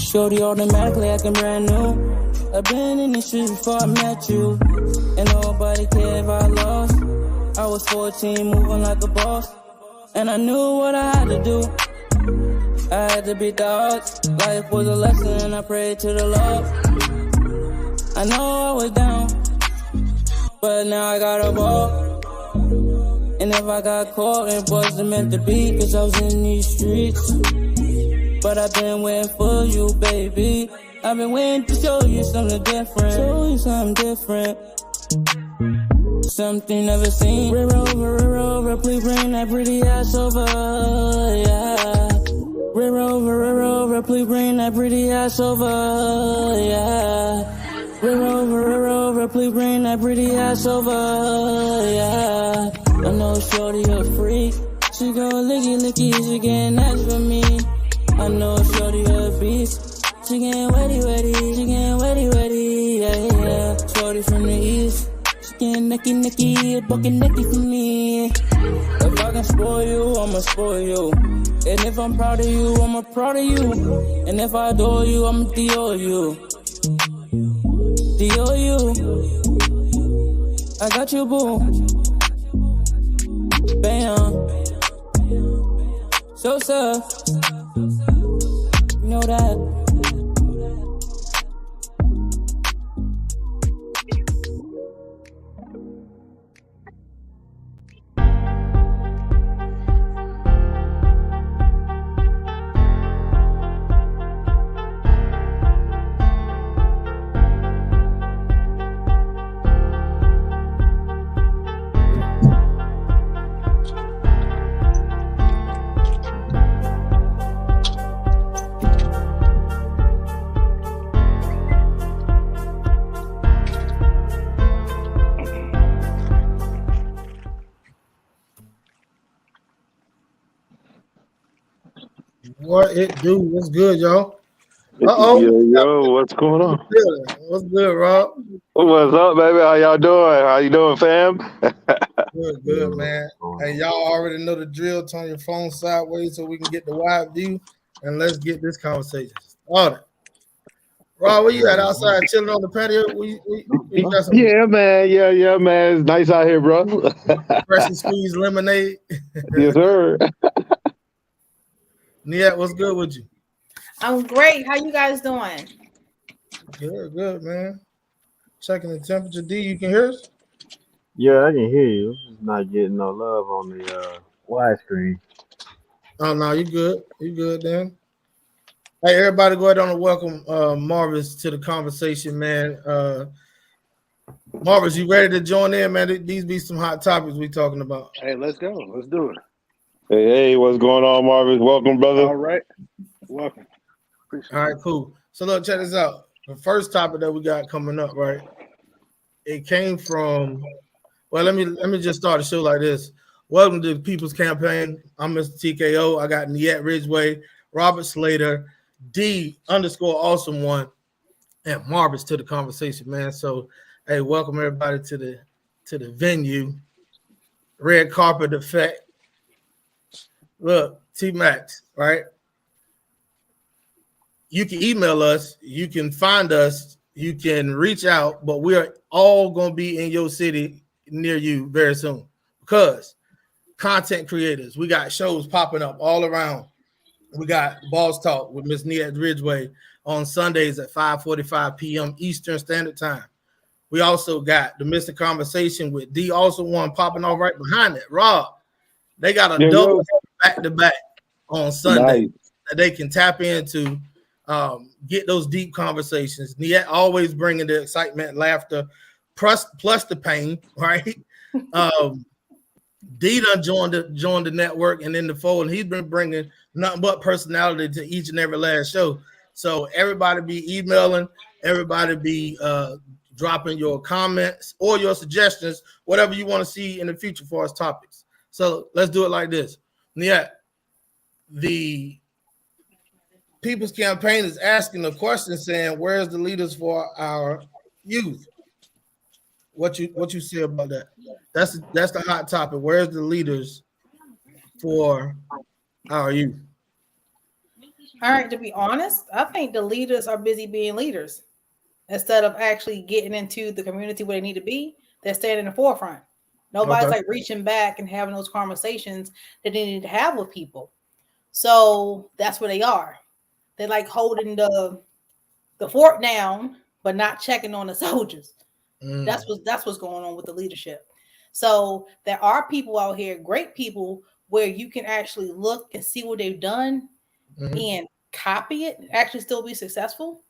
Shorty automatically acting brand new. I've been in the streets before I met you, and nobody cared if I lost. I was 14, moving like a boss, and I knew what I had to do. I had to beat the odds. Life was a lesson, and I prayed to the Lord. I know I was down, but now I got a ball. And if I got caught, it wasn't meant to be, cause I was in these streets. But I've been waiting for you, baby. I've been waiting to show you something different. Show you something different. Something never seen. Rear over, please bring that pretty ass over, yeah. Rear over, please bring that pretty ass over, yeah. Rear over, please bring that pretty ass over, yeah. I know shorty a freak. She gon' licky, she getting nice for me. I know shorty a beast. She getting wetty, yeah. Shorty from the east. She getting necky, bucking necky for me. If I can spoil you, I'ma spoil you. And if I'm proud of you, I'ma proud of you. And if I adore you, I'ma adore you. Adore you. I got you, boo. Bam. So, sir. You know that. What it do? What's good, y'all? Yo, what's going on? What's good, Rob? What's up, baby? How y'all doing? How you doing, fam? Good, man. Hey, y'all already know the drill. Turn your phone sideways so we can get the wide view, and let's get this conversation started. Rob, where you at? Outside chilling on the patio? Yeah, man. Yeah, man. It's nice out here, bro. Fresh and squeezed lemonade. Yes, sir. Nia, what's good with you? I'm great. How you guys doing? Good, man. Checking the temperature. D, you can hear us? Yeah, I can hear you. Just not getting no love on the widescreen. Oh, no, you good. You good, then. Hey, everybody, go ahead and welcome Marvis to the conversation, man. Marvis, you ready to join in, man? These be some hot topics we talking about. Hey, let's go. Let's do it. Hey, what's going on, Marvis? Welcome, brother. All right. Welcome. Appreciate All right, cool. So look, check this out. The first topic that we got coming up, right? It came from, well, let me just start the show like this. Welcome to the People's Campaign. I'm MrTKO. I got Niet Ridgeway, Robert Slater, D_awesome1, and Marvis to the conversation, man. So, hey, welcome everybody to the venue. Red carpet effect. Look, TMAX, right? You can email us, you can find us, you can reach out, but we are all going to be in your city near you very soon because content creators, we got shows popping up all around. We got Boss Talk with Miss Niet Ridgeway on Sundays at 5:45 p.m. Eastern Standard Time. We also got the Mr. Conversation with D_awesome1 popping off right behind it. Rob, they got a double back-to-back on Sunday that they can tap into, get those deep conversations. Niet always bringing the excitement, laughter, plus the pain, right? D done joined the network and in the fold, and he's been bringing nothing but personality to each and every last show. So everybody be emailing, everybody be dropping your comments or your suggestions, whatever you want to see in the future for us topics. So let's do it like this. Niet, the People's Campaign is asking a question saying, where's the leaders for our youth? What you say about that? That's the hot topic. Where's the leaders for our youth? All right, to be honest, I think the leaders are busy being leaders instead of actually getting into the community where they need to be. They're staying in the forefront. Nobody's Okay. like reaching back and having those conversations that they need to have with people. So that's where they are. They're like holding the fort down, but not checking on the soldiers. That's what's going on with the leadership. So there are people out here, great people, where you can actually look and see what they've done and copy it, and actually still be successful,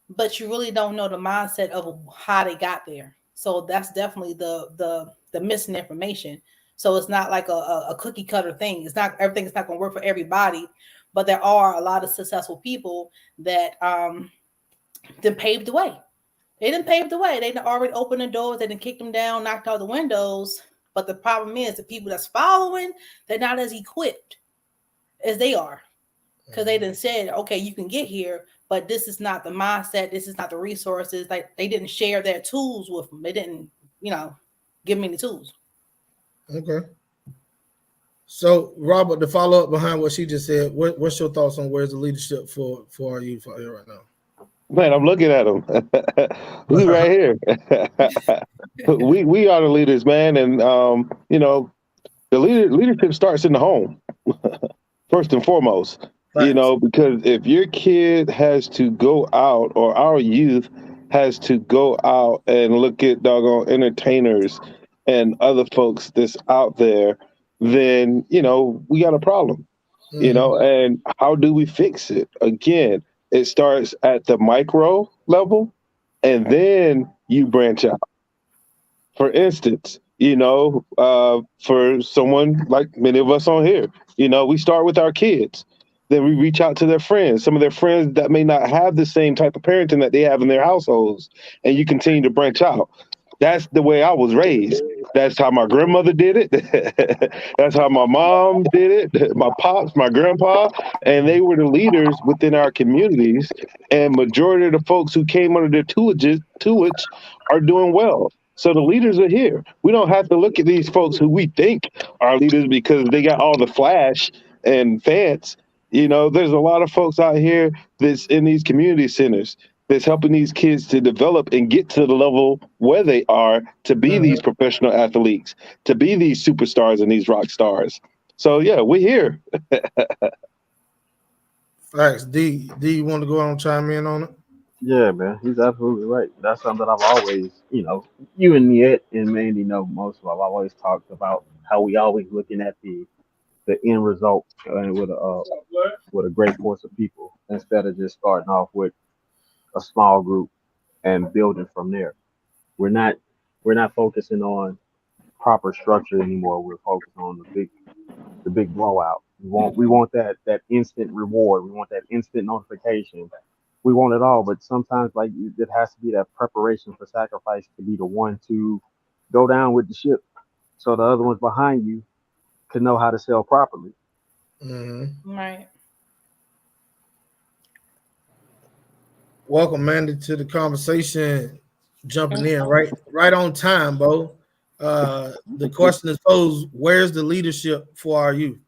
but you really don't know the mindset of how they got there. So that's definitely the missing information. So it's not like a cookie cutter thing. It's not everything's not going to work for everybody, but there are a lot of successful people that then paved the way. They didn't pave the way. They didn't already opened the doors. They didn't kick them down, knocked out the windows. But the problem is the people that's following, they're not as equipped as they are. Because they didn't say, okay, you can get here, but this is not the mindset. This is not the resources. Like they didn't share their tools with them. They didn't, give me the tools. Okay. So, Robert, to follow up behind what she just said, what's your thoughts on where's the leadership for our youth out here right now? Man, I'm looking at them. We right here. we are the leaders, man, and the leadership starts in the home first and foremost. Right. Because if your kid has to go out, or our youth has to go out and look at doggone entertainers and other folks that's out there, then we got a problem. And how do we fix it? Again, it starts at the micro level, and then you branch out. For instance, for someone like many of us on here, we start with our kids. Then we reach out to their friends, some of their friends that may not have the same type of parenting that they have in their households, and you continue to branch out. That's the way I was raised. That's how my grandmother did it. That's how my mom did it. My pops, my grandpa, and they were the leaders within our communities. And majority of the folks who came under their tutelage are doing well. So the leaders are here. We don't have to look at these folks who we think are leaders because they got all the flash and fans. There's a lot of folks out here that's in these community centers that's helping these kids to develop and get to the level where they are to be these professional athletes, to be these superstars and these rock stars. So yeah, we're here. Thanks. D, you want to go on and chime in on it? Yeah, man, he's absolutely right. That's something that I've always, you and me and Mandy know most of. I've always talked about how we always looking at the end result with a great force of people instead of just starting off with a small group and building from there. We're not focusing on proper structure anymore. We're focused on the big blowout. We want that instant reward. We want that instant notification. We want it all, but sometimes it has to be that preparation for sacrifice to be the one to go down with the ship, so the other ones behind you can know how to sail properly. Right. Welcome, Mandy, to the conversation. Jumping in right on time, Bo. The question is posed: where's the leadership for our youth?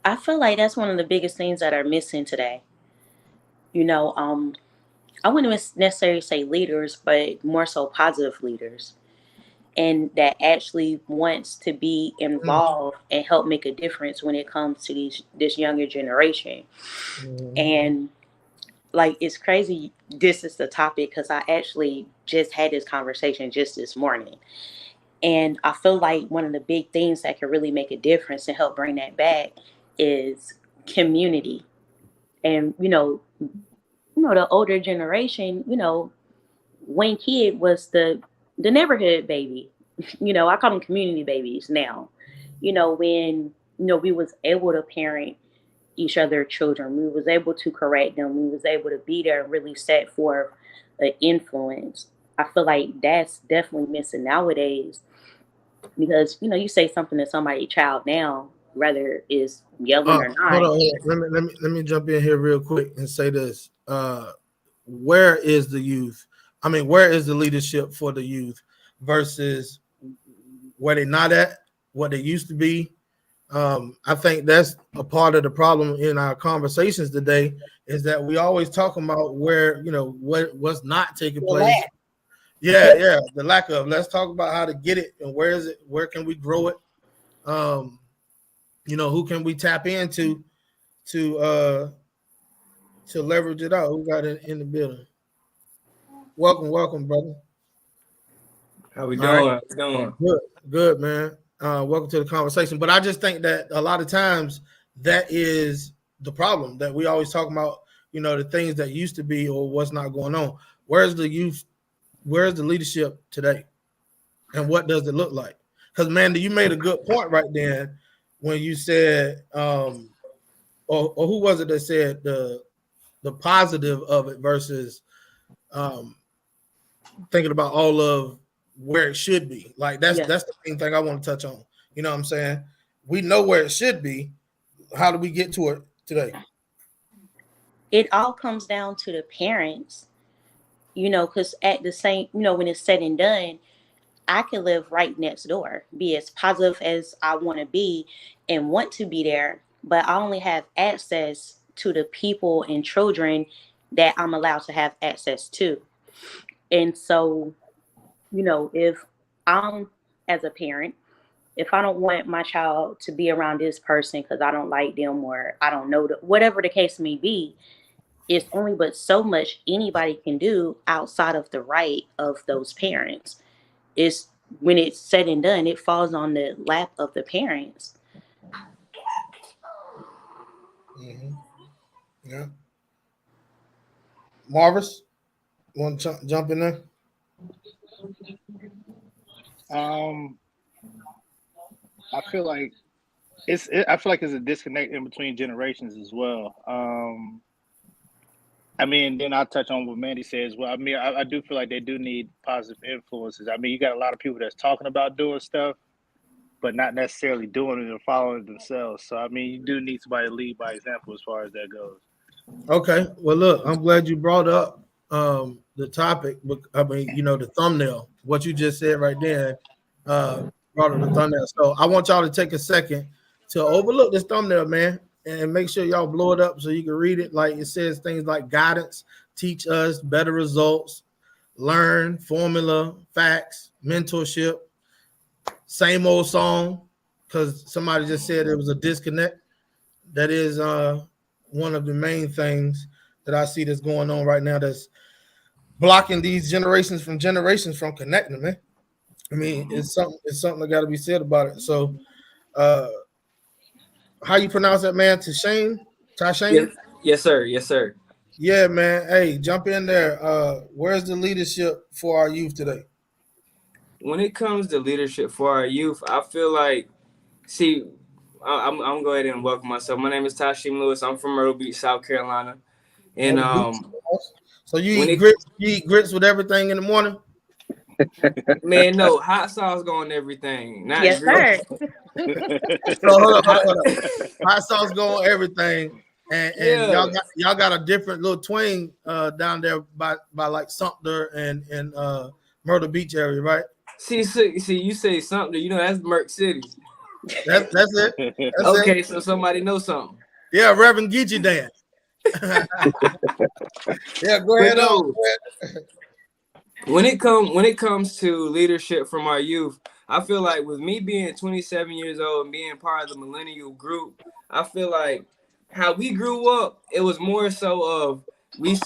I feel like that's one of the biggest things that are missing today. I wouldn't necessarily say leaders, but more so positive leaders, and that actually wants to be involved and help make a difference when it comes to this younger generation. And it's crazy. This is the topic because I actually just had this conversation just this morning. And I feel like one of the big things that can really make a difference and help bring that back is community. And, the older generation, Wayne Kid was the neighborhood baby. I call them community babies now. When, we was able to parent each other children, we was able to correct them, we was able to be there and really set forth an influence. I feel like that's definitely missing nowadays because, you say something to somebody's child now, whether it's yelling or not. Hold on. Let me jump in here real quick and say this. Where is the youth? I mean, where is the leadership for the youth versus where they not at, what they used to be? I think that's a part of the problem in our conversations today is that we always talk about where, what's not taking place. Yeah, the lack of. Let's talk about how to get it and where is it? Where can we grow it? Who can we tap into to leverage it out? Who got it in the building? Welcome, brother. How we doing? Right. What's going on? Good, man. Welcome to the conversation. But I just think that a lot of times that is the problem, that we always talk about, the things that used to be or what's not going on. Where's the youth? Where's the leadership today? And what does it look like? Because, Mandy, you made a good point right then when you said, or who was it that said the positive of it versus thinking about all of where it should be. Like that's the main thing I want to touch on. You know what I'm saying? We know where it should be. How do we get to it today? It all comes down to the parents, because at the same, when it's said and done, I can live right next door, be as positive as I want to be and want to be there, but I only have access to the people and children that I'm allowed to have access to. And so, if I'm, as a parent, if I don't want my child to be around this person because I don't like them or I don't know, whatever the case may be, it's only but so much anybody can do outside of the right of those parents. It's when it's said and done, it falls on the lap of the parents. Mm-hmm. Yeah. Marvis, want to jump in there? I feel like it's a disconnect in between generations as well. Then I'll touch on what Mandy says. Well, I do feel like they do need positive influences. You got a lot of people that's talking about doing stuff, but not necessarily doing it or following it themselves. So, you do need somebody to lead by example as far as that goes. Okay. Well, look, I'm glad you brought up the topic. The thumbnail, what you just said right there, brought up the thumbnail. So I want y'all to take a second to overlook this thumbnail, man, and make sure y'all blow it up so you can read it. Like it says things like guidance, teach us, better results, learn, formula, facts, mentorship, same old song, because somebody just said it was a disconnect. That is one of the main things that I see that's going on right now that's blocking these generations from connecting, man. It's something that got to be said about it. So how you pronounce that, man? Tashane? Yes, sir. Yeah, man. Hey, jump in there. Where's the leadership for our youth today? When it comes to leadership for our youth, I feel like, I'm gonna go ahead and welcome myself. My name is Tashim Lewis. I'm from Myrtle Beach, South Carolina. And so you eat grits with everything in the morning? Man, no, hot sauce going everything. Not yes, sir. So hold on. Hot sauce going everything, and y'all got a different little twang down there by like Sumter and Myrtle Beach area, right? See, you say Sumter, that's Merck City. That's it. That's okay, it. So somebody knows something. Yeah, Reverend Geechee Dan. Yeah, go ahead. When it comes to leadership from our youth, I feel like with me being 27 years old and being part of the millennial group, I feel like how we grew up, it was more so of we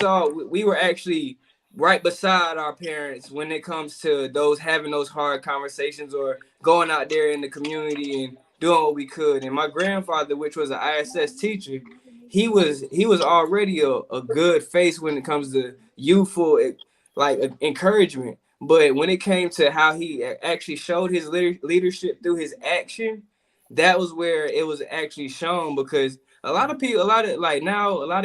were actually right beside our parents when it comes to having those hard conversations or going out there in the community and doing what we could. And my grandfather, which was an ISS teacher, he was already a good face when it comes to youthful encouragement. But when it came to how he actually showed his leadership through his action, that was where it was actually shown. Because a lot of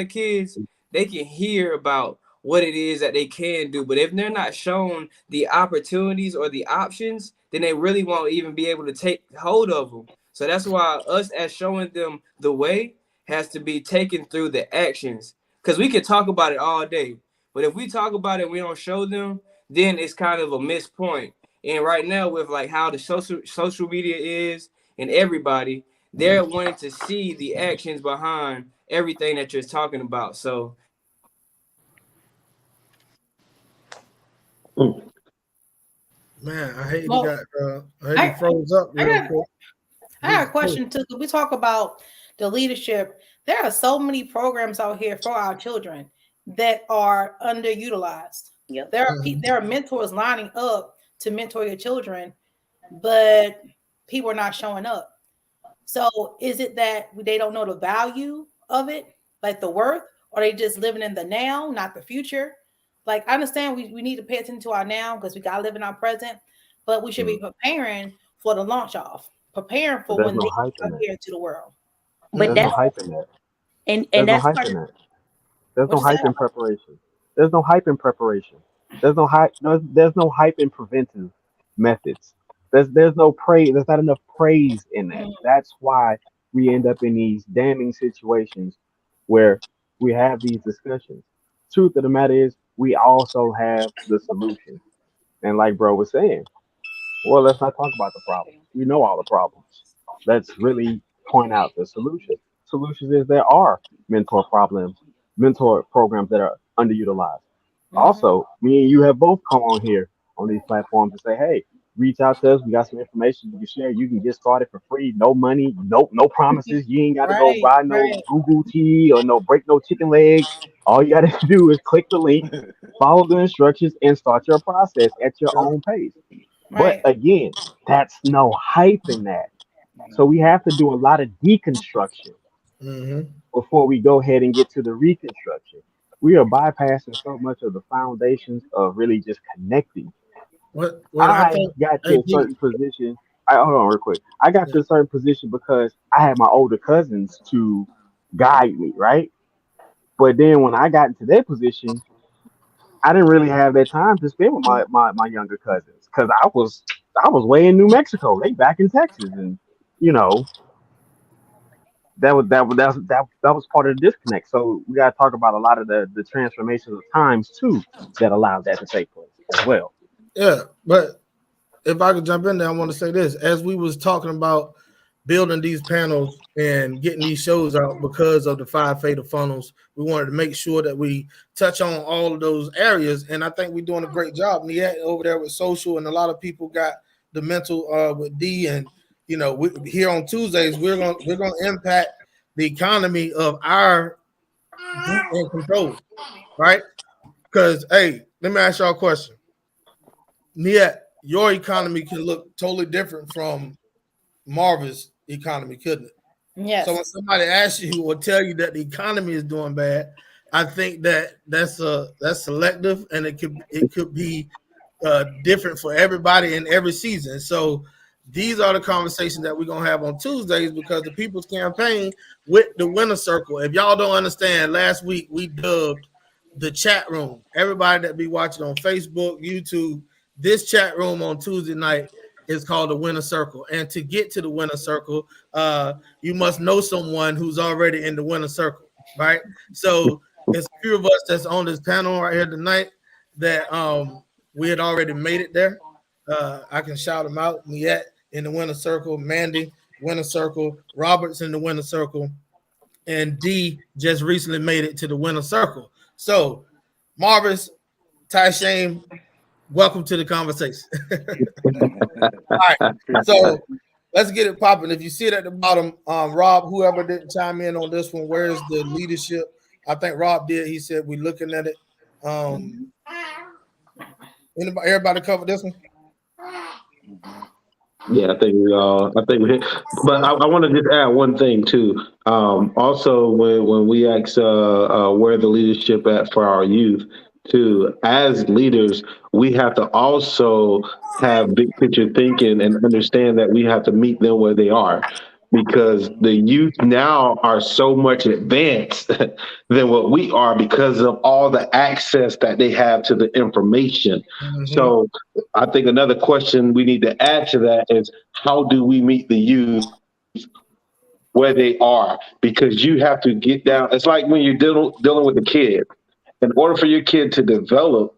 kids, they can hear about what it is that they can do, but if they're not shown the opportunities or the options, then they really won't even be able to take hold of them. So that's why us as showing them the way has to be taken through the actions. Because we can talk about it all day, but if we talk about it and we don't show them, then it's kind of a missed point. And right now with like how the social media is and everybody, they're wanting to see the actions behind everything that you're talking about. So Man, I hate he Well, got I hate he I, froze up I real got quick. I got a question too. 'Cause we talk about the leadership. There are so many programs out here for our children that are underutilized. Yep. There are mentors lining up to mentor your children, but people are not showing up. So is it that they don't know the value of it, like the worth, or they just living in the now, not the future? Like I understand we need to pay attention to our now because we gotta live in our present, but we should be preparing for the launch off, preparing But for there's when no they hype in out that. here to the world. But There's no that's hype in that. and There's no that's hype part in of that. There's What no you say? hype in preparation. There's no hype in preparation. There's no hype. No, there's no hype in preventive methods. There's no praise. There's not enough praise in that. Mhm. That's why we end up in these damning situations where we have these discussions. Truth of the matter is, we also have the solution. And like bro was saying, well, let's not talk about the problems. We know all the problems. Let's really point out the solution. Solutions is there are mentor programs that are underutilized. Mhm. Also, me and you have both come on here on these platforms and say, hey, reach out to us. We got some information you can share. You can get started for free, no money, no promises. You ain't got to go Right, buy no right, Google tea or no break no chicken legs. All you got to do is click the link, follow the instructions, and start your process at your Yeah. own pace. But right. again, that's no hype in that. So we have to do a lot of deconstruction Mm-hmm. before we go ahead and get to the reconstruction. We are bypassing so much of the foundations of really just connecting. What I I think, got to hey a D, certain position. I hold on real quick. I got yeah, to a certain position because I had my older cousins to guide me, right? But then when I got into their position, I didn't really have that time to spend with my younger cousins because I was way in New Mexico. They back in Texas, and you know that was part of the disconnect. So we got to talk about a lot of the transformations of times too that allowed that to take place as well. yeah. But if I could jump in there, I want to say this. As we was talking about building these panels and getting these shows out because of the five fatal funnels, we wanted to make sure that we touch on all of those areas. And I think we're doing a great job. Niat over there with social, and a lot of people got the mental with D. And here on Tuesdays, we're gonna impact the economy of our group and control, right? Because hey, let me ask y'all a question. Niat, your economy can look totally different from Marvin's economy, couldn't it? So Yes. when somebody asks you or tell you that the economy is doing bad, I think that's selective, and it could be different for everybody in every season. So these are the conversations that we're gonna have on Tuesdays because the People's Campaign with the Winner Circle. If y'all don't understand, last week we dubbed the chat room. Everybody that be watching on Facebook, YouTube, this chat room on Tuesday night is called the Winner Circle. And to get to the Winner Circle, you must know someone who's already in the Winner Circle, right? So it's a few of us that's on this panel right here tonight that we had already made it there. I can shout them out. Miette in the Winner Circle, Mandy, Winner Circle, Roberts in the Winner Circle, and D just recently made it to the Winner Circle. So, Marvis, Ty Shane, welcome to the conversation. All right, so let's get it popping. If you see it at the bottom, Rob, whoever didn't chime in on this one, where's the leadership? I think Rob did. He said we're looking at it. Everybody covered this one? Yeah, I think we all. I think we hit. But I want to just add one thing too. Also, when we ask where the leadership at for our youth, too, as leaders, we have to also have big picture thinking and understand that we have to meet them where they are. Because the youth now are so much advanced than what we are because of all the access that they have to the information. Mm-hmm. So I think another question we need to add to that is how do we meet the youth where they are? Because you have to get down. It's like when you're dealing with a kid. In order for your kid to develop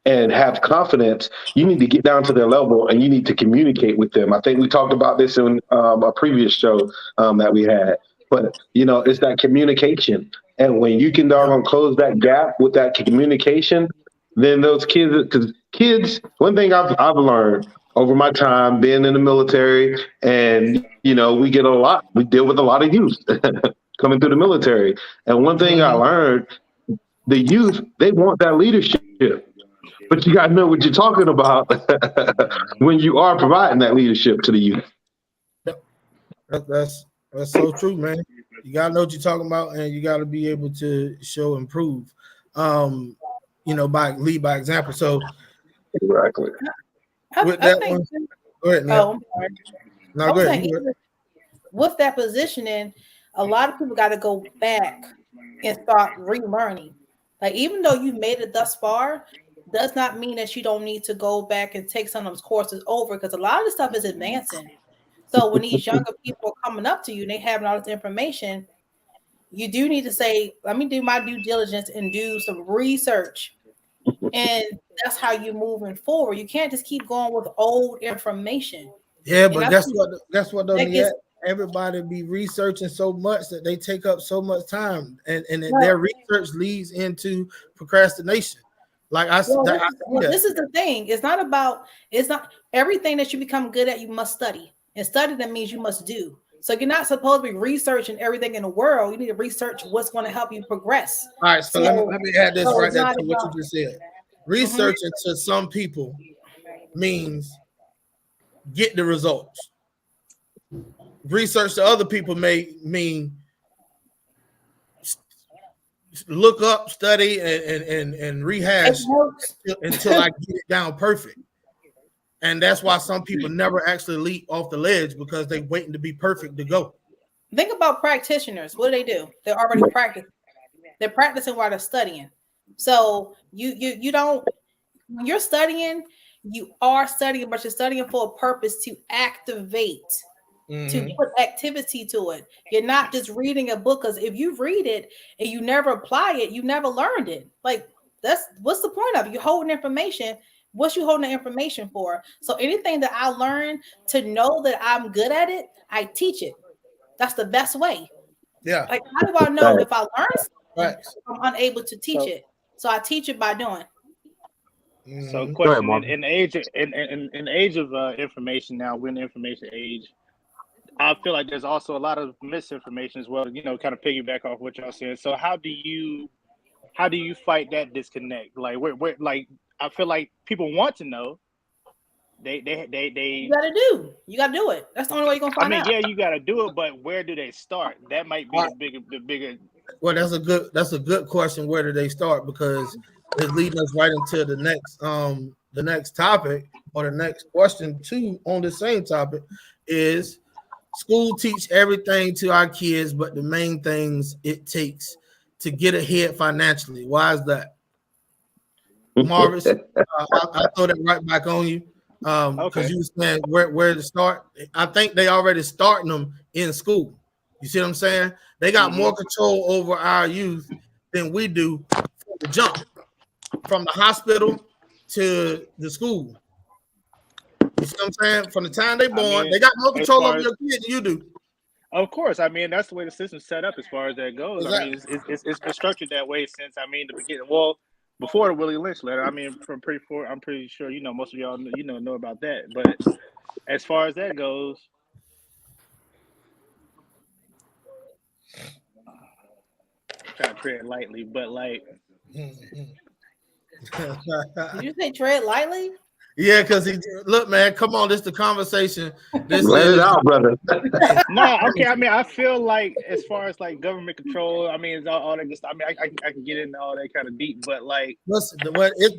and have confidence, you need to get down to their level and you need to communicate with them. I think we talked about this in a previous show that we had. But, it's that communication. And when you can doggone close that gap with that communication, then those kids, because kids, one thing I've learned over my time being in the military, and, we deal with a lot of youth coming through the military. And one thing I learned, the youth, they want that leadership. But you got to know what you're talking about when you are providing that leadership to the youth. That's so true, man. You got to know what you're talking about, and you got to be able to show and prove, lead by example. So, exactly. With that one, go ahead, man. I'm sorry. No, go ahead. With that positioning, a lot of people got to go back and start relearning. Like, even though you've made it thus far, does not mean that you don't need to go back and take some of those courses over, because a lot of the stuff is advancing. So when these younger people are coming up to you and they having all this information, you do need to say, let me do my due diligence and do some research. And that's how you're moving forward. You can't just keep going with old information. Yeah, but guess what though, everybody be researching so much that they take up so much time, and their research leads into procrastination. Like this is the thing. It's not everything that you become good at, you must study. And study, that means you must do. So you're not supposed to be researching everything in the world. You need to research what's going to help you progress. All right, so let me add this right there to what you just said. Researching to some people means get the results. Research to other people may mean look up, study, and rehash until I get it down perfect. And that's why some people never actually leap off the ledge, because they're waiting to be perfect to go. Think about practitioners. What do? They're already practicing. They're practicing while they're studying. So you don't, when you're studying, you are studying, but you're studying for a purpose to activate, to put activity to it. You're not just reading a book, because if you read it and you never apply it, you never learned it. Like, what's the point of it? You're holding information. What's you holding the information for? So anything that I learn to know that I'm good at it, I teach it. That's the best way. Yeah. Like, how do I know if I learn something, I'm unable to teach it? So I teach it by doing. So, question: in the age of information now, we're in the information age. I feel like there's also a lot of misinformation as well. Kind of piggyback off what y'all said. So, how do you fight that disconnect? Like, where I feel like people want to know. They You gotta do it. That's the only way you're gonna find out. Yeah, you gotta do it, but where do they start? That might be the bigger. Well, that's a good question. Where do they start? Because it's leading us right into the next topic, or the next question too on the same topic is school teach everything to our kids, but the main things it takes to get ahead financially. Why is that? Marvis, I throw that right back on you, because you saying where to start. I think they already starting them in school. You see what I'm saying? They got more control over our youth than we do from the jump, from the hospital to the school. You see what I'm saying? From the time they born, they got more control over your kids than you do. Of course, I mean that's the way the system's set up as far as that goes. Exactly. I mean, it's structured that way since the beginning. Well, before the Willie Lynch letter, I mean, I'm pretty sure most of y'all know about that. But as far as that goes, I'm trying to tread lightly, but like, did you say tread lightly? Yeah, because look, man, come on, this is the conversation. Let it out, brother. No, okay. I mean, I feel like as far as like government control, I mean, it's all that good stuff. I mean, I can get into all that kind of deep, but like, listen,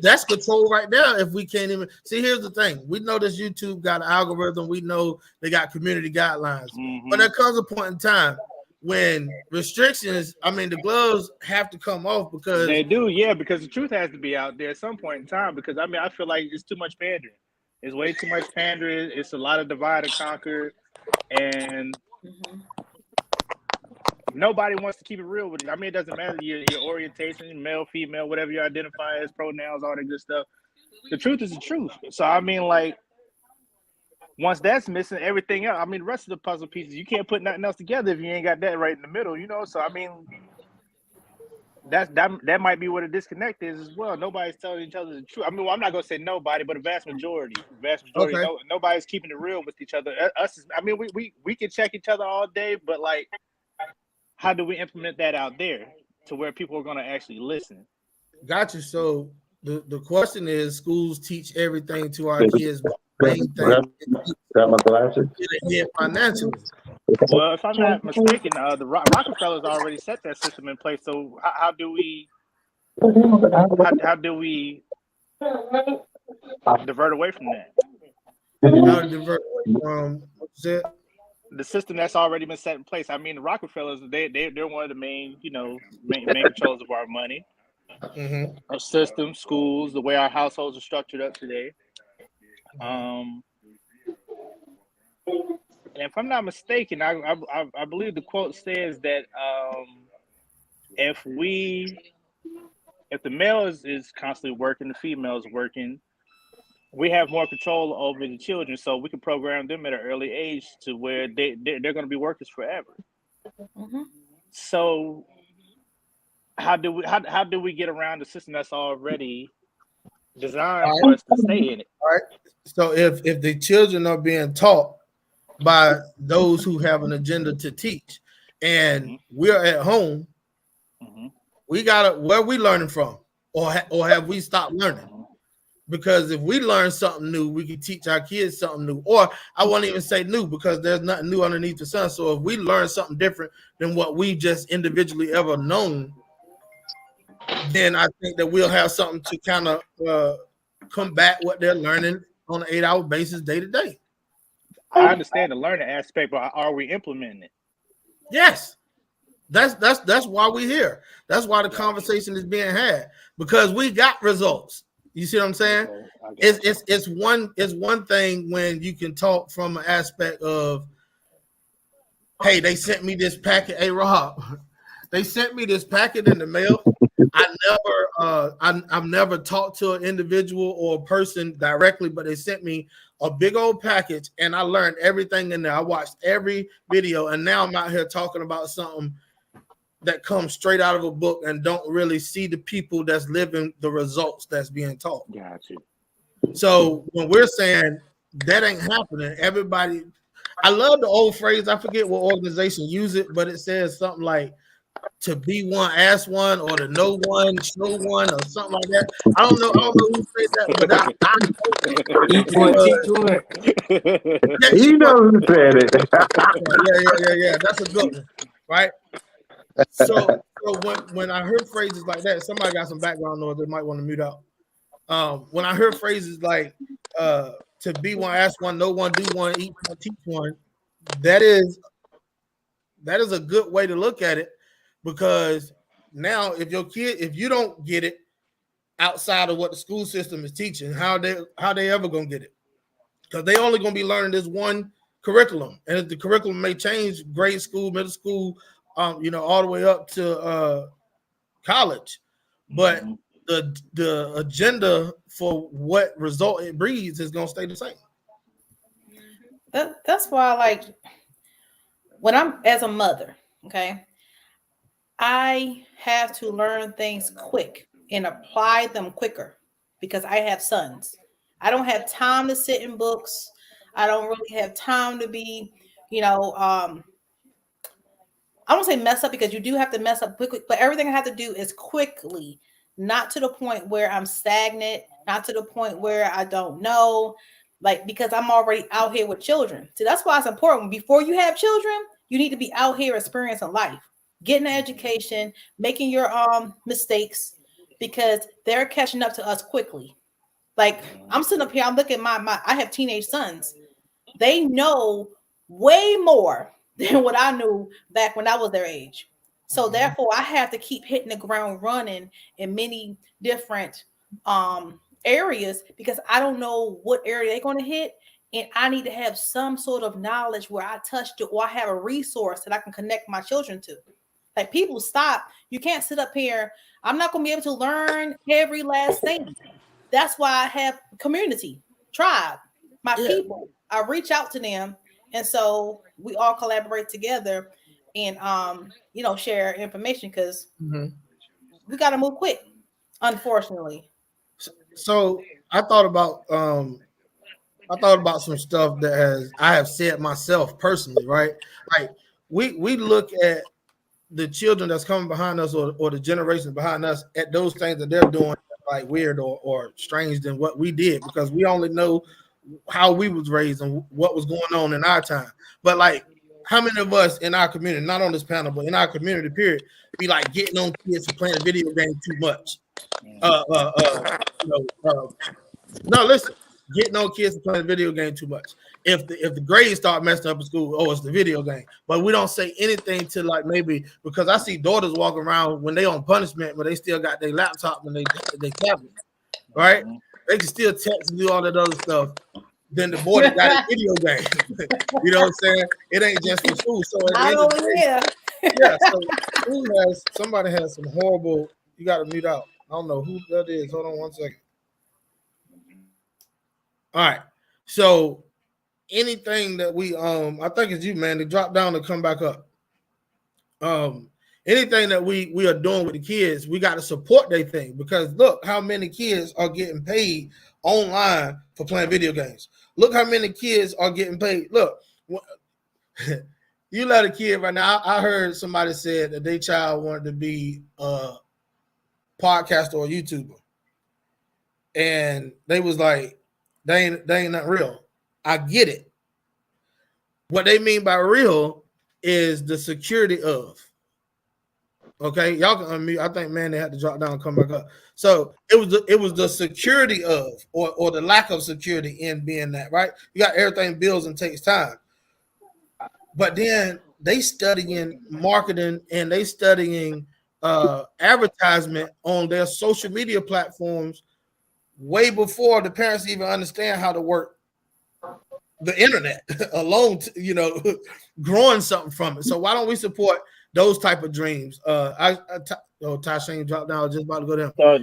that's control right now. If we can't even see, here's the thing: we know this YouTube got an algorithm. We know they got community guidelines, but there comes a point in time when restrictions, the gloves have to come off, because they do, yeah, because the truth has to be out there at some point in time, because I feel like it's too much pandering. It's way too much pandering. It's a lot of divide and conquer, and nobody wants to keep it real with you. I mean, it doesn't matter your orientation, male, female, whatever you identify as, pronouns, all that good stuff. The truth is the truth. So I mean, like, once that's missing, everything else. I mean, the rest of the puzzle pieces, you can't put nothing else together if you ain't got that right in the middle. You know. So I mean, that might be what a disconnect is as well. Nobody's telling each other the truth. I mean, well, I'm not gonna say nobody, but a vast majority, Okay. nobody's keeping it real with each other. Us, I mean, we can check each other all day, but like, how do we implement that out there to where people are gonna actually listen? Got you. So the question is, schools teach everything to our kids, but the main thing Got my glasses. is financially. Well, if I'm not mistaken, the Rockefellers already set that system in place. So how do we divert away from that? How to divert away from what's it? The system that's already been set in place. I mean, the Rockefellers, they're one of the main, main controllers of our money, our system, schools, the way our households are structured up today. And if I'm not mistaken, I believe the quote says that if the male is constantly working, the female is working, we have more control over the children, so we can program them at an early age to where they're going to be workers forever. So how do we get around the system that's already designed for us to stay in it? All right. So if the children are being taught by those who have an agenda to teach, and we're at home, we gotta, where we learning from, or have we stopped learning? Because if we learn something new, we can teach our kids something new. Or I won't even say new, because there's nothing new underneath the sun. So if we learn something different than what we just individually ever known, then I think that we'll have something to kind of combat what they're learning on an 8-hour basis, day to day. I understand the learning aspect, but are we implementing it? Yes. That's why we're here. That's why the conversation is being had, because we got results. You see what I'm saying? Okay. It's one thing when you can talk from an aspect of, hey, they sent me this packet. Hey, Rob, they sent me this packet in the mail. I've never talked to an individual or a person directly, but they sent me a big old package, and I learned everything in there. I watched every video, and now I'm out here talking about something that comes straight out of a book and don't really see the people that's living the results that's being taught. Gotcha. So when we're saying that ain't happening, everybody, I love the old phrase. I forget what organization use it, but it says something like, to be one, ask one, or to know one, show one, or something like that. I don't know who said that, but each one, teach one. You know who said it. Yeah. That's a good one, right? So when I heard phrases like that, somebody got some background noise, they might want to mute out. When I heard phrases like to be one, ask one, know one, do one, eat one, teach one, that is a good way to look at it. Because now if you don't get it outside of what the school system is teaching, how they ever gonna get it? Because they only gonna be learning this one curriculum, and if the curriculum may change, grade school, middle school, all the way up to college, but the agenda for what result it breeds is gonna stay the same. That's why, like, when I'm as a mother, okay, I have to learn things quick and apply them quicker because I have sons. I don't have time to sit in books. I don't really have time to be, I won't say mess up, because you do have to mess up quickly, but everything I have to do is quickly, not to the point where I'm stagnant, not to the point where I don't know, like, because I'm already out here with children. So that's why it's important. Before you have children, you need to be out here experiencing life, getting an education, making your mistakes, because they're catching up to us quickly. Like, I'm sitting up here, I'm looking at I have teenage sons. They know way more than what I knew back when I was their age. So therefore, I have to keep hitting the ground running in many different areas, because I don't know what area they're going to hit. And I need to have some sort of knowledge where I touched it, or I have a resource that I can connect my children to. Like, people stop. You can't sit up here. I'm not going to be able to learn every last thing. That's why I have community, tribe, my people. I reach out to them, and so we all collaborate together and share information because we got to move quick, unfortunately. So I thought about some stuff that I have said myself personally, right? Like we look at the children that's coming behind us or the generation behind us at those things that they're doing like weird or strange than what we did because we only know how we was raised and what was going on in our time. But like, how many of us in our community, not on this panel, but in our community period, be like getting on kids for playing a video game too much? No, listen, getting on kids for playing a video game too much. If the grades start messing up in school, oh, it's the video game. But we don't say anything to like maybe because I see daughters walking around when they on punishment, but they still got their laptop and they tablet, right? They can still text and do all that other stuff. Then the boy that got a video game. You know what I'm saying? It ain't just for school. So at the end of the day, so somebody has some horrible. You got to mute out. I don't know who that is. Hold on 1 second. All right. So anything that we I think it's you, man, to drop down and come back up. Anything that we are doing with the kids, we got to support their thing because look how many kids are getting paid online for playing video games. Look how many kids are getting paid. Look, you let a kid right now. I heard somebody said that their child wanted to be a podcaster or YouTuber, and they was like, they ain't not real. I get it. What they mean by real is the security of. Okay, y'all can unmute. I think man, they had to drop down and come back up. So it was the security of or the lack of security in being that, right? You got everything builds and takes time. But then they studying marketing and they studying advertisement on their social media platforms way before the parents even understand how to work the internet alone, growing something from it. So why don't we support those type of dreams? Tasha dropped down. I was just about to go down. So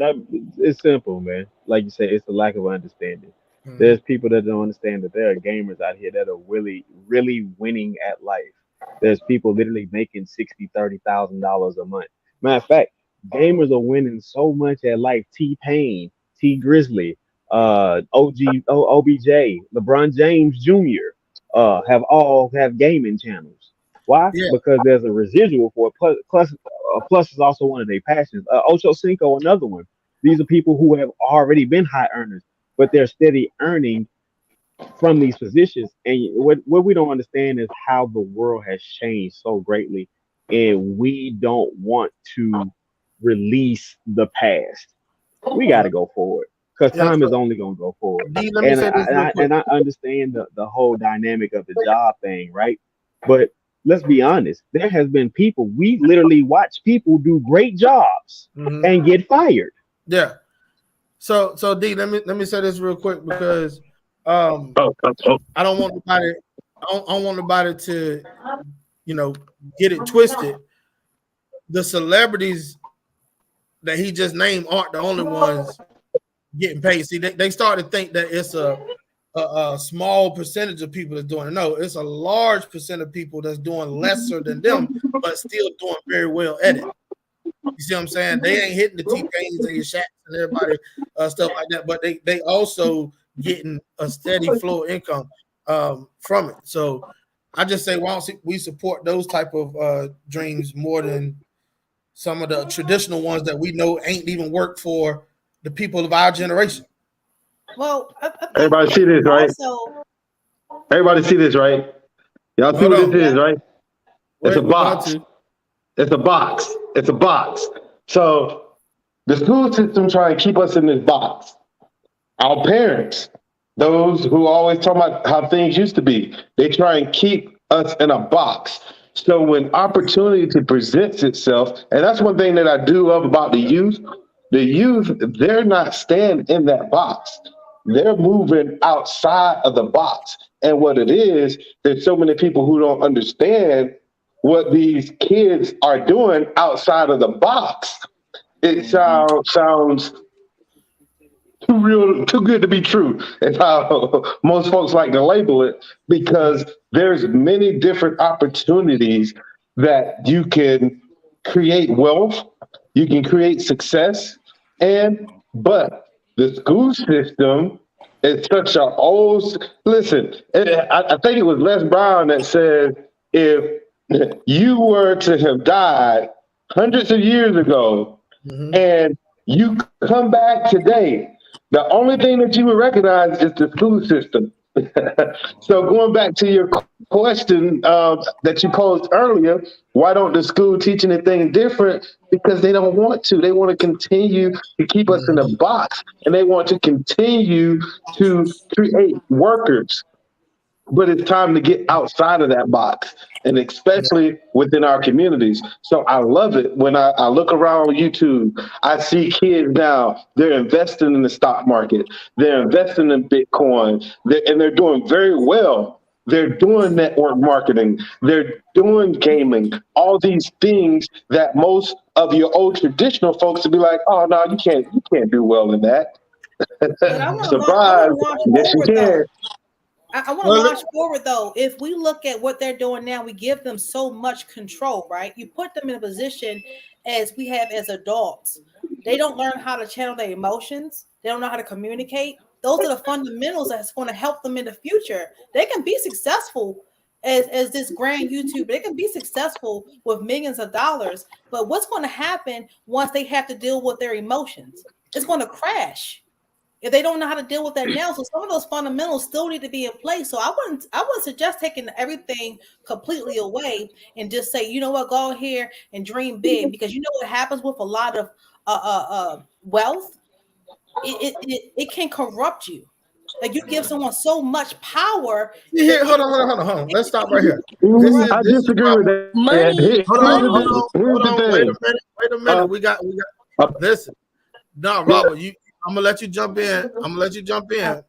it's simple, man. Like you said, it's the lack of understanding. There's people that don't understand that there are gamers out here that are really, really winning at life. There's people literally making $60,000-$30,000 a month. Matter of fact, gamers are winning so much at life. T-Pain, T Grizzly, OBJ, LeBron James Jr. Have gaming channels. Why? Yeah. Because there's a residual for it. Plus is also one of their passions. Ocho Cinco, another one. These are people who have already been high earners, but they're steady earning from these positions. And what we don't understand is how the world has changed so greatly, and we don't want to release the past. We got to go forward because time is only going to go forward. And I understand the whole dynamic of the job thing, right? But let's be honest. There has been people, we literally watch people do great jobs and get fired. Yeah. So D, let me say this real quick because I don't want nobody to get it twisted. The celebrities that he just named aren't the only ones getting paid. See, they start to think that it's a small percentage of people that's doing it. No, it's a large percent of people that's doing lesser than them, but still doing very well at it. You see what I'm saying? They ain't hitting the T-Pains and your Shaqs and everybody stuff like that, but they also getting a steady flow of income from it. So I just say, why don't we support those type of dreams more than some of the traditional ones that we know ain't even worked for the people of our generation. Well, everybody see this, right? Everybody see this, right? Y'all see what this is, right? It's a box. It's a box. It's a box. So the school system trying to keep us in this box. Our parents, those who always talk about how things used to be, they try and keep us in a box. So when opportunity presents itself, and that's one thing that I do love about the youth, they're not staying in that box. They're moving outside of the box. And what it is, there's so many people who don't understand what these kids are doing outside of the box. It sounds too good to be true. Is how most folks like to label it, because there's many different opportunities that you can create wealth, you can create success, but the school system is such a old. Listen, I think it was Les Brown that said, if you were to have died hundreds of years ago and you come back today, the only thing that you would recognize is the school system. So going back to your question that you posed earlier, why don't the school teach anything different? Because they don't want to. They want to continue to keep us in a box, and they want to continue to create workers. But it's time to get outside of that box, and especially within our communities. So I love it when I look around YouTube. I see kids now, they're investing in the stock market, they're investing in Bitcoin, and they're doing very well. They're doing network marketing, they're doing gaming, all these things that most of your old traditional folks would be like, oh no, you can't do well in that. But I want to Surprise. launch Yes, you forward though. can. I want to launch forward though. If we look at what they're doing now, we give them so much control, right? You put them in a position as we have as adults. They don't learn how to channel their emotions. They don't know how to communicate. Those are the fundamentals that's going to help them in the future. They can be successful as this grand YouTube. They can be successful with millions of dollars. But what's going to happen once they have to deal with their emotions? It's going to crash. If they don't know how to deal with that now, so some of those fundamentals still need to be in place. So I wouldn't suggest taking everything completely away and just say, you know what, go here and dream big, because you know what happens with a lot of wealth, it can corrupt you. Like you give someone so much power. Here, hold on. Let's stop right here. I disagree with that. Money. Hold on. Wait a minute. We got. Listen. No, Robert, I'm gonna let you jump in.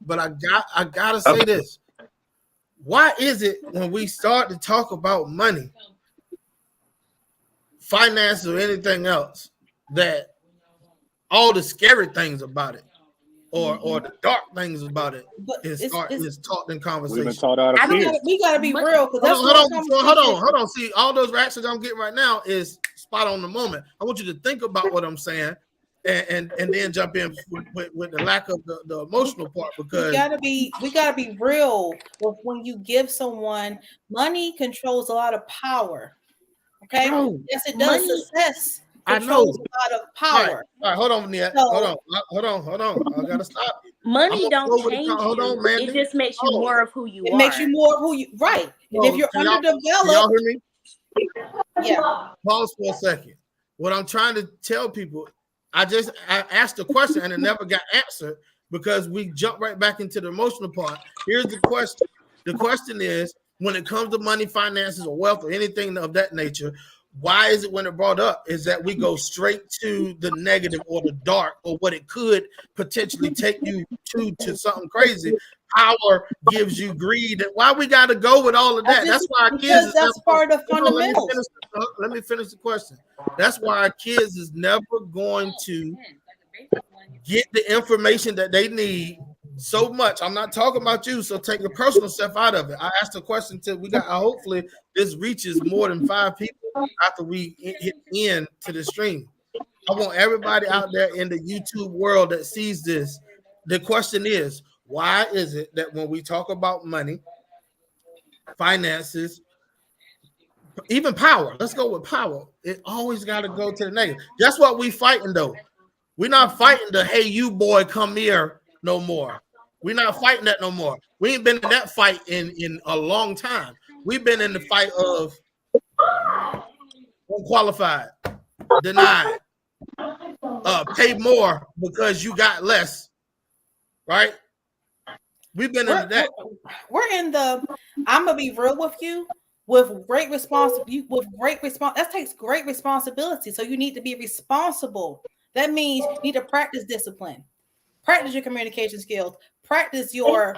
But I gotta say this. Why is it when we start to talk about money, finance, or anything else, that all the scary things about it, or the dark things about it, is taught in conversation? We've been taught out of fear. We gotta be real. Hold on. See, all those reactions I'm getting right now is spot on the moment. I want you to think about what I'm saying. And then jump in with the lack of the emotional part, because we gotta be real with when you give someone money controls a lot of power. Okay, yes, it does. Success controls a lot of power. All right, hold on, Nia. Hold on. I gotta stop. Money don't change you. It just makes you more of who you are. It makes you more of who you right. And if you're underdeveloped, y'all hear me? Yeah. Pause for a second. What I'm trying to tell people, I asked the question and it never got answered because we jumped right back into the emotional part. Here's the question. The question is, when it comes to money, finances, or wealth, or anything of that nature, why is it when it brought up is that we go straight to the negative or the dark or what it could potentially take you to something crazy? Power gives you greed. And why we got to go with all of that? That's why our kids. That's part of the fundamentals. Let me finish the question. That's why our kids is never going to get the information that they need so much. I'm not talking about you, so take the personal stuff out of it. I asked a question till we got. Hopefully, this reaches more than 5 people after we hit end to the stream. I want everybody out there in the YouTube world that sees this. The question is, why is it that when we talk about money, finances, even power, let's go with power, it always got to go to the negative? That's what we fighting though. We're not fighting the hey you boy come here no more. We're not fighting that no more. We ain't been in that fight in a long time. We've been in the fight of unqualified, denied, pay more because you got less, right? We've been into that. We're in the. I'm gonna be real with you. With great responsibility, that takes great responsibility. So you need to be responsible. That means you need to practice discipline, practice your communication skills, practice your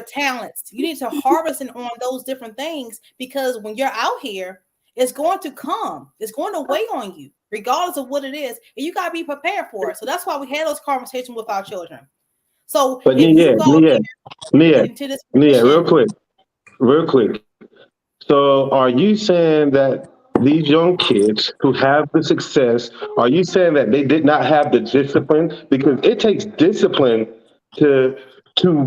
talents. You need to harvest on those different things, because when you're out here It's going to come. It's going to weigh on you, regardless of what it is, and you gotta be prepared for it. So that's why we had those conversations with our children. So But if you go there Nia, into this Nia, position, real quick. So are you saying that these young kids who have the success, are you saying that they did not have the discipline? Because it takes discipline to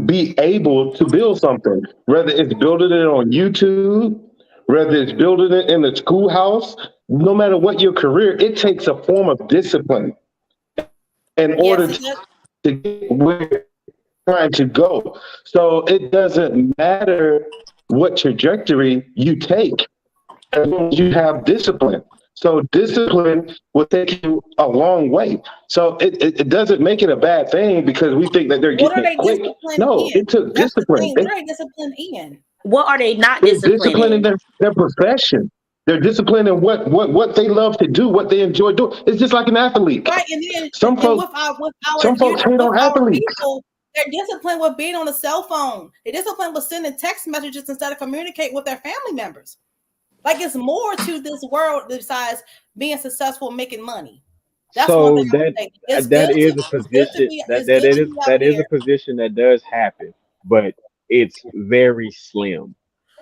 be able to build something, whether it's building it on YouTube, whether it's building it in the schoolhouse, no matter what your career, it takes a form of discipline in order yes, it does. to get where you're trying to go. So it doesn't matter what trajectory you take as long as you have discipline. So discipline will take you a long way. So it doesn't make it a bad thing because we think that they're What getting are it they quick. disciplined No, in? it took That's the discipline. thing. What are they disciplined in? What are they not They're disciplined disciplined in in? their profession. They're disciplined in what they love to do, what they enjoy doing. It's just like an athlete. Right, and then Some and folks with some our folks youth, hate with on our athletes. people, they're disciplined with being on a cell phone. They're disciplined with sending text messages instead of communicating with their family members. Like it's more to this world besides being successful and making money. That's one thing So I would say. It's that good to is a it's good to position be that it's good to be out that is there. a position that does happen, but it's very slim. All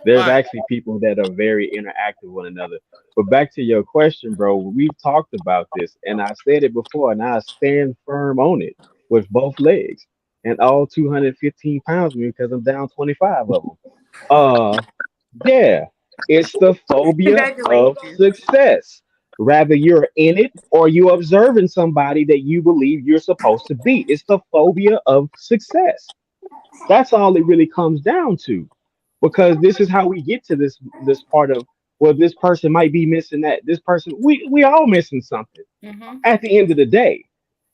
There's right. actually people that are very interactive with one another. But back to your question, bro, we've talked about this, and I said it before, and I stand firm on it with both legs and all 215 pounds of me because I'm down 25 of them. Uh, yeah, it's the phobia of Congratulations. success. Rather you're in it or you observing somebody that you believe you're supposed to be. It's the phobia of success. That's all it really comes down to. Because this is how we get to this part of, well, this person might be missing that. This person, we all missing something Mm-hmm. at the end of the day.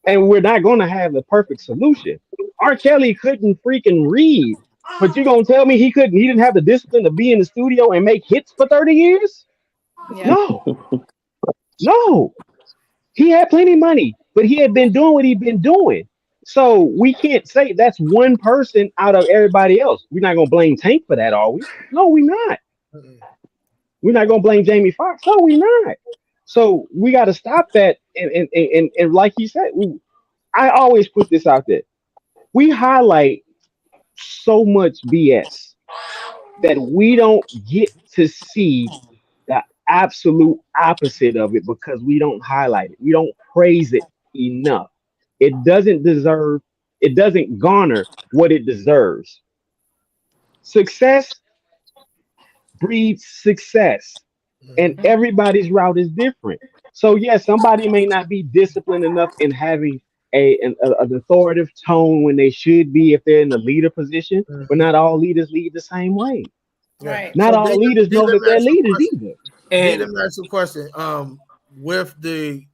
And we're not gonna have the perfect solution. R. Kelly couldn't freaking read. But you gonna tell me he didn't have the discipline to be in the studio and make hits for 30 years? Yeah. No, no. He had plenty of money, but he had been doing what he'd been doing. So we can't say that's one person out of everybody else. We're not gonna blame Tank for that, are we? No, we're not. Mm-mm. We're not gonna blame Jamie Foxx. No, we're not. So we gotta stop that. And like he said, I always put this out there. We highlight so much BS that we don't get to see the absolute opposite of it because we don't highlight it. We don't praise it enough. It doesn't deserve, it doesn't garner what it deserves. Success breeds success, and Mhm. everybody's route is different. So, yes, somebody may not be disciplined enough in having an authoritative tone when they should be if they're in the leader position, but Mhm. not all leaders lead the same way. Yeah. Right. Not So all leaders D, know let that me they're ask you a leaders question. either. D, And let me ask you a question. With the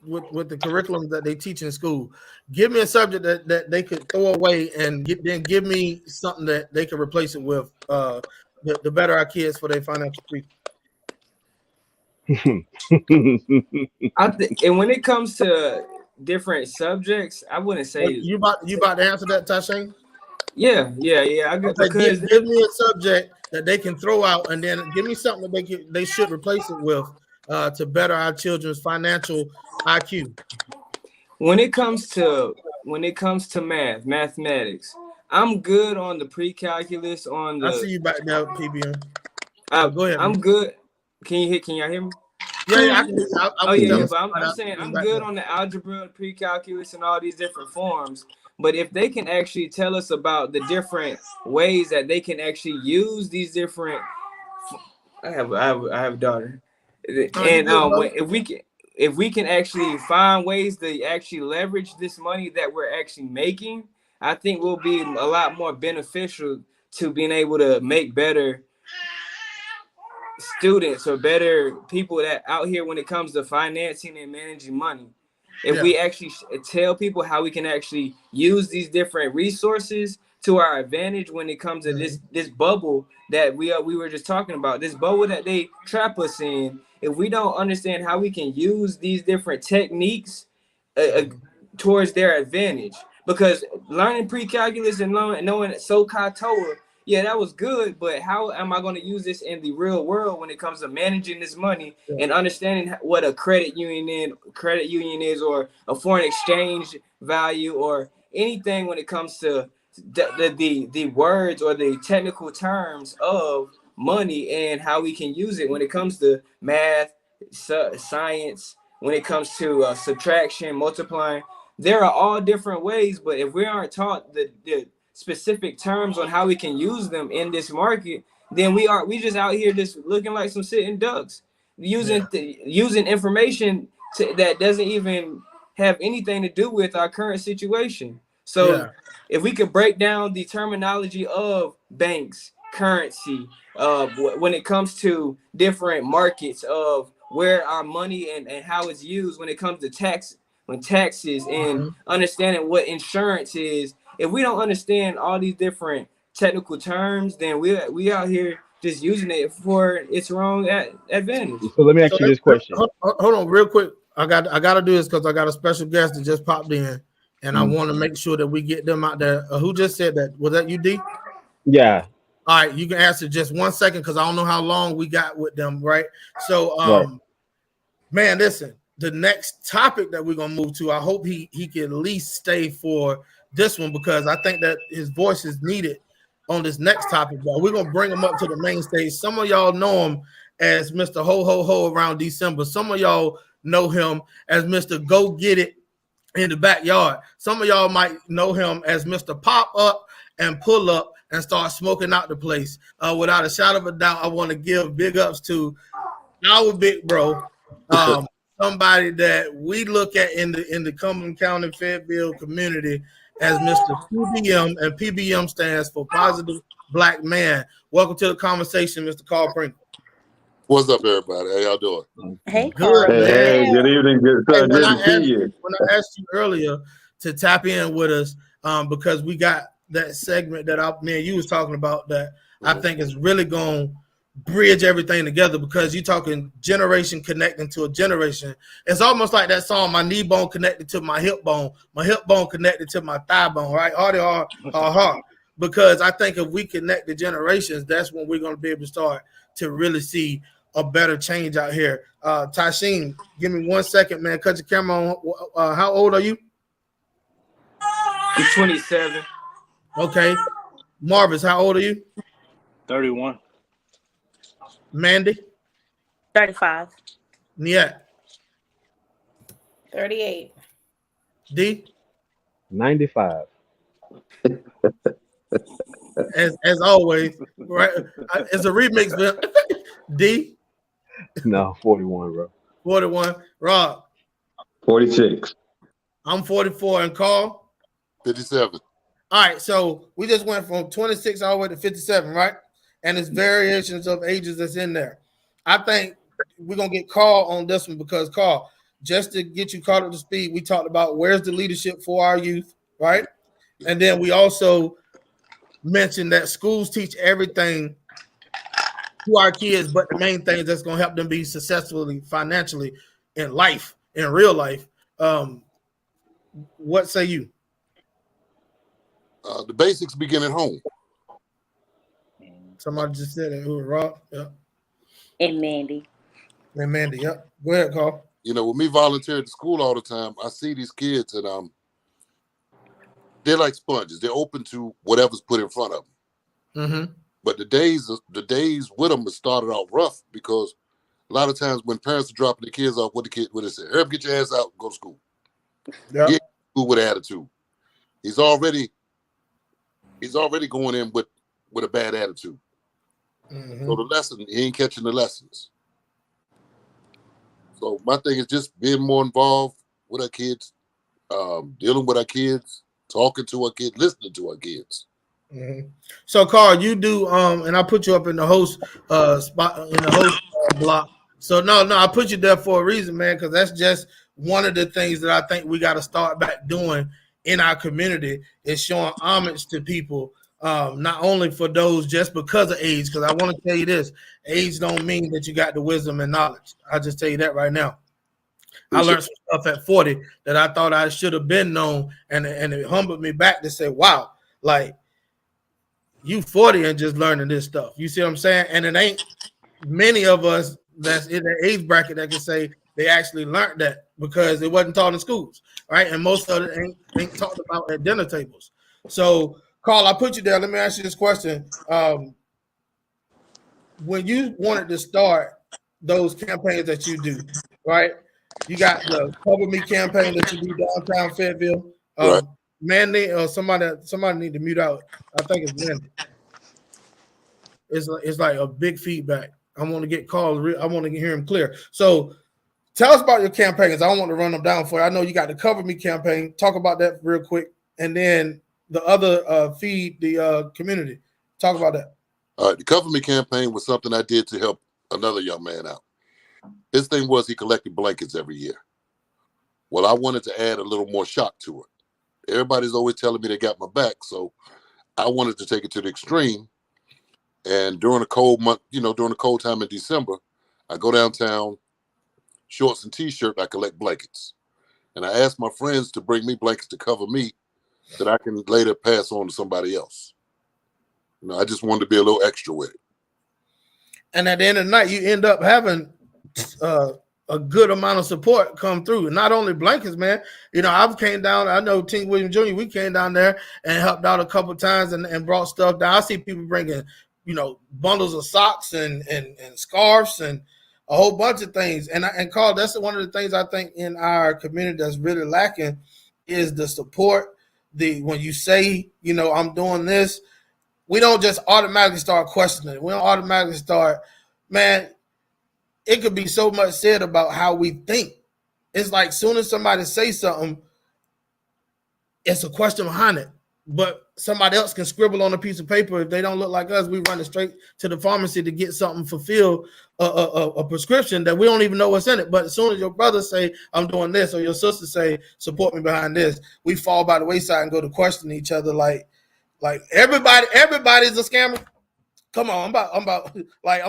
with the curriculum that they teach in school, give me a subject that they could throw away and then give me something that they could replace it with. The better our kids for their financial freedom. and when it comes to different subjects, I wouldn't say You about to answer that, Tashay? yeah. Okay, Because give me a subject that they can throw out, and then give me something that they should replace it with to better our children's financial IQ. when it comes to mathematics, I'm good on the pre-calculus on I see the you back there, PBM. Go ahead, man. I'm good. Can y'all hear me? Yeah, I can. I Oh was yeah, telling but I'm somebody saying I was I'm back good there. on the algebra, pre-calculus, and all these different forms. But if they can actually tell us about the different ways that they can actually use these different, I have a daughter, Oh, you and good, brother? if we can actually find ways to actually leverage this money that we're actually making, I think we'll be a lot more beneficial to being able to make better students or better people that out here when it comes to financing and managing money. If Yeah. we actually tell people how we can actually use these different resources to our advantage when it comes to Mhm. this bubble that we were just talking about, this bubble that they trap us in. If we don't understand how we can use these different techniques Mhm. towards their advantage, because learning pre-calculus and knowing SoCal Toa yeah, that was good, but how am I going to use this in the real world when it comes to managing this money and understanding what a credit union is, or a foreign exchange value, or anything when it comes to the words or the technical terms of money and how we can use it when it comes to math, science, when it comes to subtraction, multiplying. There are all different ways, but if we aren't taught the specific terms on how we can use them in this market, then we just out here just looking like some sitting ducks, using information that doesn't even have anything to do with our current situation. So if we could break down the terminology of banks, currency, when it comes to different markets of where our money and how it's used, when it comes to taxes and understanding what insurance is. If we don't understand all these different technical terms, then we out here just using it for its wrong advantage. So let me ask you this question. Hold on, real quick. I got to do this because I got a special guest that just popped in, and I want to make sure that we get them out there. Who just said that? Was that you, D? Yeah. All right, you can answer just 1 second because I don't know how long we got with them, right? So, man, listen. The next topic that we're gonna move to, I hope he can at least stay for this one because I think that his voice is needed on this next topic. But we're gonna bring him up to the main stage. Some of y'all know him as Mr. Ho Ho Ho around December. Some of y'all know him as Mr. Go Get It in the backyard. Some of y'all might know him as Mr. Pop Up and Pull Up and start smoking out the place. Without a shadow of a doubt, I want to give big ups to our big bro. Somebody that we look at in the Cumberland County Fayetteville community as Mr. PBM, and PBM stands for Positive Black Man. Welcome to the conversation, Mr. Carl Pringle. What's up, everybody? How y'all doing? Hey, Good. Hey, good evening. Good to see you. When I asked you earlier to tap in with us, because we got that segment that me and you was talking about that I think is really going to bridge everything together, because you're talking generation connecting to a generation. It's almost like that song, my knee bone connected to my hip bone connected to my thigh bone, right? Heart. Because I think if we connect the generations, that's when we're going to be able to start to really see a better change out here. Tashin, give me 1 second, man. Cut your camera on. How old are you? I'm 27. Okay. Marvis, how old are you? 31. Mandy? 35. Niet? 38. D? 95. As always, right? It's a remix, man. D? No, 41, bro. 41. Rob? 46. I'm 44. And Carl? 57. All right, so we just went from 26 all the way to 57, right? And it's variations of ages that's in there. I think we're going to get Carl on this one because, Carl, just to get you caught up to speed, we talked about where's the leadership for our youth, right? And then we also mentioned that schools teach everything to our kids, but the main thing that's going to help them be successfully financially in life, in real life. What say you? The basics begin at home. Somebody just said that. Who was Rob? Yeah. And Mandy. And Mandy, yep. Go ahead, Carl. You know, with me volunteering at school all the time, I see these kids and they're like sponges. They're open to whatever's put in front of them. Mm-hmm. But the days with them has started out rough because a lot of times when parents are dropping the kids off, what they say, Herb, get your ass out and go to school. Yeah. Get school with attitude. He's already going in with a bad attitude. Mm-hmm. So the lesson, he ain't catching the lessons. So my thing is just being more involved with our kids, dealing with our kids, talking to our kids, listening to our kids. Mm-hmm. So, Carl, you do, and I put you up in the host spot in the host block. So, no, I put you there for a reason, man, because that's just one of the things that I think we got to start back doing in our community is showing homage to people. Not only for those just because of age, because I want to tell you this, age don't mean that you got the wisdom and knowledge. I'll just tell you that right now. I learned some stuff at 40 that I thought I should have been known, and it humbled me back to say, wow, like You 40 and just learning this stuff. You see what I'm saying? And it ain't many of us that's in the age bracket that can say they actually learned that because it wasn't taught in schools, right? And most of it ain't talked about at dinner tables. So, Carl, I put you there. Let me ask you this question. When you wanted to start those campaigns that you do, right? You got the Cover Me campaign that you do downtown Fayetteville. Right. Mandy or somebody need to mute out. I think it's Mandy. It's like a big feedback. I want to get Carl. I want to hear him clear. So tell us about your campaigns. I don't want to run them down for you. I know you got the Cover Me campaign. Talk about that real quick. And then the other feed the community. Talk about that. All right. The Cover Me campaign was something I did to help another young man out. His thing was he collected blankets every year. Well, I wanted to add a little more shock to it. Everybody's always telling me they got my back, so I wanted to take it to the extreme. And during a cold month, during the cold time in December, I go downtown, shorts and t-shirt, I collect blankets. And I ask my friends to bring me blankets to cover me that I can later pass on to somebody else. I just wanted to be a little extra with it. And at the end of the night, you end up having a good amount of support come through. Not only blankets, man. I've came down. I know T. Williams Jr. We came down there and helped out a couple of times and brought stuff down. I see people bringing, bundles of socks and scarves and a whole bunch of things. And Carl, that's one of the things I think in our community that's really lacking is the support. When you say, I'm doing this, we don't just automatically start questioning it. We don't automatically start, man. It could be so much said about how we think. It's like soon as somebody says something, it's a question behind it. But somebody else can scribble on a piece of paper. If they don't look like us, we run it straight to the pharmacy to get something fulfilled, a prescription that we don't even know what's in it. But as soon as your brother say, I'm doing this, or your sister say, support me behind this, we fall by the wayside and go to question each other like everybody's a scammer. Come on, I'm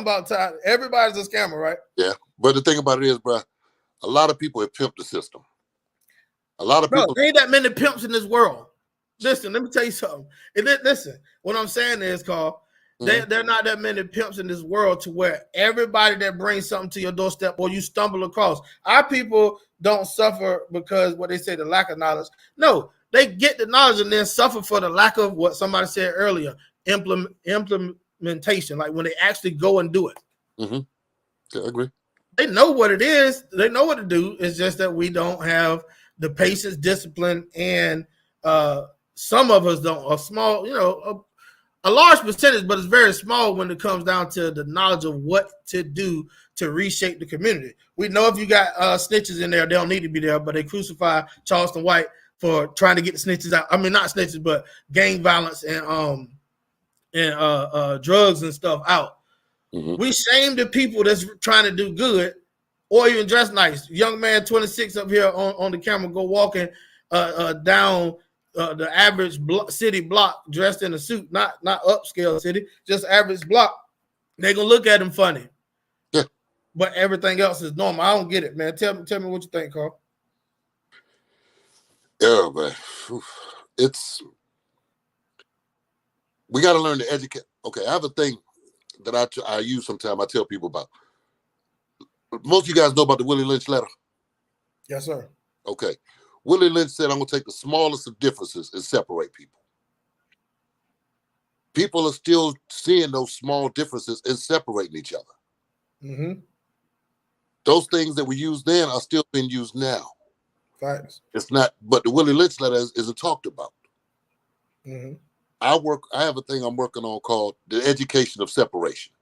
about time. Everybody's a scammer, right? Yeah, but the thing about it is, bro, a lot of people have pimped the system. A lot of people. There ain't that many pimps in this world. Listen, let me tell you something. Listen, what I'm saying is, Carl, there are not that many pimps in this world to where everybody that brings something to your doorstep or you stumble across. Our people don't suffer because what they say, the lack of knowledge. No, they get the knowledge and then suffer for the lack of what somebody said earlier, implementation, like when they actually go and do it. Mm-hmm. Yeah, I agree. They know what it is. They know what to do. It's just that we don't have the patience, discipline, and some of us don't. A small, a large percentage, but it's very small when it comes down to the knowledge of what to do to reshape the community. We know if you got snitches in there, they don't need to be there, but they crucify Charleston White for trying to get the snitches out. I mean, not snitches, but gang violence and drugs and stuff out. Mm-hmm. We shame the people that's trying to do good or even dress nice. Young man, 26 up here on the camera, go walking down the average city block dressed in a suit, not upscale city, just average block. They're going to look at him funny. Yeah. But everything else is normal. I don't get it, man. Tell me what you think, Carl. Yeah, man. We got to learn to educate. Okay, I have a thing that I use sometimes. I tell people about. Most of you guys know about the Willie Lynch letter. Yes, sir. Okay. Willie Lynch said, I'm going to take the smallest of differences and separate people. People are still seeing those small differences and separating each other. Mm-hmm. Those things that we used then are still being used now. Facts. It's not, but the Willie Lynch letter isn't talked about. Mm-hmm. I have a thing I'm working on called the education of separation.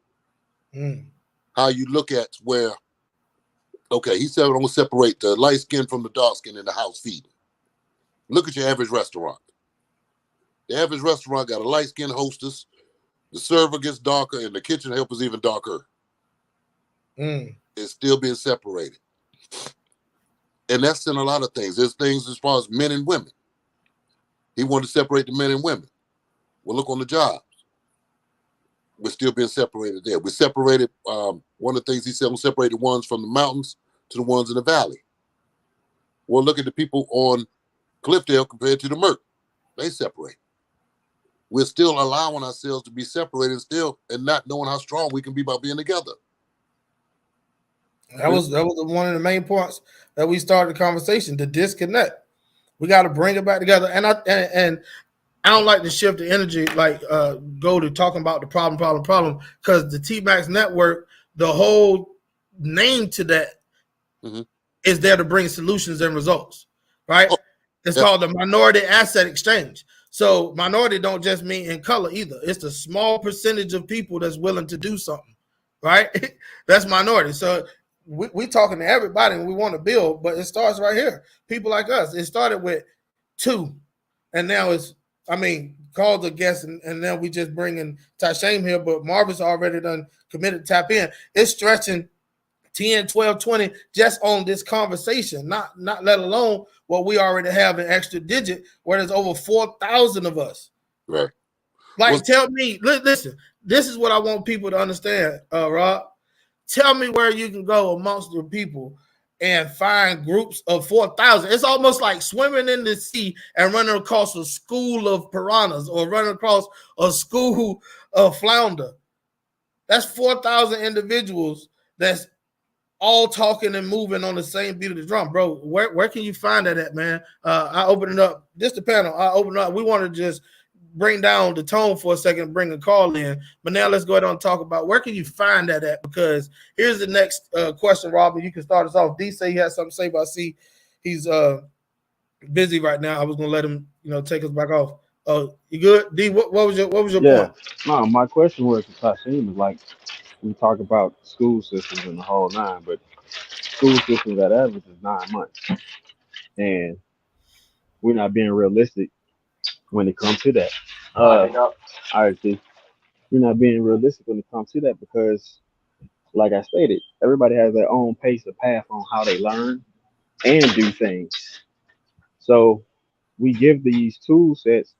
Mm. How you look at where, okay, he said I'm going to separate the light skin from the dark skin in the house feeding. Look at your average restaurant. The average restaurant got a light skin hostess, the server gets darker, and the kitchen helper's even darker. Mm. It's still being separated. And that's in a lot of things. There's things as far as men and women. He wanted to separate the men and women. Well, look on the jobs. We're still being separated there. We separated, one of the things he said, we'll separate the ones from the mountains to the ones in the valley. Well, look at the people on Cliffdale compared to the Merc. They separate. we're still allowing ourselves to be separated still and not knowing how strong we can be by being together. That was one of the main points that we started the conversation, the disconnect. We got to bring it back together. And I don't like to shift the energy, like go to talking about the problem, because the TMAX network, the whole name to that is there to bring solutions and results, right? Oh, it's called the Minority Asset Exchange. So minority don't just mean in color either. It's the small percentage of people that's willing to do something, right? That's minority. So we talking to everybody and we want to build, but it starts right here. People like us. It started with 2, and now it's, called a guest, and then we just bringing Tashaim here, but Marvin's already done committed to tap in. It's stretching 10, 12, 20 just on this conversation, not let alone what we already have in extra digit, where there's over 4,000 of us. Right. Like, tell me, listen, this is what I want people to understand, Rob. Tell me where you can go amongst the people and find groups of 4,000. It's almost like swimming in the sea and running across a school of piranhas or running across a school of flounder. That's 4,000 individuals that's all talking and moving on the same beat of the drum, bro. Where can you find that at, man? I open it up. Just the panel. I open it up. We want to just bring down the tone for a second and bring a call in. But now let's go ahead and talk about where can you find that at? Because here's the next question, Robin. You can start us off. D say he has something to say, but I see he's busy right now. I was gonna let him, take us back off. You good? D, what was your point? No, my question was to Tasheem is like, we talk about school systems and the whole 9, but school systems at average is 9 months. And we're not being realistic when it comes to that. All right, see. We're not being realistic when it comes to that because, like I stated, everybody has their own pace or path on how they learn and do things. So we give these tool sets,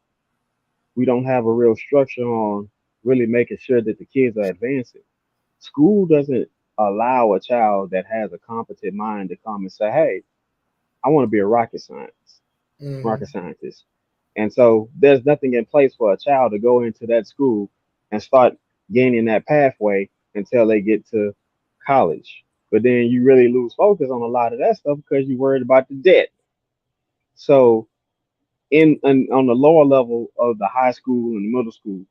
we don't have a real structure on really making sure that the kids are advancing. School doesn't allow a child that has a competent mind to come and say, hey, I want to be a rocket scientist. And so there's nothing in place for a child to go into that school and start gaining that pathway until they get to college. But then you really lose focus on a lot of that stuff because you're worried about the debt. So on the lower level of the high school and the middle school,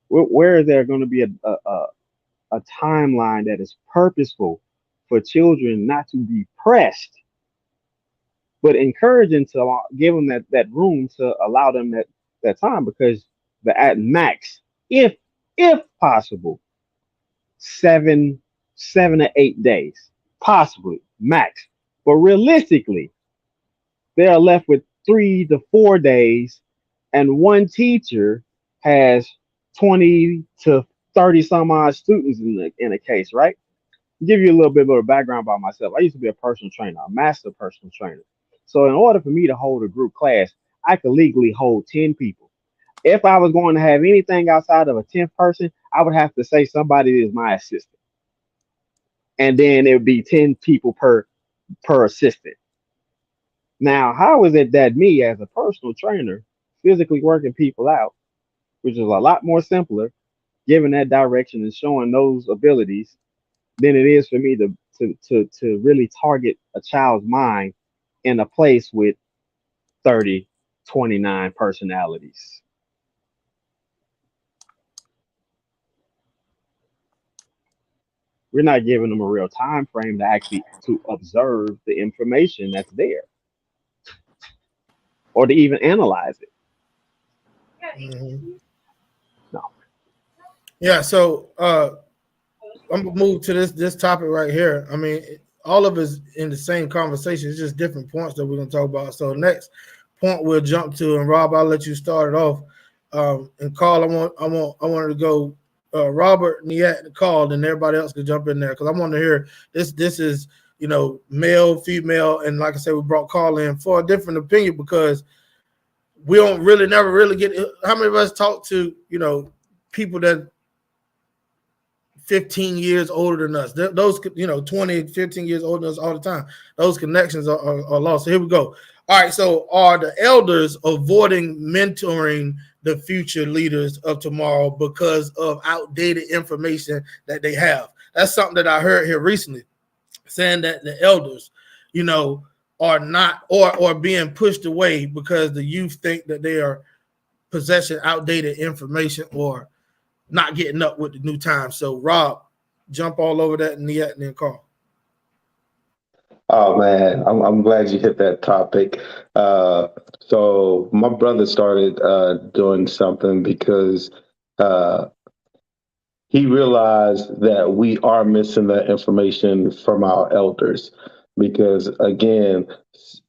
where is there going to be a timeline that is purposeful for children not to be pressed, but encouraging to give them that room to allow them that time, because at max, if possible, 7 to 8 days, possibly max. But realistically, they are left with 3 to 4 days, and one teacher has 20 to 30 some odd students in a case, right? Give you a little bit of background about myself. I used to be a personal trainer, a master personal trainer. So in order for me to hold a group class, I could legally hold 10 people. If I was going to have anything outside of a 10th person, I would have to say somebody is my assistant. And then it would be 10 people per assistant. Now, how is it that me as a personal trainer, physically working people out, which is a lot more simpler, giving that direction and showing those abilities, than it is for me to really target a child's mind in a place with 30, 29 personalities? We're not giving them a real time frame to actually to observe the information that's there or to even analyze it. No. Yeah, so I'm gonna move to this topic right here. I mean, all of us in the same conversation. It's just different points that we're gonna talk about. So next point we'll jump to, and Rob, I'll let you start it off. And Carl, I wanted to go Robert, Niet, Carl, and everybody else could jump in there because I want to hear this. This is male, female, and like I said, we brought Carl in for a different opinion because we don't never really get. How many of us talk to people that 15 years older than us? Those 20, 15 years older than us all the time. Those connections are lost. So here we go. All right. So are the elders avoiding mentoring the future leaders of tomorrow because of outdated information that they have. That's something that I heard here recently, saying that the elders, are not or being pushed away because the youth think that they are possessing outdated information or not getting up with the new times. So Rob, jump all over that, and then Carl. Oh man, I'm glad you hit that topic. So my brother started doing something because uh, he realized that we are missing that information from our elders. Because again,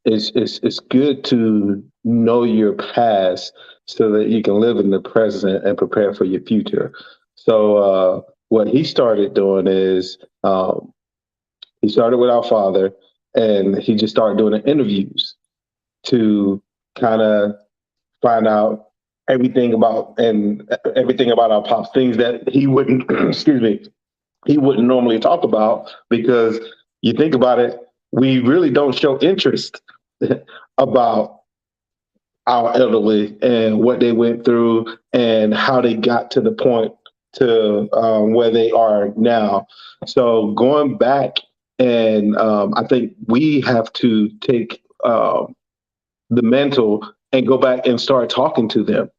it's good to know your past so that you can live in the present and prepare for your future. So what he started doing is he started with our father, and he just started doing the interviews to kind of find out everything about our pops, things that he wouldn't excuse me, he wouldn't normally talk about, because you think about it, we really don't show interest about our elderly and what they went through and how they got to the point to where they are now. So going back, and I think we have to take the mental and go back and start talking to them.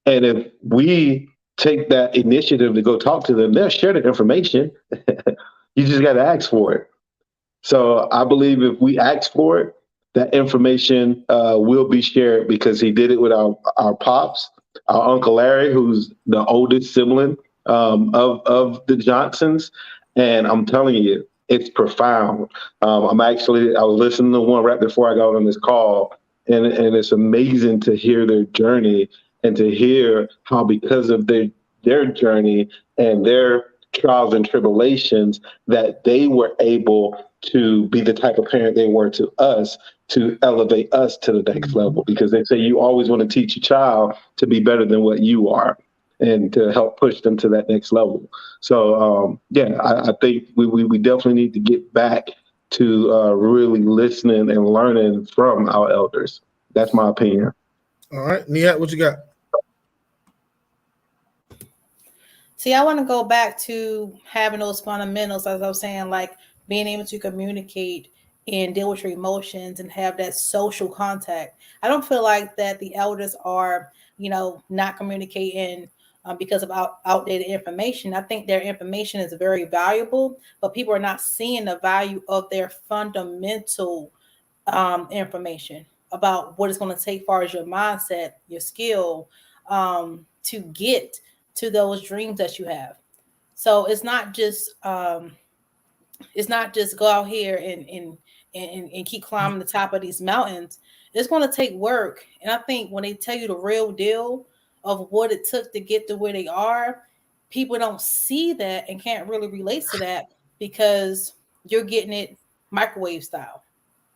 And if we take that initiative to go talk to them, they'll share the information. You just got to ask for it. So I believe if we ask for it, that information will be shared, because he did it with our pops, our Uncle Larry, who's the oldest sibling of the Johnsons. And I'm telling you, it's profound. I was listening to one right before I got on this call, and it's amazing to hear their journey and to hear how, because of their journey and their trials and tribulations, that they were able to be the type of parent they were to us, to elevate us to the next level. Because they say you always want to teach a child to be better than what you are, and to help push them to that next level. So I think we definitely need to get back to really listening and learning from our elders. That's my opinion. All right, Nihat, what you got? See, I want to go back to having those fundamentals, as I was saying, like being able to communicate and deal with your emotions and have that social contact. I don't feel like that the elders are, not communicating because of outdated information. I think their information is very valuable, but people are not seeing the value of their fundamental information about what it's going to take, far as your mindset, your skill, to get to those dreams that you have. So it's not just go out here and keep climbing the top of these mountains. It's going to take work. And I think when they tell you the real deal of what it took to get to where they are, people don't see that and can't really relate to that, because you're getting it microwave style.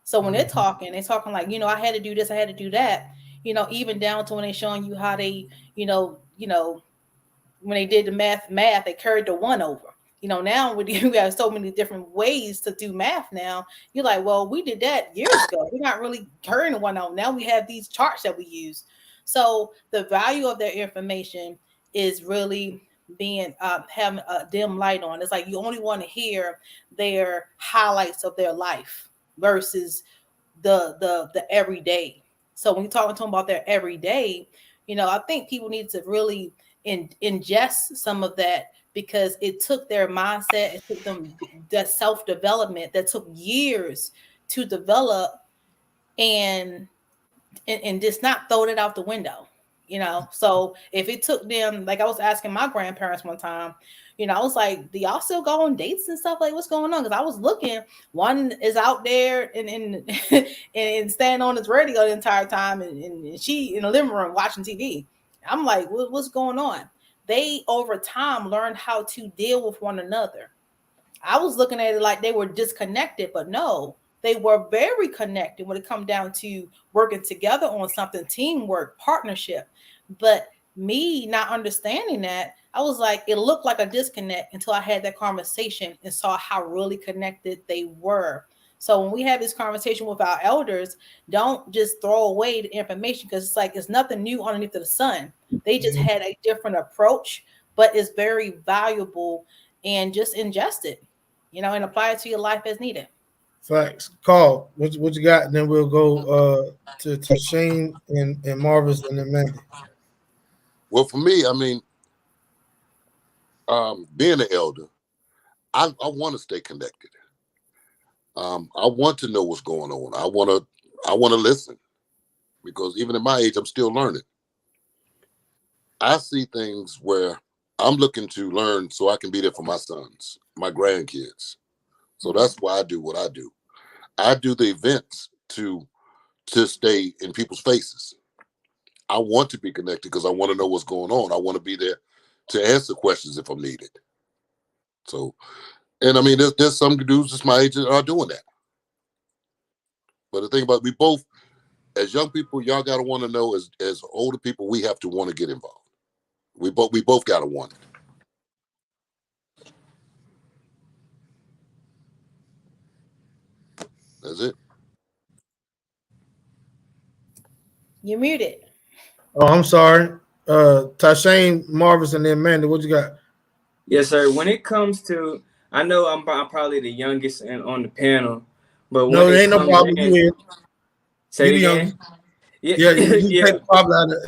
So when they're talking like, I had to do this, I had to do that, even down to when they're showing you how they, when they did the math, they carried the one over. Now we have so many different ways to do math now. You're like, well, we did that years ago. We're not really carrying the one over. Now we have these charts that we use. So the value of their information is really being having a dim light on. It's like you only want to hear their highlights of their life versus the everyday. So when you're talking to them about their everyday, I think people need to really ingest some of that, because it took their mindset, it took them that self-development that took years to develop, and just not throw it out the window. So if it took them, like I was asking my grandparents one time, I was like, do y'all still go on dates and stuff? Like, what's going on? Because I was looking, one is out there and and staying on his radio the entire time, and she in the living room watching TV. I'm like, what's going on? They over time learned how to deal with one another. I was looking at it like they were disconnected, but no, they were very connected when it come down to working together on something, teamwork, partnership. But me not understanding that, I was like, it looked like a disconnect until I had that conversation and saw how really connected they were. So when we have this conversation with our elders, don't just throw away the information, because it's like it's nothing new underneath of the sun. They just had a different approach, but it's very valuable, and just ingest it, and apply it to your life as needed. Facts. Carl, what you got? And then we'll go to Shane and Marvis and then Mandy. Well, for me, I mean, being an elder, I want to stay connected. I want to know what's going on. I want to listen, because even at my age, I'm still learning. I see things where I'm looking to learn so I can be there for my sons, my grandkids. So that's why I do what I do. I do the events to stay in people's faces. I want to be connected because I want to know what's going on. I want to be there to answer questions if I'm needed. So, and I mean, there's some dudes that's my age that are doing that. But the thing about we both, as young people, y'all gotta want to know. As older people, we have to want to get involved. We both gotta want it. That's it. You're muted. Oh, I'm sorry. Tashane, Marvis, and then Mandy, what you got? Yes, sir. When it comes to, I know I'm probably the youngest on the panel, but No, when there it ain't no comes problem. You in, in. say You it the again. youngest. Yeah, Yeah, you take yeah. the problem out of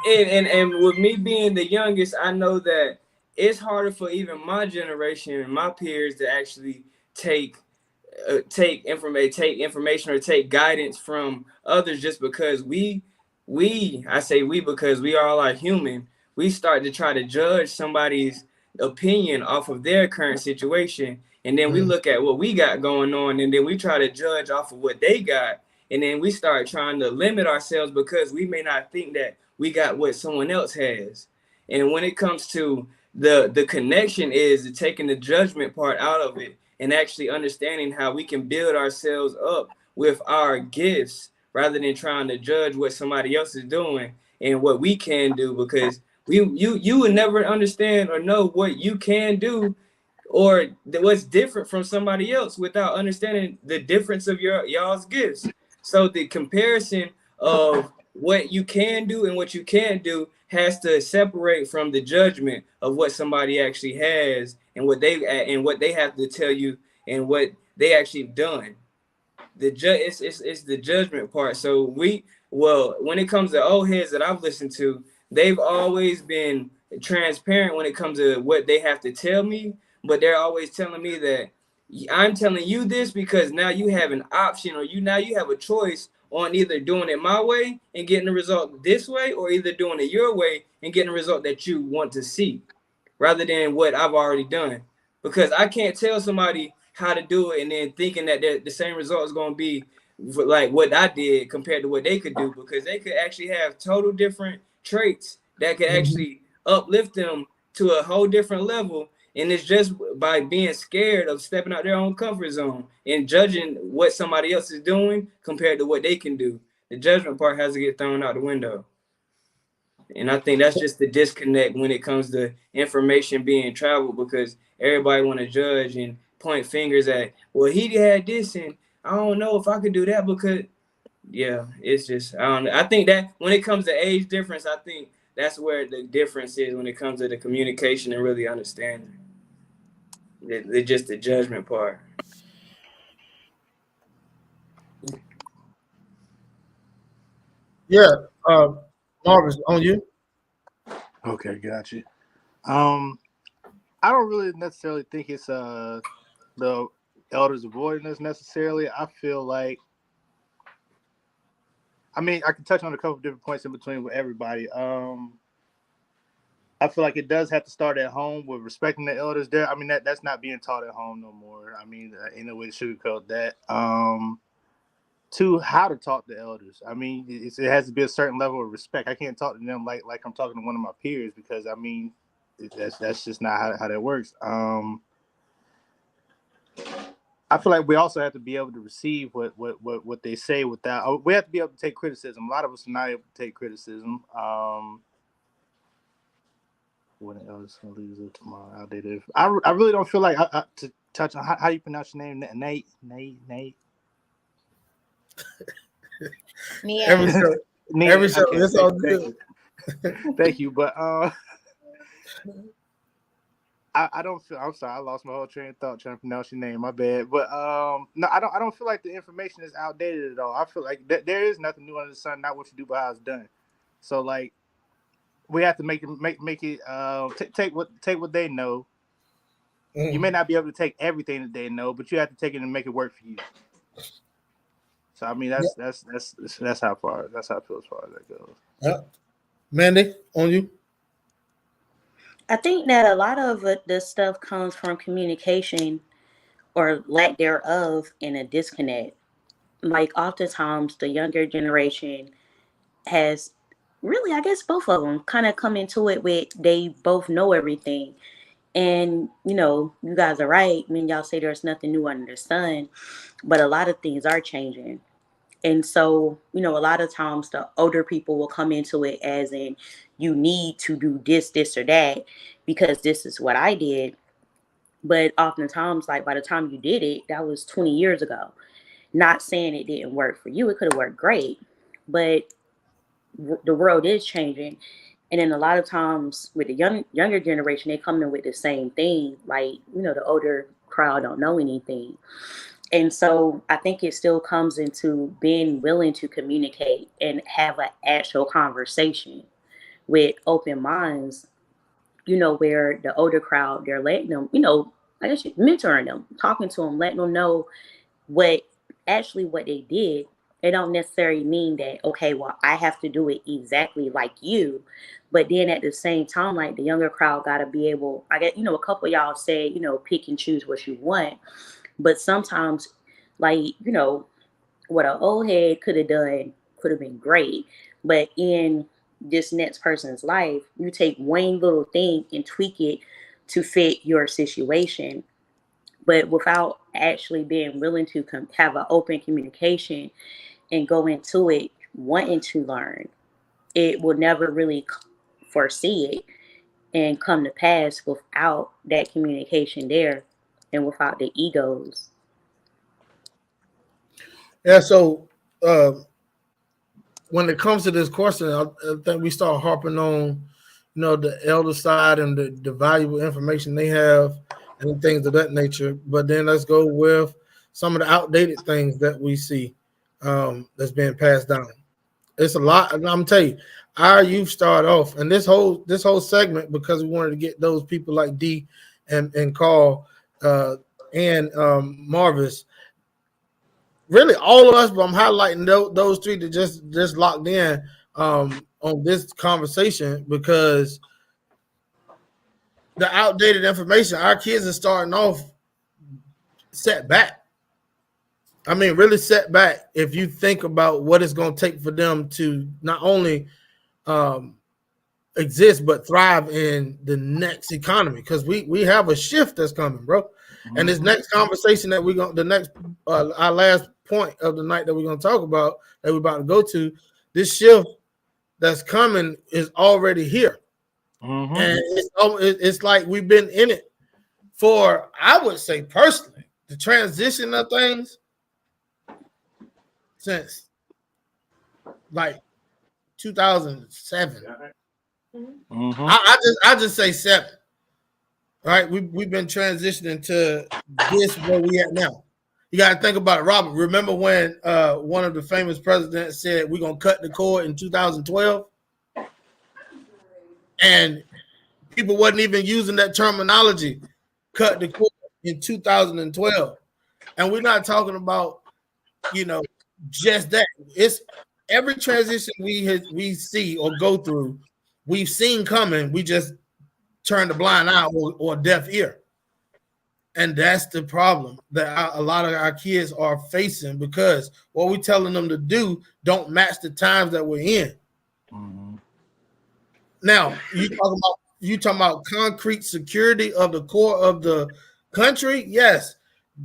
it. And with me being the youngest, I know that it's harder for even my generation and my peers to actually take information or take guidance from others, just because I say we because we all are human. We start to try to judge somebody's opinion off of their current situation, and then we look at what we got going on, and then we try to judge off of what they got, and then we start trying to limit ourselves because we may not think that we got what someone else has. And when it comes to the connection, is taking the judgment part out of it and actually understanding how we can build ourselves up with our gifts rather than trying to judge what somebody else is doing and what we can do, because you would never understand or know what you can do or what's different from somebody else without understanding the difference of y'all's gifts. So the comparison of what you can do and what you can't do has to separate from the judgment of what somebody actually has and what they have to tell you and what they actually done. It's the judgment part. So when it comes to old heads that I've listened to, they've always been transparent when it comes to what they have to tell me, but they're always telling me that I'm telling you this because now you have an option, or you have a choice on either doing it my way and getting the result this way, or either doing it your way and getting the result that you want to see, rather than what I've already done. Because I can't tell somebody how to do it and then thinking that the same result is going to be like what I did compared to what they could do, because they could actually have total different traits that could actually uplift them to a whole different level. And it's just by being scared of stepping out their own comfort zone and judging what somebody else is doing compared to what they can do. The judgment part has to get thrown out the window. And I think that's just the disconnect when it comes to information being traveled, because everybody want to judge and point fingers at, well, he had this and I don't know if I could do that, because it's just, I don't know. I think that when it comes to age difference, I think that's where the difference is when it comes to the communication and really understanding. Just the judgment part. Yeah, Marvis, on you. Okay, got you. I don't really necessarily think it's the elders avoiding us necessarily. I feel like, I mean, I can touch on a couple of different points in between with everybody. I feel like it does have to start at home with respecting the elders there. I mean, that's not being taught at home no more. I mean, ain't no way to sugarcoat that. To how to talk to elders. I mean, it has to be a certain level of respect. I can't talk to them like I'm talking to one of my peers, because I mean, that's just not how that works. I feel like we also have to be able to receive what they say without. We have to be able to take criticism. A lot of us are not able to take criticism. when the elders gonna leave tomorrow. Outdated. I really don't feel like to touch on how you pronounce your name, Nate. Yeah. Every show, Okay, it's all good. Thank you, but I don't feel. I'm sorry, I lost my whole train of thought trying to pronounce your name. My bad. But no, I don't feel like the information is outdated at all. I feel like there is nothing new under the sun. Not what you do, but how it's done. So like, we have to make it. Take what they know. Mm. You may not be able to take everything that they know, but you have to take it and make it work for you. So I mean, that's how far I feel as far as that goes. Yeah. Mandy, on you. I think that a lot of the stuff comes from communication or lack thereof and a disconnect. Like oftentimes the younger generation has really, I guess both of them kind of come into it with they both know everything. And, you guys are right when y'all say there's nothing new under the sun, but a lot of things are changing. And so, a lot of times the older people will come into it as in, you need to do this, or that, because this is what I did. But oftentimes, like by the time you did it, that was 20 years ago. Not saying it didn't work for you, it could have worked great. But the world is changing. And then a lot of times with the younger generation, they come in with the same thing. Like, the older crowd don't know anything. And so I think it still comes into being willing to communicate and have an actual conversation with open minds, where the older crowd, they're letting them, I guess you're mentoring them, talking to them, letting them know what they did. It don't necessarily mean that, okay, well, I have to do it exactly like you. But then at the same time, like the younger crowd got to be able, I get, a couple of y'all say, pick and choose what you want. But sometimes, like, what an old head could have done could have been great. But in this next person's life, you take one little thing and tweak it to fit your situation. But without actually being willing to have an open communication and go into it wanting to learn, it will never really foresee it and come to pass without that communication there and without the egos. Yeah, so when it comes to this question, I think we start harping on, the elder side and the valuable information they have and things of that nature. But then let's go with some of the outdated things that we see that's being passed down. It's a lot, and I'm telling you, our youth start off, and this whole segment, because we wanted to get those people like D and Carl and Marvis. Really, all of us, but I'm highlighting those three that just locked in on this conversation, because the outdated information, our kids are starting off set back. I mean, really set back if you think about what it's going to take for them to not only exist but thrive in the next economy, because we have a shift that's coming, bro. Mm-hmm. And this next conversation that we're going, the next our last point of the night that we're going to talk about, that we're about to go to, this shift that's coming is already here. Mm-hmm. And it's like we've been in it for, I would say personally, the transition of things since like 2007. Mm-hmm. I just say 7. Right, we've been transitioning to this where we at now. You got to think about it, Robert. Remember when one of the famous presidents said we're gonna cut the cord in 2012, and people wasn't even using that terminology, cut the cord in 2012. And we're not talking about, just that. It's every transition we see or go through, we've seen coming. We just turn the blind eye or deaf ear. And that's the problem that a lot of our kids are facing, because what we're telling them to do don't match the times that we're in. Mm-hmm. Now, you talking about concrete security of the core of the country? Yes.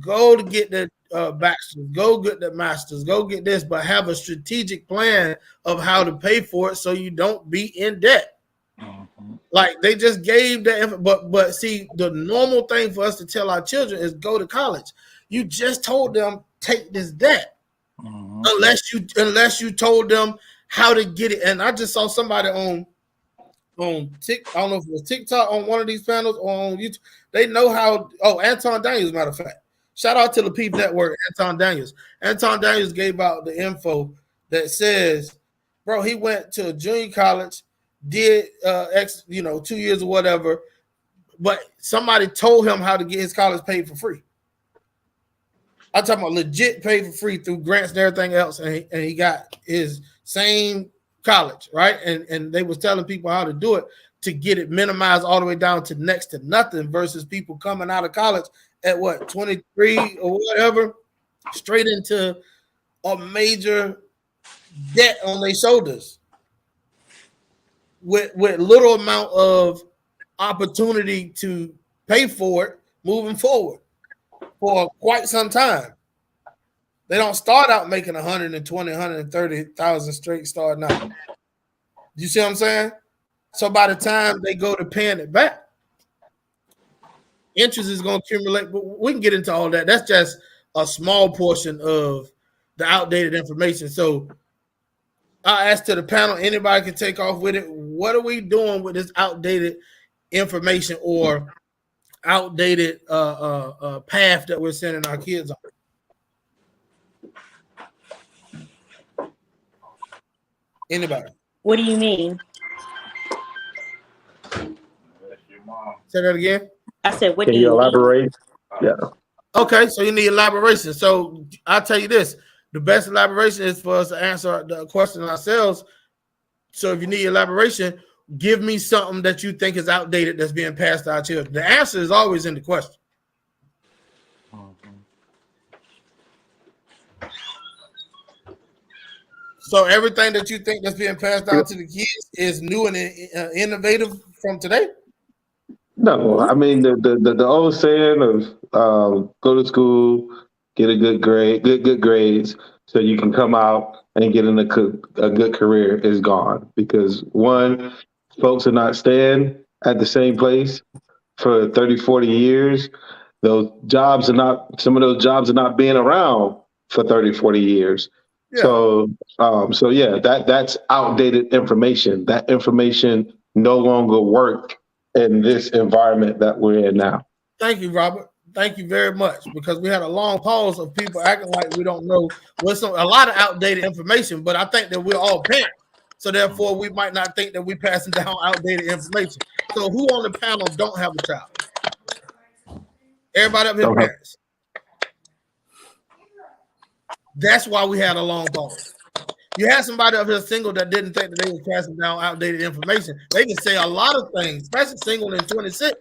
Go to get the bachelor's, go get the master's, go get this, but have a strategic plan of how to pay for it so you don't be in debt. Mm-hmm. Like they just gave that, but see, the normal thing for us to tell our children is go to college. You just told them take this debt, unless you told them how to get it. And I just saw somebody on I don't know if it was TikTok on one of these panels or on YouTube. They know how. Oh, Anton Daniels, matter of fact. Shout out to the Peep Network, Anton Daniels. Anton Daniels gave out the info that says, bro, he went to junior college, did 2 years or whatever, but somebody told him how to get his college paid for free. I'm talking about legit paid for free through grants and everything else, and he got his same college, right? And they was telling people how to do it to get it minimized all the way down to next to nothing versus people coming out of college at what, 23 or whatever, straight into a major debt on their shoulders with little amount of opportunity to pay for it moving forward for quite some time. They don't start out making 120, 130,000 straight starting out. You see what I'm saying? So by the time they go to paying it back, interest is going to accumulate. But we can get into all that. That's just a small portion of the outdated information. So I asked to the panel, anybody can take off with it. What are we doing with this outdated information or outdated path that we're sending our kids on? Anybody? What do you mean? Say that again. I said, what Can do you you mean? elaborate? Yeah. Okay, so you need elaboration. So I'll tell you this. The best elaboration is for us to answer the question ourselves. So if you need elaboration, give me something that you think is outdated that's being passed to our children. The answer is always in the question. So everything that you think that's being passed down to the kids is new and innovative from today? No, I mean the old saying of go to school, get a good grade, good grades, so you can come out and get in a good career is gone because one, folks are not staying at the same place for 30, 40 years. Some of those jobs are not being around for 30, 40 years. Yeah. So yeah, that's outdated information. That information no longer works in this environment that we're in now. Thank you, Robert. Thank you very much, because we had a long pause of people acting like we don't know what's a lot of outdated information, but I think that we're all parents. So therefore, we might not think that we're passing down outdated information. So who on the panel don't have a child? Everybody up here parents. That's why we had a long pause. You had somebody up here single that didn't think that they were passing down outdated information. They can say a lot of things, especially single in 26.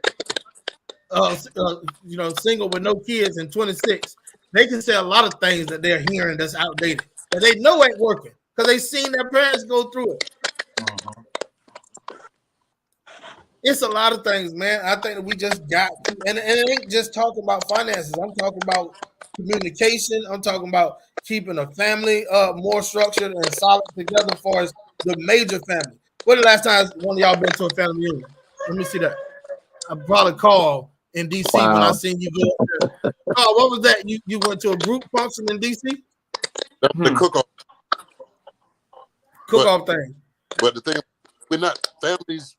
Single with no kids in 26. They can say a lot of things that they're hearing that's outdated, that they know ain't working because they seen their parents go through it. It's a lot of things, man. I think that we just got to, and it ain't just talking about finances. I'm talking about communication. I'm talking about keeping a family more structured and solid together as far as the major family. When the last time one of y'all been to a family reunion? Let me see that. I probably called in DC when I seen you go up there. Oh, what was that? You went to a group function in DC? That's the cook-off. Cook-off thing. But the thing, we're not families.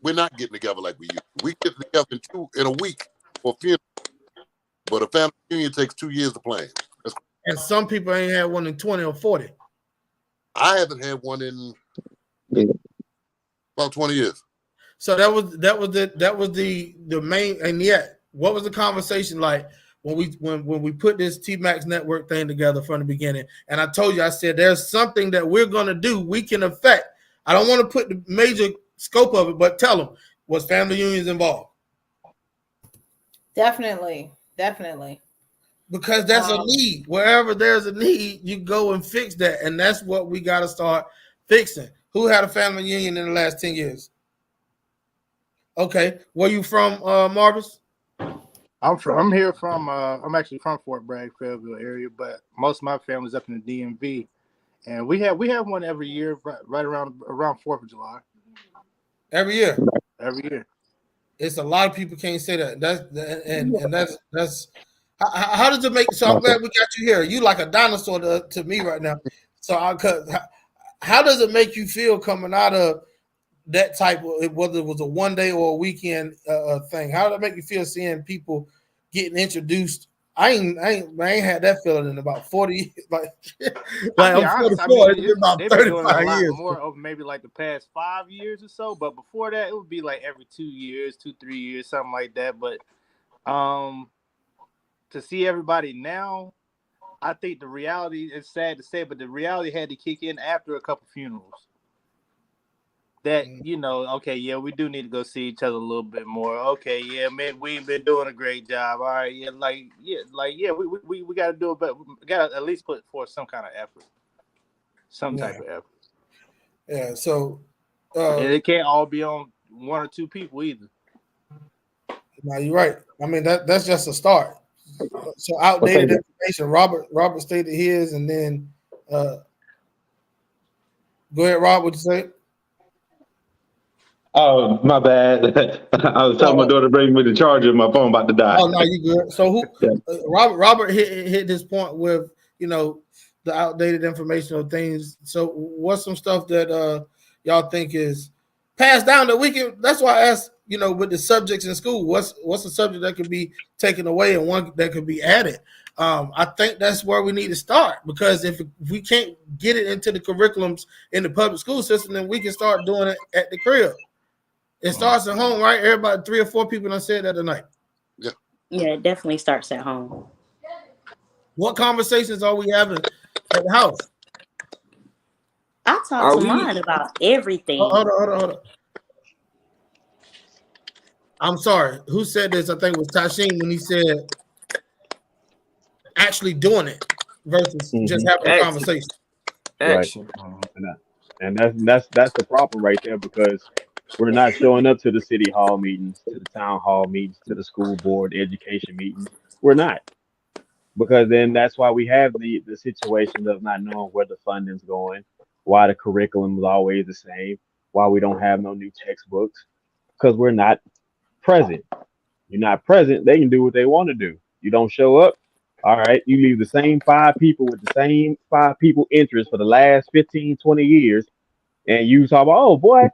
We're not getting together like we used to. We get together in a week for funeral. But a family reunion takes 2 years to plan. And some people ain't had one in 20 or 40. I haven't had one in about 20 years. So that was the main. And yet, what was the conversation like when we put this TMAX network thing together from the beginning? And I told you, I said there's something that we're gonna do. We can affect. I don't want to put the major scope of it, but tell them, was family unions involved? Definitely. Because that's a need. Wherever there's a need, you go and fix that, and that's what we got to start fixing. Who had a family union in the last 10 years? Okay, where you from, Marvis? I'm actually from Fort Bragg, Fayetteville area, but most of my family's up in the DMV, and we have one every year, right around 4th of July. every year. Every year. It's a lot of people can't say that. That's how does it make? So I'm glad we got you here. You like a dinosaur to me right now. So how does it make you feel coming out of that type of, whether it was a one day or a weekend thing? How did it make you feel seeing people getting introduced? I ain't had that feeling in about 40 years. Like I'm 44. It's been about they've been doing it a 35 lot years. more over maybe like the past 5 years or so. But before that, it would be like every 2 years, 2-3 years, something like that. But to see everybody now, I think the reality, it's sad to say, but the reality had to kick in after a couple funerals. That, you know, okay, yeah, we do need to go see each other a little bit more. Okay, yeah, man, we've been doing a great job. All right, yeah, we got to do it, but we got to at least put forth some kind of effort, some type of effort. Yeah, so and it can't all be on one or two people either. No, you're right. I mean, that's just a start. So outdated information. Robert stated his, and then go ahead, Rob. What you say? Oh, my bad. I was telling my daughter to bring me the charger. My phone about to die. Oh no, you good. So Robert hit this point with, you know, the outdated informational things. So what's some stuff that y'all think is passed down that we can? That's why I asked, you know, with the subjects in school, what's a subject that could be taken away and one that could be added? I think that's where we need to start, because if we can't get it into the curriculums in the public school system, then we can start doing it at the crib. It starts at home, right? Everybody, 3 or 4 people done said that tonight. Yeah, it definitely starts at home. What conversations are we having at the house? I talk to mine about everything. Hold on. I'm sorry. Who said this? I think it was Tasheen when he said actually doing it versus just having a conversation. Action. Right. And that's the problem right there, because we're not showing up to the city hall meetings, to the town hall meetings, to the school board education meetings. We're not. Because then that's why we have the situation of not knowing where the funding's going, why the curriculum is always the same, why we don't have no new textbooks, because we're not present. You're not present, they can do what they want to do. You don't show up, all right, you leave the same 5 people with the same 5 people interest for the last 15, 20 years, and you talk about, oh boy,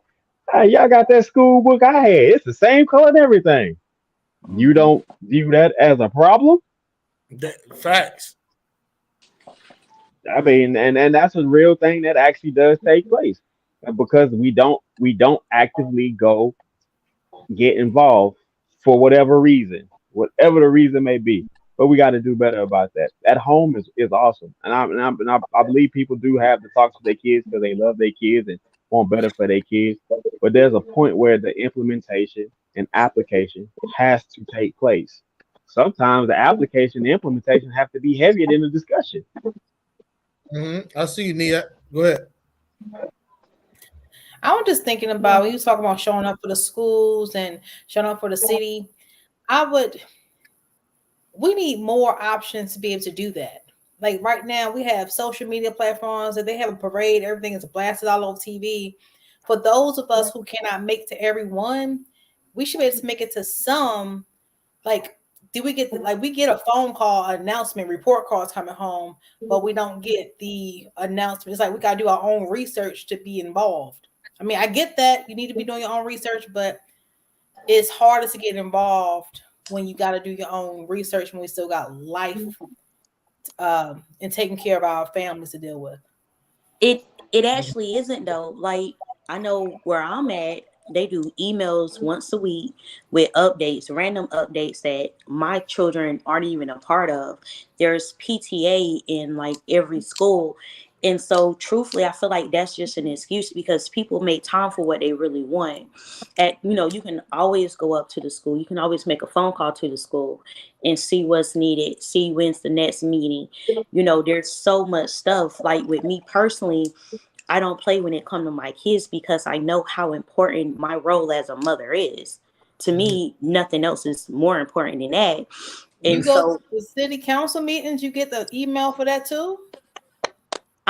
y'all got that school book I had. It's the same color and everything. You don't view that as a problem? Facts. I mean, and that's a real thing that actually does take place, because we don't actively go get involved for whatever reason the reason may be. But we got to do better about that. At home is awesome, and I believe people do have to talk to their kids because they love their kids and want better for their kids. But there's a point where the implementation and application has to take place. Sometimes the application and the implementation have to be heavier than the discussion. I see you, Nia. Go ahead. I was just thinking about, when you talking about showing up for the schools and showing up for the city, we need more options to be able to do that. Like right now, we have social media platforms that they have a parade, everything is blasted all over TV. For those of us who cannot make to everyone, we should be able to make it to some. Like, we get a phone call, announcement, report cards coming home, but we don't get the announcement. It's like we gotta do our own research to be involved. I mean, I get that you need to be doing your own research, but it's harder to get involved when you got to do your own research when we still got life and taking care of our families to deal with. It actually isn't though. Like, I know where I'm at, they do emails once a week with updates, random updates that my children aren't even a part of. There's PTA in like every school. And so truthfully, I feel like that's just an excuse, because people make time for what they really want. You can always go up to the school. You can always make a phone call to the school and see what's needed, see when's the next meeting. There's so much stuff. Like with me personally, I don't play when it comes to my kids, because I know how important my role as a mother is. To me, nothing else is more important than that. And you go to the city council meetings, you get the email for that too?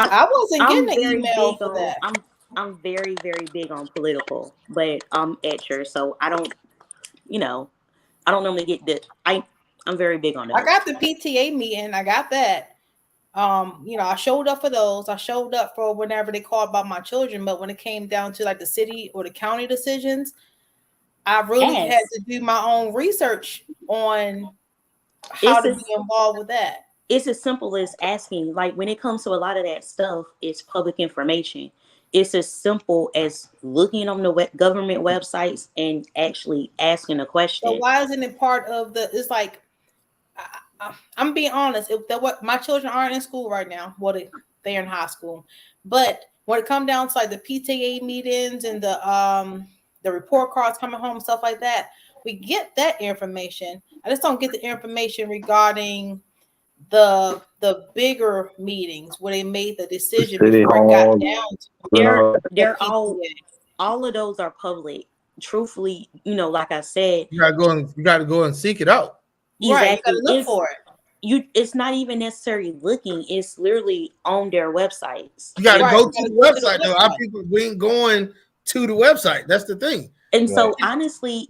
I wasn't getting the email for that. I'm very, very big on political, but I'm etcher, so I don't, you know, I don't normally get the. I'm very big on I those. got the PTA meeting. I got that. I showed up for those. I showed up for whenever they called about my children. But when it came down to like the city or the county decisions, I really had Yes, to do my own research on how it's to be as involved with that. it's as simple as asking. Like when it comes to a lot of that stuff, it's public information. It's as simple as looking on the government websites and actually asking a So question. why isn't it part of the? It's like I'm being honest. If that what my children aren't in school right now, they're in high school, but when it comes down to like the PTA meetings and the report cards coming home, stuff like that, we get that information. I just don't get the information regarding the bigger meetings where they made the decision City before it got Hall down to and They're all that. the they're PTA. all of those are public. Truthfully, like I said, You gotta go and seek it out. Right, you got exactly. to look for it. It's not even necessarily looking, it's literally on their websites. You gotta And Right, go you to got the to go to website the though. Our website. people we ain't going to the website. That's the thing. so Right. honestly,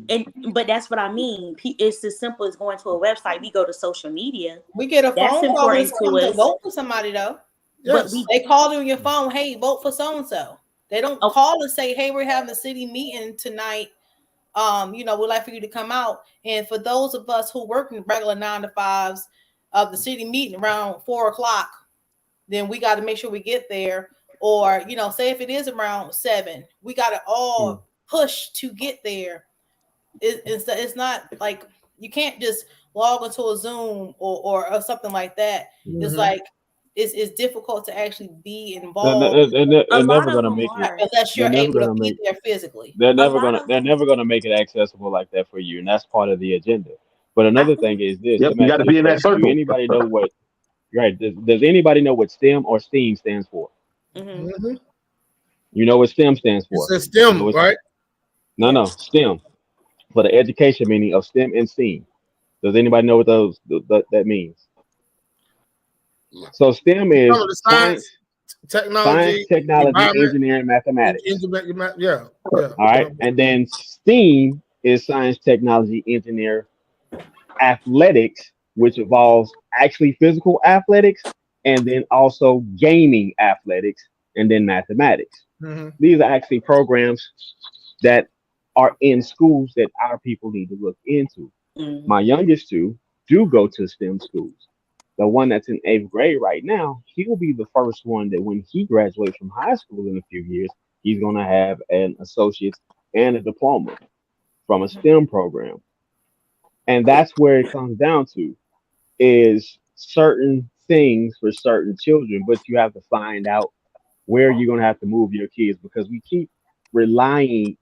but that's what I mean. It's as simple as going to a website. We go to social media. We get a That's phone call when important it's to come to us. vote for somebody though. But Yes. we They call you on your phone, hey, vote for so and so. They don't oh, call and say, hey, we're having a city meeting tonight. We'd like for you to come out. And for those of us who work in regular 9 to 5s of the city meeting around 4 o'clock, then we got to make sure we get there. Or, say if it is around 7, we got to all push to get there. It's not like you can't just log into a Zoom or something like that. It's Mhm. like it's difficult to actually be They're, involved a they're lot never of gonna them make it. are. unless They're you're never able to gonna be make. there physically. They're A never lot gonna. of They're them. never gonna make it accessible like that for you, and that's part of the agenda. But I another think. thing is this. Yep, Let me you ask got to you this be in that question: Do circle. anybody know what? Right? Does anybody know what STEM or STEAM stands for? Mhm. Mhm. You know what STEM stands It's for? a You know STEM, what's right? no Yes. STEM for the education meaning of STEM and STEAM. Does anybody know what that means? So STEM You is know the science, science, technology, technology, environment, engineering, mathematics. yeah, yeah. All right, and then STEAM is science, technology, engineer, athletics, which involves actually physical athletics, and then also gaming athletics, and then mathematics. Mm-hmm. These are actually programs that are in schools that our people need to look into. Mhm. My youngest two do go to STEM schools. The one that's in eighth grade right now, he will be the first one that when he graduates from high school in a few years, he's going to have an associate's and a diploma from a STEM program. And that's where it comes down to is certain things for certain children, but you have to find out where you're going to have to move your kids because we keep relying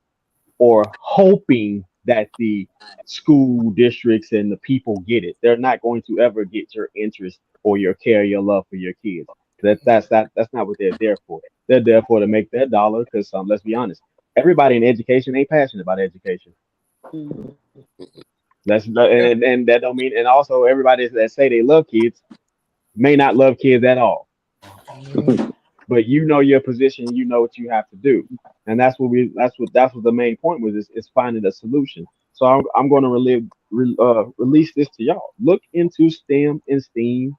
or hoping that the school districts and the people get it. They're not going to ever get your interest or your care, your love for your kids. That's not what they're there for. They're there for to make their dollar because let's be honest, everybody in education ain't passionate about education. Mhm. Yeah. And that don't mean and also everybody that say they love kids may not love kids at all. Mhm. But you know your position, you know what you have to do, and that's what the main point was is finding a solution. So I'm going to release this to y'all. Look into STEM and STEAM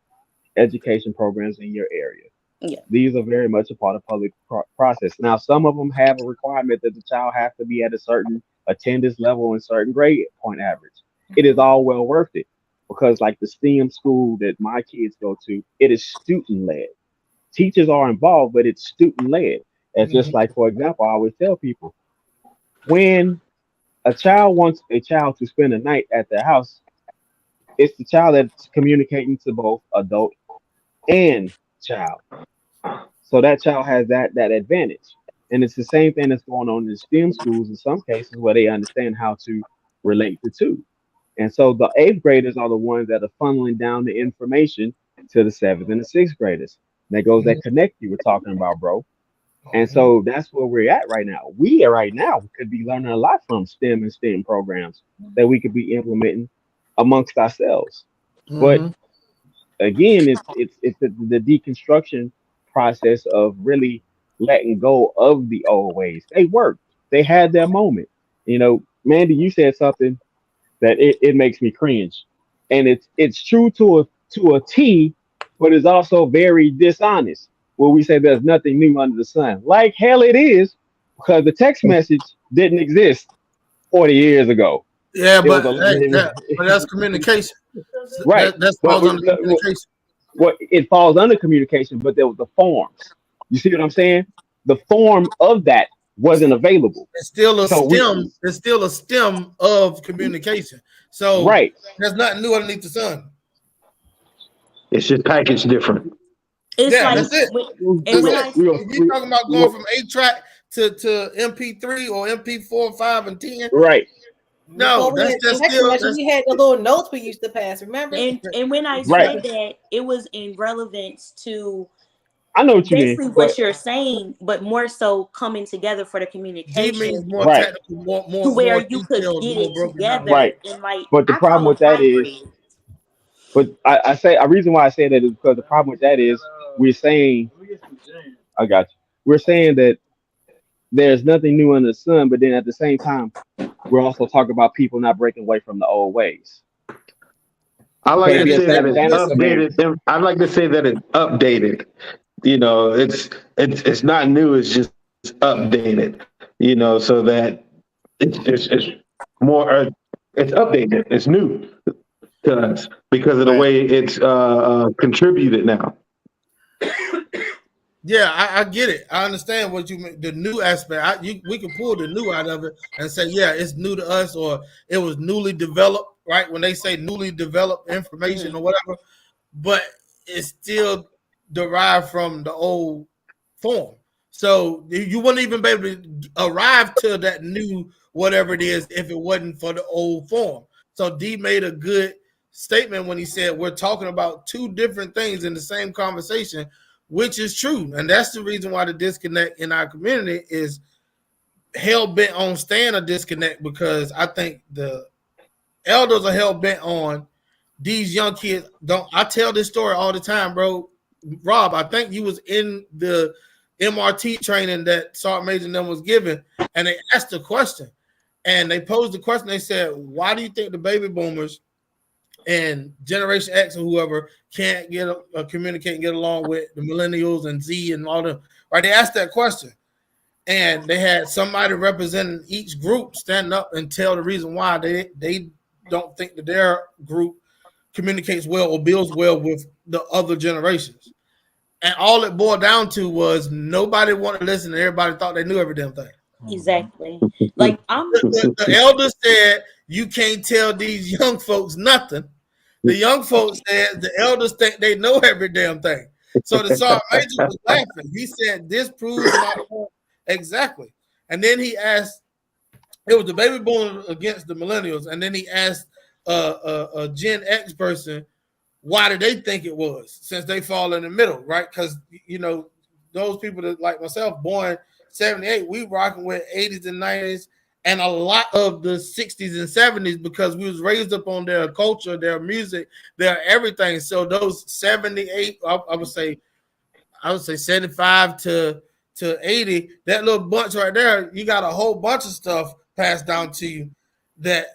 education programs in your area. Yeah. These are very much a part of public process. Now, some of them have a requirement that the child has to be at a certain attendance level and certain grade point average. It is all well worth it because, like the STEM school that my kids go to, it is student led. Teachers are involved, but it's student led. It's just Mhm. like, for example, I always tell people when a child wants a child to spend a night at their house, it's the child that's communicating to both adult and child. So that child has that advantage. And it's the same thing that's going on in STEM schools in some cases where they understand how to relate the two. And so the eighth graders are the ones that are funneling down the information to the seventh and the sixth graders. And that goes that connect you were talking about, bro. And Mhm. so that's where we're at right now. We are right now could be learning a lot from STEM and STEM programs that we could be implementing amongst ourselves. But Mhm. again, it's the deconstruction process of really letting go of the old ways. They worked. They had their moment. You know, Mandy, you said something that it makes me cringe. And it's true to a T, but it's also very dishonest. Where we say there's nothing new under the sun. Like hell it is, because the text message didn't exist 40 years ago. Yeah, It was but hey, but that's a communication. right. That But falls under communication. what it falls under communication, but there was the forms. You see what I'm saying? The form of that wasn't available. It's still a So we stem. It's still a stem of communication. So right. there's nothing new underneath the sun. It's just packaged different. It's Yeah, like, that's it. and That's when it. I If you're talking about going from 8-track to MP3 or MP4, 5, and 10, right. no, Before we that's had just text still messages, we had the little notes we used to pass. Remember? and when I Right. said that, it was in relevance to I know what you mean, basically but what you're saying, but more so coming together for the D means communication more right, technical, to where more you could detailed, get more it broken down. together right. in like, But the I problem call with them that is, hybrid. but I say a reason why I say that is because the problem with that is we're saying, I got you. We're saying that there's nothing new under the sun, but then at the same time, we're also talking about people not breaking away from the old ways. I like Because Yeah, to that's, say yes, that that's it's Santa good. command, updated. I like to say that it's updated. You know, it's not new. It's just updated. You know, so that it's more. It's updated. It's new to us because of the Right. way it's contributed now. Yeah, I get it. I understand what you mean. The new aspect, we can pull the new out of it and say, yeah, it's new to us, or it was newly developed. Right when they say newly developed information or whatever, but it's still derived from the old form. So you wouldn't even be able to arrive to that new whatever it is if it wasn't for the old form. So D made a good statement when he said we're talking about two different things in the same conversation, which is true. And that's the reason why the disconnect in our community is hell bent on staying a disconnect, because I think the elders are hell bent on these young kids. Don't I tell this story all the time, bro? Rob, I think you was in the MRT training that Sergeant Major and them was giving, and they asked a question, and they posed the question. They said, "Why do you think the baby boomers and Generation X or whoever can't communicate and get along with the millennials and Z and all them?" Right? They asked that question, and they had somebody representing each group stand up and tell the reason why they don't think that their group communicates well or builds well with the other generations. And all it boiled down to was nobody wanted to listen, and everybody thought they knew every damn thing. Exactly. Like I'm The elders said you can't tell these young folks nothing. The young folks said the elders think they know every damn thing. So the sergeant major was laughing. He said, "This proves my point exactly." And then he asked, it was the baby boomers against the millennials, and then he asked a Gen X person, why did they think it was, since they fall in the middle, right? Because those people that like myself, born 78, we rocking with 80s and 90s and a lot of the 60s and 70s, because we was raised up on their culture, their music, their everything. So those 78, I would say 75 to 80, that little bunch right there, you got a whole bunch of stuff passed down to you that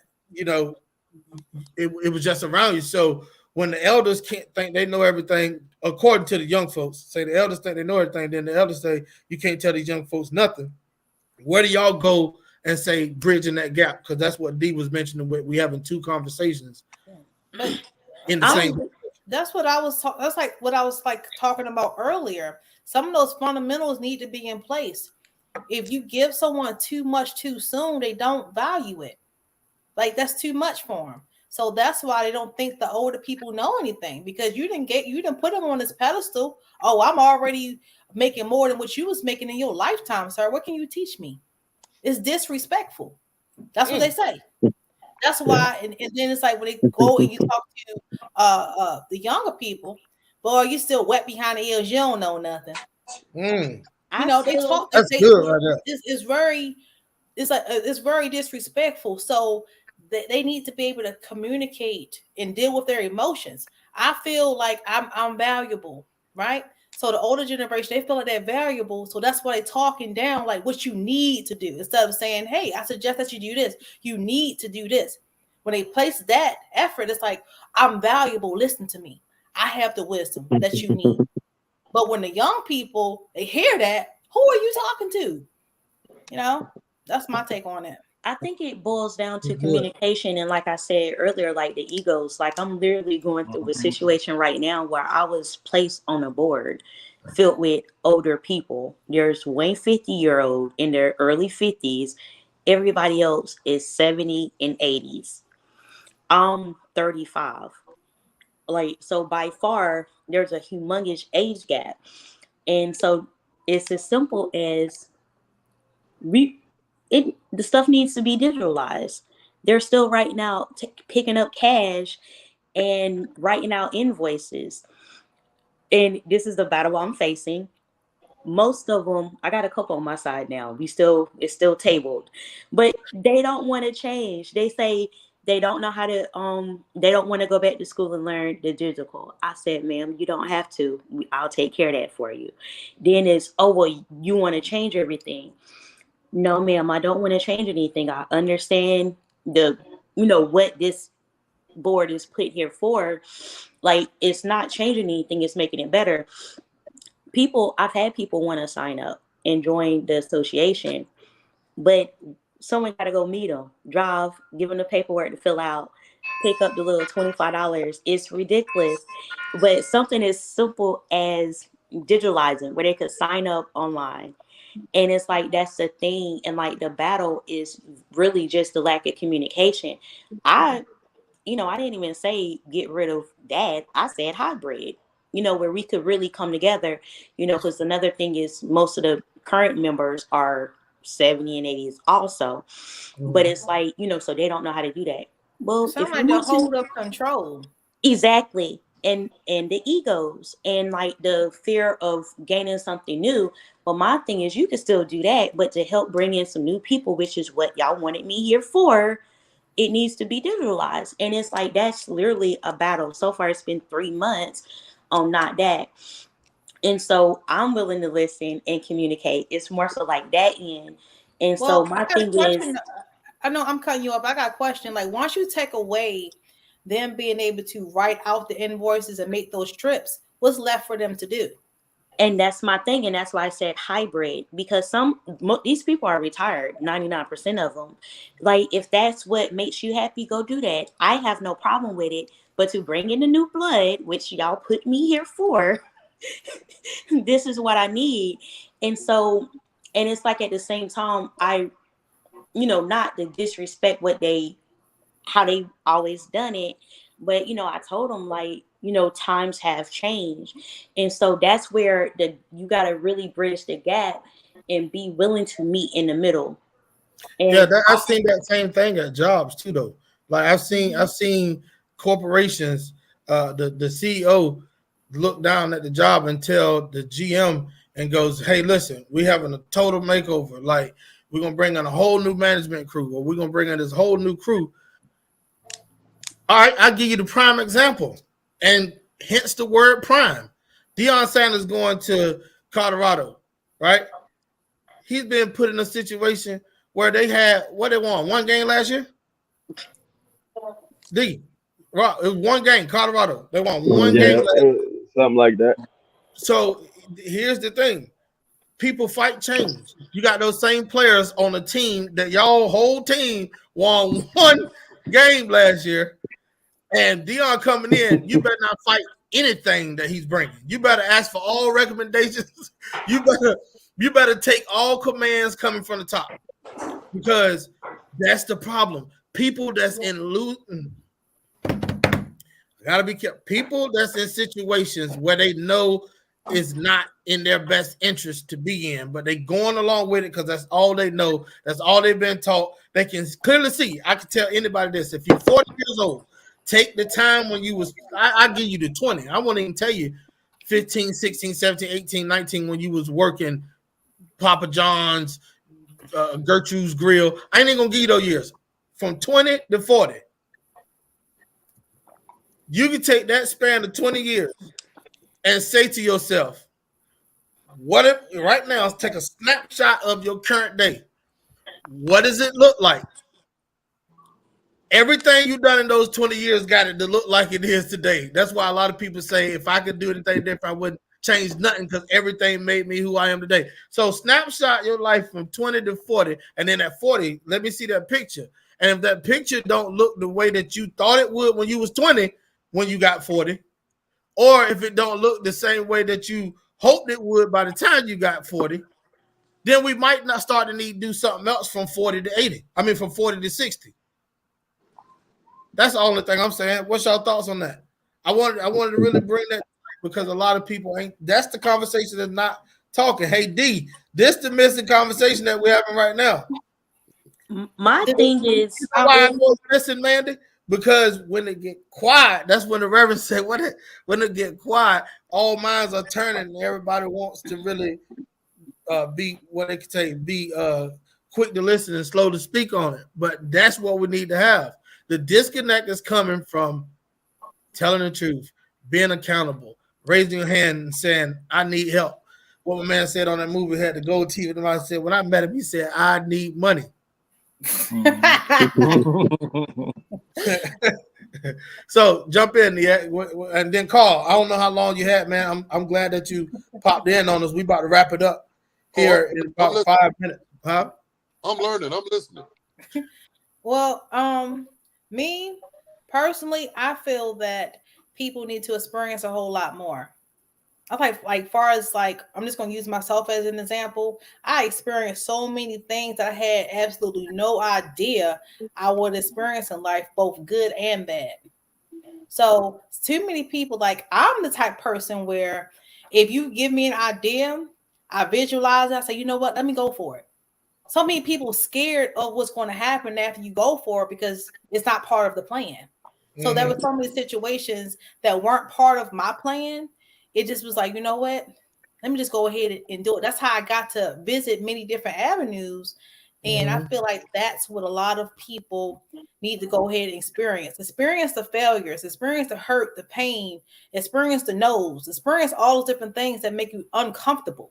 it was just around you. So when the elders can't think they know everything, according to the young folks, say the elders think they know everything, then the elders say you can't tell these young folks nothing. Where do y'all go and say bridging that gap? Because that's what D was mentioning. We having two conversations But in the same. that's what I was. That's like what I was like talking about earlier. Some of those fundamentals need to be in place. If you give someone too much too soon, they don't value it. Like that's too much for them. So that's why they don't think the older people know anything, because you didn't put them on this pedestal. Oh, I'm already making more than what you was making in your lifetime, sir. What can you teach me? It's disrespectful. That's what they say. That's why, and then it's like when they go and you talk to the younger people, boy, you still wet behind the ears. You don't know nothing. They talk. That's good right there. It's very, it's very disrespectful. So they need to be able to communicate and deal with their emotions. I feel like I'm valuable, right? So the older generation, they feel like they're valuable. So that's why they're talking down like what you need to do instead of saying, hey, I suggest that you do this. You need to do this. When they place that effort, it's like, I'm valuable. Listen to me. I have the wisdom that you need. But when the young people, they hear that, who are you talking to? You know, that's my take on it. I think it boils down to It's good. communication. And like I said earlier, like the egos, like I'm literally going through a situation right now where I was placed on a board filled with older people. There's one 50-year-old in their early 50s. Everybody else is 70 and 80s. I'm 35. Like, so by far, there's a humongous age gap. And so it's as simple as the stuff needs to be digitalized. They're still right now picking up cash and writing out invoices. And this is the battle I'm facing. Most of them, I got a couple on my side now. It's still tabled, but they don't want to change. They say they don't know how to, they don't want to go back to school and learn the digital. I said, ma'am, you don't have to. I'll take care of that for you. Then it's, oh, well, you want to change everything. No, ma'am, I don't want to change anything. I understand what this board is put here for. Like, it's not changing anything, it's making it better. I've had people want to sign up and join the association, but someone got to go meet them, drive, give them the paperwork to fill out, pick up the little $25. It's ridiculous. But something as simple as digitalizing where they could sign up online. And it's like, that's the thing. And like the battle is really just the lack of communication. I didn't even say get rid of that. I said hybrid, where we could really come together, because another thing is most of the current members are 70 and 80s also. But it's like, so they don't know how to do that. Well, Sound if like you a want to, hold of control. exactly. And the egos and like the fear of gaining something new. But my thing is you can still do that, but to help bring in some new people, which is what y'all wanted me here for, it needs to be digitalized. And it's like, that's literally a battle. So far, it's been 3 months on not that. And so I'm willing to listen and communicate. It's more so like that end. And so Well, my I got a thing question. is, I know I'm cutting you up. I got a question. Like, once you take away them being able to write out the invoices and make those trips, what's left for them to do? and that's my thing. And that's why I said hybrid, because these people are retired, 99% of them. Like, if that's what makes you happy, go do that. I have no problem with it. But to bring in the new blood, which y'all put me here for, this is what I need. And so, and it's like at the same time, I, not to disrespect how they always done it, but I told them, like, times have changed. And so that's where you got to really bridge the gap and be willing to meet in the middle. Yeah, And I've seen that same thing at jobs too, though. Like I've seen corporations, the CEO look down at the job and tell the GM and goes, "Hey, listen, we having a total makeover. Like we're gonna bring in a whole new management crew, or we're gonna bring in this whole new crew." All right, I'll give you the prime example, and hence the word prime. Deion Sanders going to Colorado, right? He's been put in a situation where they had what they won 1 game last year. It was 1 game, Colorado. They won 1 game last year. Something like that. So here's the thing: people fight change. You got those same players on the team that y'all whole team won 1 game last year, and Deion coming in. You better not fight anything that he's bringing. You better ask for all recommendations. You better take all commands coming from the top, because that's the problem. People that's in losing, gotta be careful. People that's in situations where they know it's not in their best interest to be in, but they going along with it because that's all they know. That's all they've been taught. They can clearly see. I can tell anybody this: if you're 40 years old, take the time when you was. I give you the 20. I won't even tell you 15, 16, 17, 18, 19 when you was working Papa John's, Gertrude's Grill. I ain't even gonna give you those years. From 20 to 40. You can take that span of 20 years and say to yourself, What if right now? Take a snapshot of your current day. What does it look like? Everything you've done in those 20 years got it to look like it is today. That's why a lot of people say, if I could do anything different, I wouldn't change nothing because everything made me who I am today. So snapshot your life from 20 to 40, and then at 40, let me see that picture. And if that picture don't look the way that you thought it would when you was 20, when you got 40, or if it don't look the same way that you hoped it would by the time you got 40, then we might not start to need to do something else from 40 to 80. I mean, from 40 to 60. That's the only thing I'm saying. What's your thoughts on that? I wanted to really bring that because a lot of people ain't. That's the conversation that's not talking. Hey D, this the missing conversation that we're having right now. My thing is, why I know missing, Mandy, because when it get quiet, that's when the Reverend said, when it get quiet, all minds are turning, and everybody wants to really be what they can say, be quick to listen and slow to speak on it. But that's what we need to have. The disconnect is coming from telling the truth, being accountable, raising your hand and saying, I need help. What my man said on that movie had the gold teeth. And I said, when I met him, he said, I need money. So jump in, yeah, and then call. I don't know how long you had, man. I'm glad that you popped in on us. We about to wrap it up here in about 5 minutes. Huh? I'm learning. I'm listening. Well, me personally, I feel that people need to experience a whole lot more. I like far as like, I'm just going to use myself as an example. I experienced so many things that I had absolutely no idea I would experience in life, both good and bad. So too many people, like I'm the type person where if you give me an idea, I visualize it, I say, you know what, let me go for it. So many people scared of what's going to happen after you go for it because it's not part of the plan. So there were so many situations that weren't part of my plan. It just was like, you know what? Let me just go ahead and do it. That's how I got to visit many different avenues. And I feel like that's what a lot of people need to go ahead and experience. Experience the failures, experience the hurt, the pain, experience the no's, experience all those different things that make you uncomfortable.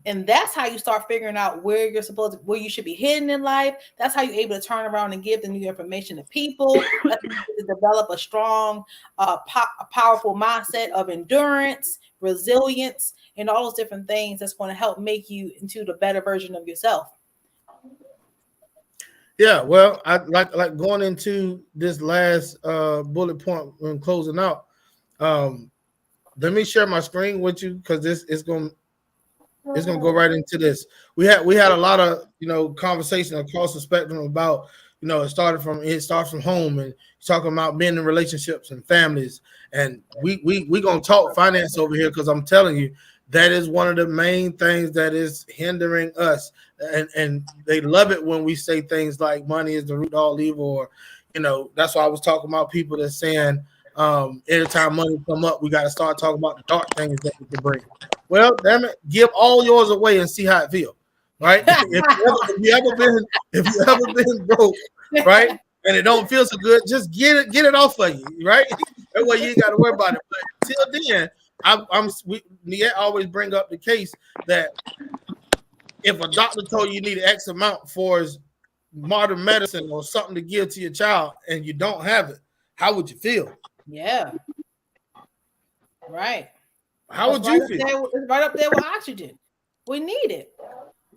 And that's how you start figuring out where you should be heading in life. That's how you're able to turn around and give the new information to people. That's how you develop a strong, powerful mindset of endurance, resilience, and all those different things that's going to help make you into the better version of yourself. Yeah, well, I like going into this last bullet point when closing out. Let me share my screen with you because this is going to. It's gonna go right into this. We had a lot of conversation across the spectrum about it starts from home and talking about men in relationships and families, and we gonna talk finance over here because I'm telling you that is one of the main things that is hindering us, and they love it when we say things like money is the root of all evil, or that's why I was talking about people that's saying anytime money come up, we got to start talking about the dark things that we can bring. Well, damn it, give all yours away and see how it feels, right? if you ever been broke, right, and it don't feel so good, just get it off of you, right? That way you ain't got to worry about it. But until then, we always bring up the case that if a doctor told you need X amount for his modern medicine or something to give to your child and you don't have it, how would you feel? Yeah. Right. How would you feel? It's right up there with oxygen. We need it.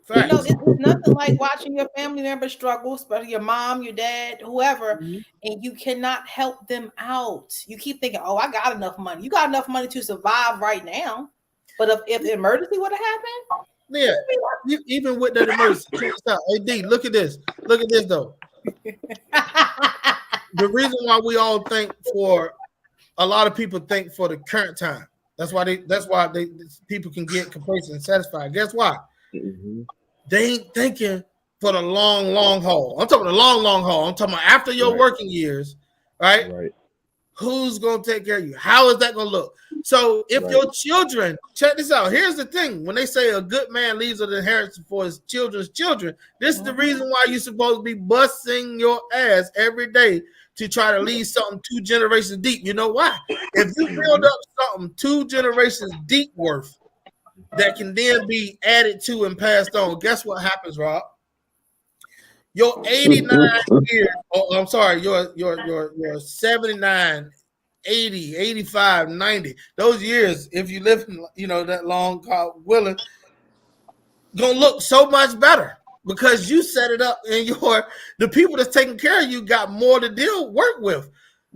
Facts. It's nothing like watching your family member struggle, especially your mom, your dad, whoever, and you cannot help them out. You keep thinking, oh, I got enough money. You got enough money to survive right now. But if the emergency would have happened, yeah, even with that emergency, hey D, look at this. Look at this though. The reason why we all think for a lot of people think for the current time. That's why people can get complacent and satisfied. Guess why? They ain't thinking for the long haul. I'm talking the long haul. I'm talking about after your working years, right? Right. Who's gonna take care of you? How is that gonna look? So if your children, check this out. Here's the thing: when they say a good man leaves an inheritance for his children's children, this is the reason why you're supposed to be busting your ass every day to try to leave something 2 generations deep. You know why? If you build up something 2 generations deep worth, that can then be added to and passed on. Guess what happens, Rob? Your 89 years, I'm sorry, your 79, 80, 85, 90, those years, if you live, that long, God willing, gonna look so much better because you set it up and the people that's taking care of you got more to work with.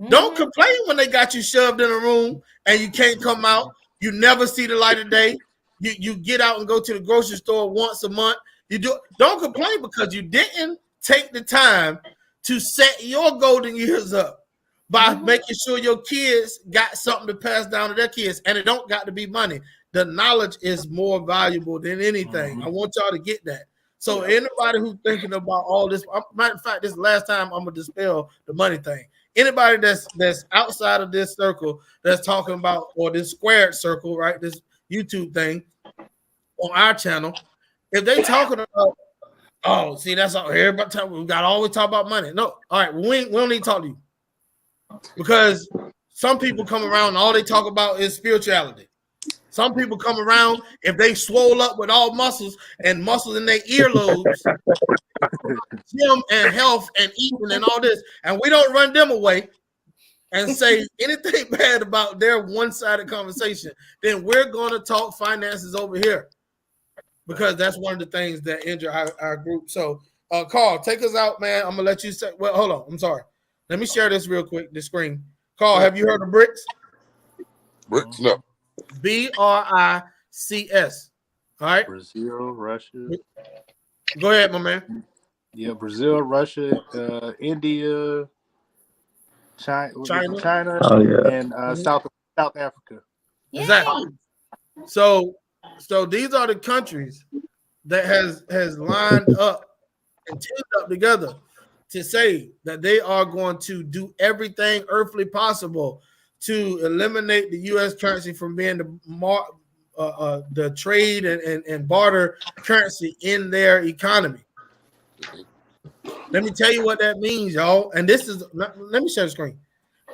Don't complain when they got you shoved in a room and you can't come out. You never see the light of day. You get out and go to the grocery store once a month. Don't complain because you didn't take the time to set your golden years up by making sure your kids got something to pass down to their kids, and it don't got to be money. The knowledge is more valuable than anything. I want y'all to get that. So anybody who's thinking about all this, matter of fact, this is the last time I'm gonna dispel the money thing. Anybody that's outside of this circle that's talking about, or this squared circle, right? This YouTube thing on our channel, if they talking about, oh, see, that's all everybody we got to always talk about money. No, all right, we don't need to talk to you because some people come around and all they talk about is spirituality. Some people come around, if they swole up with all muscles and muscles in their earlobes, gym and health and eating and all this, and we don't run them away and say anything bad about their one-sided conversation, then we're going to talk finances over here because that's one of the things that injure our group. So, Carl, take us out, man. I'm going to let you say, well, hold on. I'm sorry. Let me share this real quick, the screen. Carl, have you heard of BRICS? BRICS, no. BRICS. All right. Brazil, Russia. Go ahead, my man. Yeah, Brazil, Russia, India, China, and South Africa. Exactly. So these are the countries that has lined up and teamed up together to say that they are going to do everything earthly possible to eliminate the U.S. currency from being the trade and barter currency in their economy. Let me tell you what that means, y'all. And let me share the screen.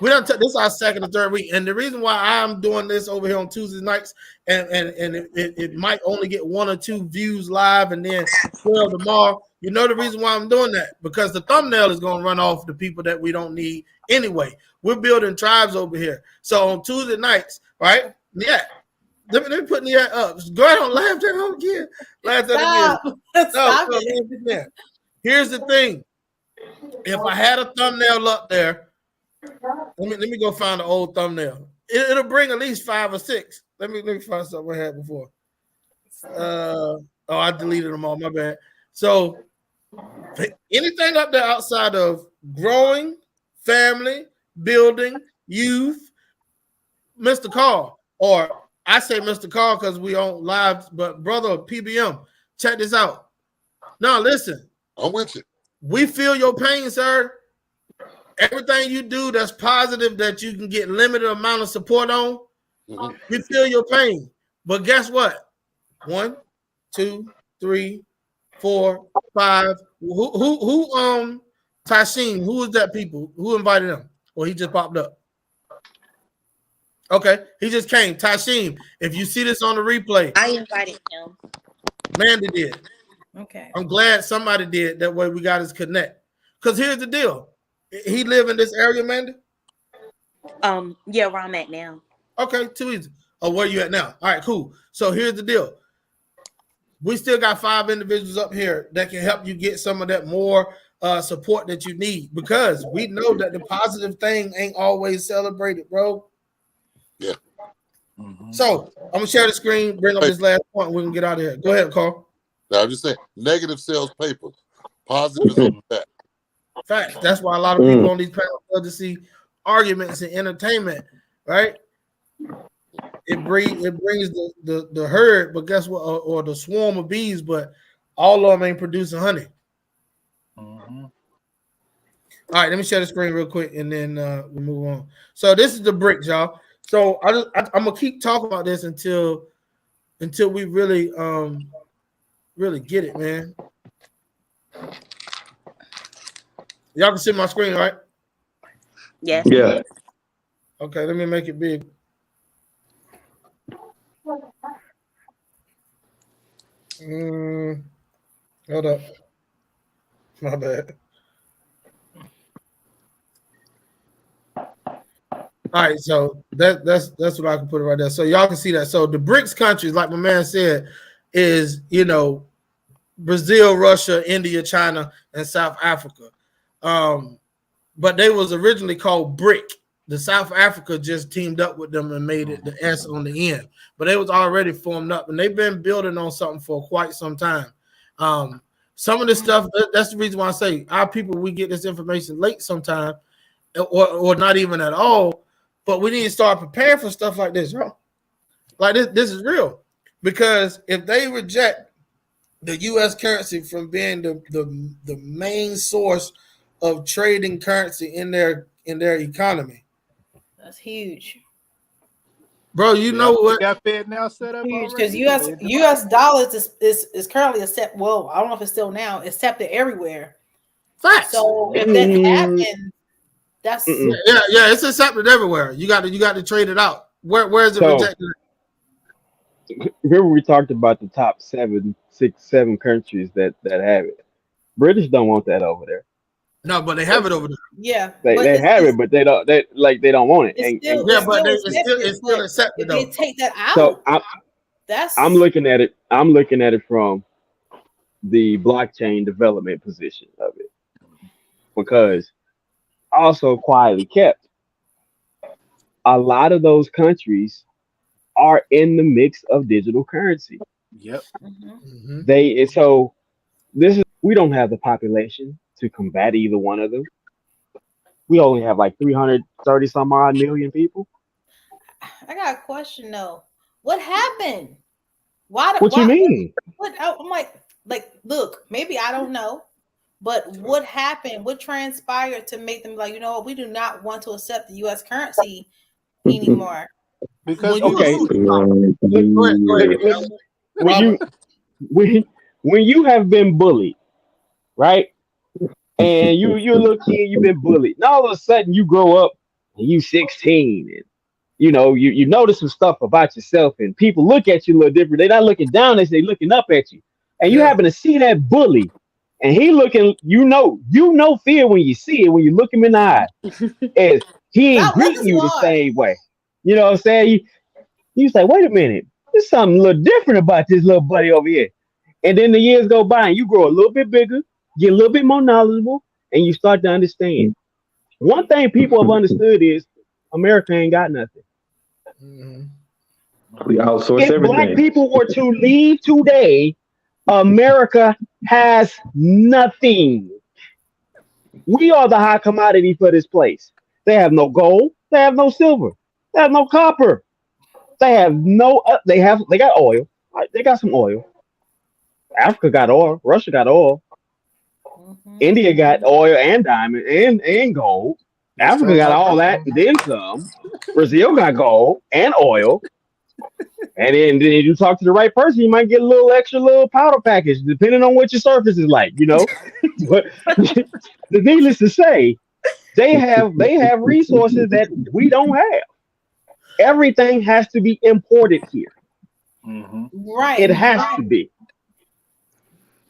This is our second or third week, and the reason why I'm doing this over here on Tuesday nights, and it might only get 1 or 2 views live, and then 12 tomorrow. You know the reason why I'm doing that? Because the thumbnail is going to run off the people that we don't need anyway. We're building tribes over here. So on Tuesday nights, right? Yeah. Let me put the up. Go ahead and laugh at him again. Laugh at him again. Stop it. Here's the thing. If I had a thumbnail up there, let me go find the old thumbnail. It'll bring at least 5 or 6. Let me find something I had before. I deleted them all. My bad. So anything up there outside of growing, family, building, youth, Mr. Carl, or I say Mr. Carl because we on live, but brother PBM, check this out. Now listen. I'm with you. We feel your pain, sir. Everything you do that's positive that you can get limited amount of support on, we feel your pain. But guess what? 1, 2, 3, 4, 5. Who Tashim, who is that people? Who invited him? Or he just popped up? Okay, he just came. Tashim, if you see this on the replay. I invited him. Mandy did. Okay. I'm glad somebody did. That way we got his connect. Because here's the deal. He live in this area, Mandy? Yeah, where I'm at now. Okay, too easy. Oh, where you at now? All right, cool. So here's the deal. We still got 5 individuals up here that can help you get some of that more support that you need, because we know that the positive thing ain't always celebrated, bro. Yeah. So I'm gonna share the screen, bring up this last point, and we can get out of here. Go ahead, Carl. Now I'm just saying, negative sells paper, positive is on that. Facts. That's why a lot of people on these panels love to see arguments and entertainment, right? It brings the herd, but guess what? Or the swarm of bees, but all of them ain't producing honey. All right, let me share the screen real quick, and then we move on. So this is the BRICS, y'all. So I'm gonna keep talking about this until we really really get it, man. Y'all can see my screen, right? Yes. Yeah. Okay, let me make it big. Hold up. My bad. All right, so that's what I can put it right there. So y'all can see that. So the BRICS countries, like my man said, is Brazil, Russia, India, China, and South Africa. But they was originally called BRIC. The South Africa just teamed up with them and made it the S on the end. But they was already formed up, and they've been building on something for quite some time. Some of this stuff, that's the reason why I say our people, we get this information late sometime, or not even at all. But we need to start preparing for stuff like this, bro. Like this is real. Because if they reject the U.S. currency from being the main source of trading currency in their economy, That's huge. bro. You know what? Got Fed now set up Huge, already? because US dollars is currently accepted. Well, I don't know if it's still now accepted everywhere. Facts. So if that happens, that's yeah, it's accepted everywhere. You got to trade it out. Where is it rejected? Remember we talked about the top 7 countries that have it. British don't want that over there. No, but they have it over there. Yeah, they have it, but they don't want it. It's still accepted if though. they take that out, So I'm looking at it from the blockchain development position of it, because also quietly kept, a lot of those countries are in the mix of digital currency. Yep. So we don't have the population to combat either one of them. We only have like 330 some odd million people. I got a question though. What happened? Why? You mean? I'm like, look, maybe I don't know, but what happened? What transpired to make them like, you know what? We do not want to accept the U.S. currency anymore. Because when you have been bullied, right? And you're a little kid, you've been bullied. And all of a sudden you grow up and you 16 and you notice some stuff about yourself and people look at you a little different. They're not looking down, they're looking up at you. And you happen to see that bully and he looking, fear when you see it, when you look him in the eye. And he ain't greeting you the same way. You know what I'm saying? You say, wait a minute, there's something a little different about this little buddy over here. And then the years go by and you grow a little bit bigger, get a little bit more knowledgeable, and you start to understand. One thing people have understood is America ain't got nothing. We outsource everything. If black people were to leave today, America has nothing. We are the high commodity for this place. They have no gold. They have no silver. They have no copper. They have they got oil. They got some oil. Africa got oil. Russia got oil. India got oil and diamond and gold. Africa got all that, then some. Brazil got gold and oil. And then you talk to the right person, you might get a little extra little powder package, depending on what your surface is like, But the needless to say, they have resources that we don't have. Everything has to be imported here. Right. It has to be.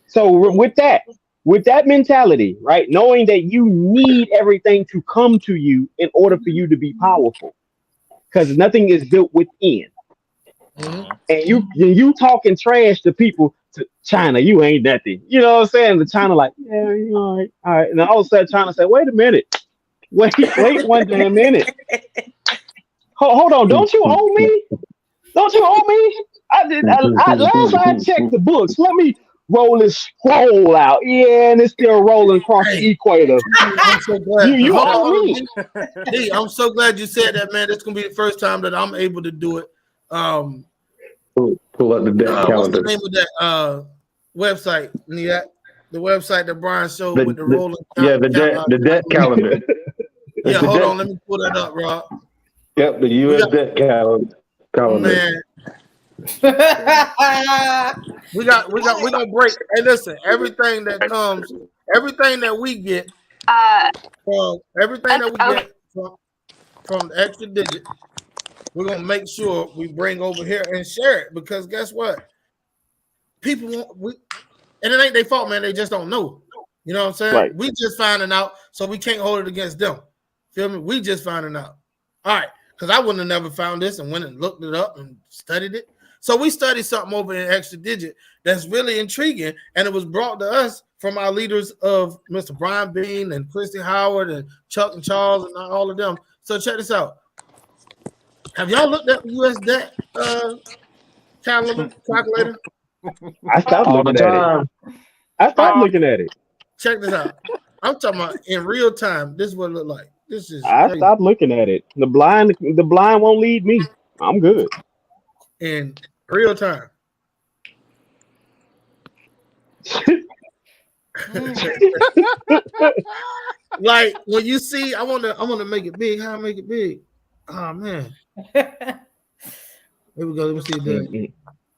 So with that mentality, right, knowing that you need everything to come to you in order for you to be powerful, because nothing is built within. And you talking trash to people, to China, you ain't nothing. You know what I'm saying? The China like, yeah, all right. And all of a sudden China say, wait a minute. Wait one damn minute. Hold on, don't you owe me? Don't you owe me? Last I checked the books, let me roll this scroll out. Yeah, and it's still rolling across the equator. I'm so glad. You owe me. Hey, I'm so glad you said that, man. This is gonna be the first time that I'm able to do it. Pull up the debt calendar. What's the name of that website? The website that Brian showed with the rolling. The debt calendar. Yeah, hold on. Let me pull that up, Rob. Yep, the U.S. debt calendar. Man. we gonna break. Hey, listen, everything that we get from the extra digit, we're gonna make sure we bring over here and share it, because guess what? people want and it ain't their fault, man. They just don't know. You know what I'm saying? Right. We just finding out, so we can't hold it against them. Feel me? We just finding out. All right, because I wouldn't have never found this and went and looked it up and studied it. So we studied something over in Extra Digit that's really intriguing, and it was brought to us from our leaders of Mr. Brian Bean and Christy Howard and Chuck and Charles and all of them. So check this out. Have y'all looked at the U.S. debt calculator? I stopped All the looking at it. time. I stopped looking at it. Check this out. I'm talking about in real time. This is what it look like. This is I crazy. stopped looking at it. The blind won't lead me. I'm good. In real time. Like when you see, I want to make it big. How I make it big? Oh man. Here we go. Let me see that.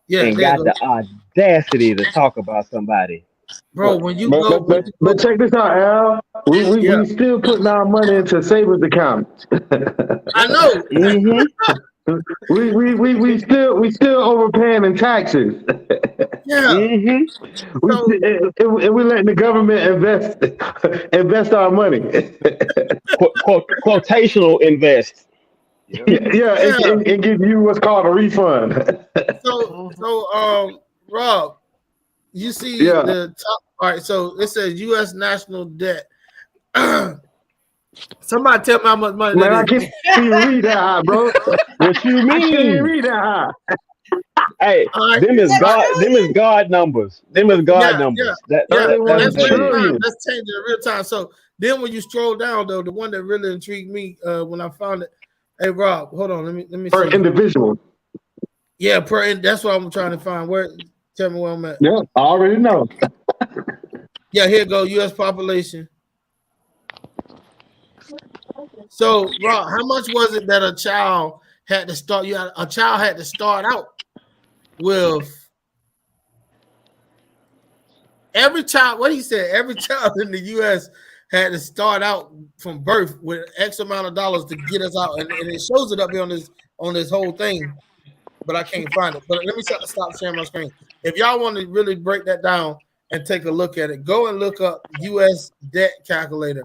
Yeah, and got the audacity to talk about somebody. Bro, when you But check this out, Al. We still putting our money into savings accounts. I know. Mm-hmm. we still overpaying in taxes. Yeah. Mm-hmm. We letting the government invest our money. Quotational invest. And give you what's called a refund. So Rob, you see the top. All right, so it says U.S. national debt. Somebody tell me how much money Man, I that is. can't even read that high, bro. What you mean? I can't even read that high. Hey, right. them is God numbers. Them is God numbers. That's trillion. That's changing in real time. So then when you scroll down though, the one that really intrigued me when I found it. Hey Rob, hold on, let me Per see. individual. Yeah, that's what I'm trying to find. Tell me where I'm at. Yeah, I already know. Yeah, here go U.S. population. So, Rob, how much was it that a child had to start? A child had to start out with. Every child, what he said, every child in the U.S. had to start out from birth with X amount of dollars to get us out, and it shows it up here on this whole thing, but I can't find it. But let me stop sharing my screen. If y'all want to really break that down and take a look at it, go and look up U.S. debt calculator,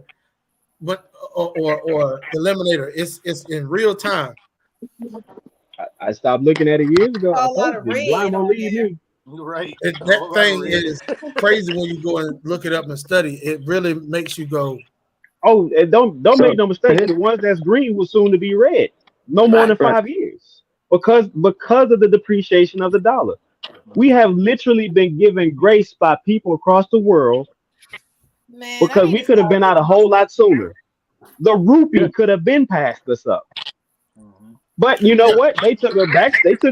but or eliminator. It's in real time. I stopped looking at it years ago. I A lot told of you, red blind won't on lead there. me. Right. That thing is crazy when you go and look it up and study. It really makes you go. Oh, and don't make no mistake. The ones that's green will soon to be red. No more than 5 years, because of the depreciation of the dollar. We have literally been given grace by people across the world because we could have been out a whole lot sooner. The rupee could have been passed us up. But you know what? They took a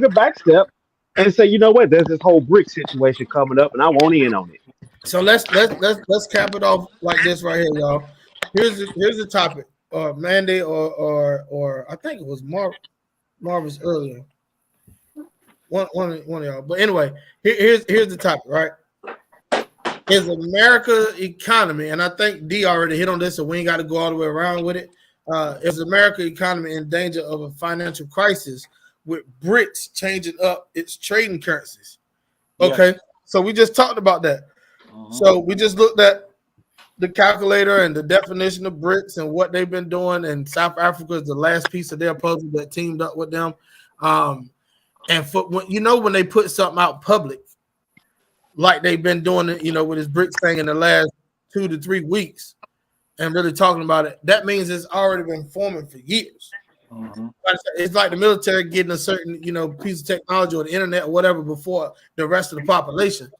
back step and say, you know what? There's this whole brick situation coming up, and I want in on it. So let's cap it off like this right here, y'all. Here's the topic, Mandy or I think it was Marvis earlier. One of y'all. But anyway, here's the topic, right? Is America economy, and I think D already hit on this, so we ain't got to go all the way around with it. Is America economy in danger of a financial crisis with BRICS changing up its trading currencies? Okay, so we just talked about that. So we just looked at the calculator and the definition of BRICS and what they've been doing, and South Africa is the last piece of their puzzle that teamed up with them. And when they put something out public, like they've been doing it, with this BRICS thing in the last 2 to 3 weeks, and really talking about it, that means it's already been forming for years. It's like the military getting a certain, piece of technology or the internet or whatever before the rest of the population.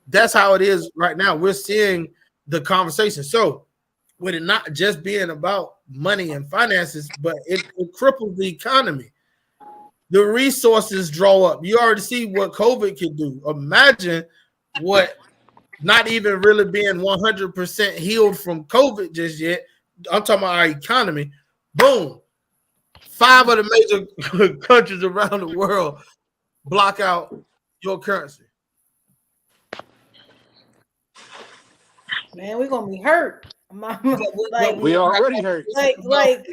That's how it is right now. We're seeing the conversation. So with it not just being about money and finances, but it cripples the economy. The resources draw up. You already see what COVID can do. Imagine what not even really being 100% healed from COVID just yet. I'm talking about our economy. Boom. 5 of the major countries around the world block out your currency. Man, we're gonna be hurt. We already hurt. Exactly. Like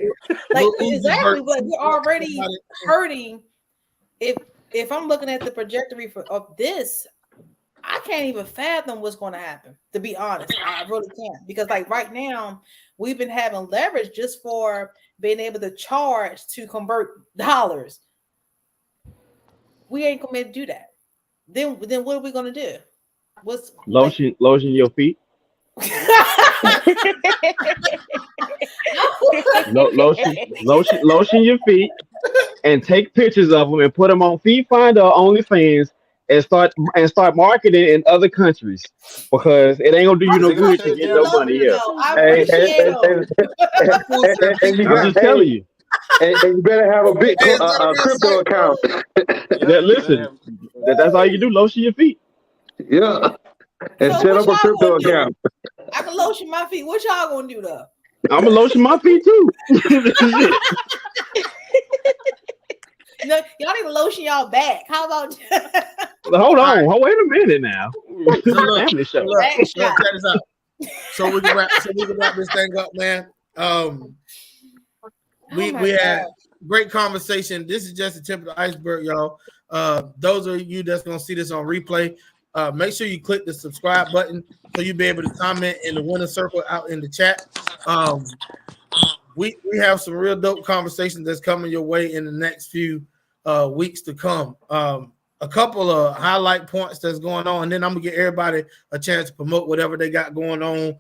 we're already hurting. If I'm looking at the trajectory of this, I can't even fathom what's going to happen, to be honest. I really can't, because like right now we've been having leverage just for being able to charge to convert dollars. We ain't going to do that. Then what are we going to do? What's like Lotion your feet. Lotion your feet, and take pictures of them and put them on Feed Finder or OnlyFans and start marketing in other countries, because it ain't gonna do you no good if you get no money here. I And, appreciate them. and you I'm got, just telling you. and you better have a big Hey, it's not a real crypto site, account. That listen, that's all you do. Lotion your feet. Yeah, and So set what up a y'all crypto gonna do? account. I can lotion my feet. What y'all gonna do though? I'm gonna lotion my feet too. Shit. No, y'all need to lotion y'all back. How about Hold on. Wait a minute now. So look, Family show. back check shot? this out. So we can wrap this thing up, man. We Oh my had God. great conversation. This is just the tip of the iceberg, y'all. Those of you that's gonna see this on replay, make sure you click the subscribe button so you'll be able to comment in the winner circle out in the chat. We have some real dope conversations that's coming your way in the next few weeks to come. A couple of highlight points that's going on, and then I'm gonna get everybody a chance to promote whatever they got going on.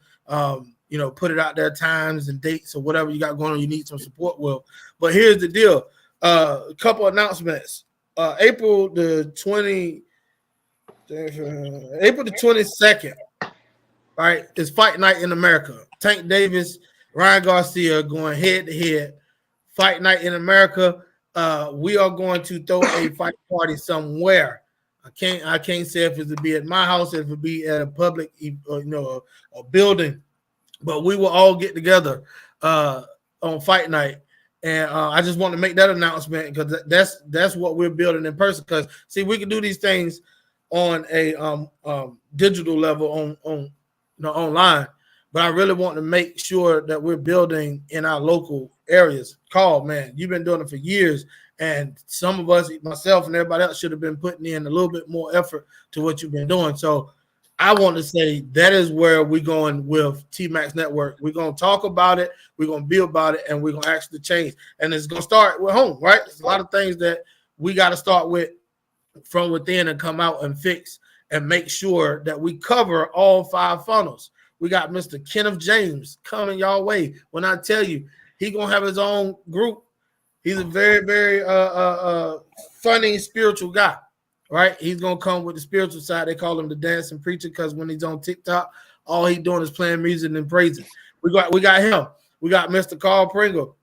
Put it out there, times and dates or whatever you got going on. You need some support with. But here's the deal: a couple announcements. April the 22nd, right? Is Fight Night in America. Tank Davis, Ryan Garcia going head to head. Fight Night in America. We are going to throw a fight party somewhere. I can't say if it'll be at my house, if it'll be at a public, a building, but we will all get together on Fight Night. And I just want to make that announcement because that's what we're building in person. Because see, we can do these things on a digital level on online, but I really want to make sure that we're building in our local areas. Carl, man, you've been doing it for years, and some of us, myself and everybody else, should have been putting in a little bit more effort to what you've been doing. So I want to say that is where we're going with TMAX Network. We're going to talk about it, we're going to be about it, and we're going to actually change. And it's going to start with home, right? There's a lot of things that we got to start with from within and come out and fix and make sure that we cover all 5 funnels. We got Mr. Kenneth James coming y'all way. When I tell you, he's going to have his own group. He's a very, very funny, spiritual guy, right? He's going to come with the spiritual side. They call him the dancing preacher because when he's on TikTok, all he's doing is playing music and praising. We got him. We got Mr. Carl Pringle,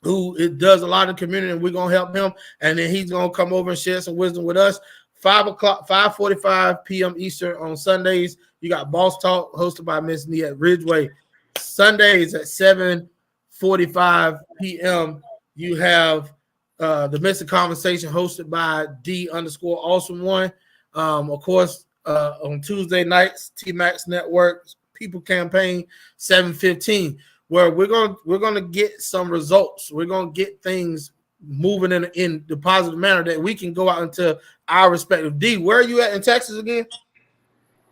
who it does a lot in the community, and we're going to help him. And then he's going to come over and share some wisdom with us. 5:45 p.m. Eastern on Sundays. You got Boss Talk hosted by Miss Nia Ridgeway. Sundays at 7:45 p.m. You have the Mr. Conversation hosted by D_Awesome1. Of course, on Tuesday nights, TMAX Network People Campaign 7:15, where we're gonna get some results. We're gonna get things moving in the positive manner that we can go out into our respective. D, where are you at in Texas again?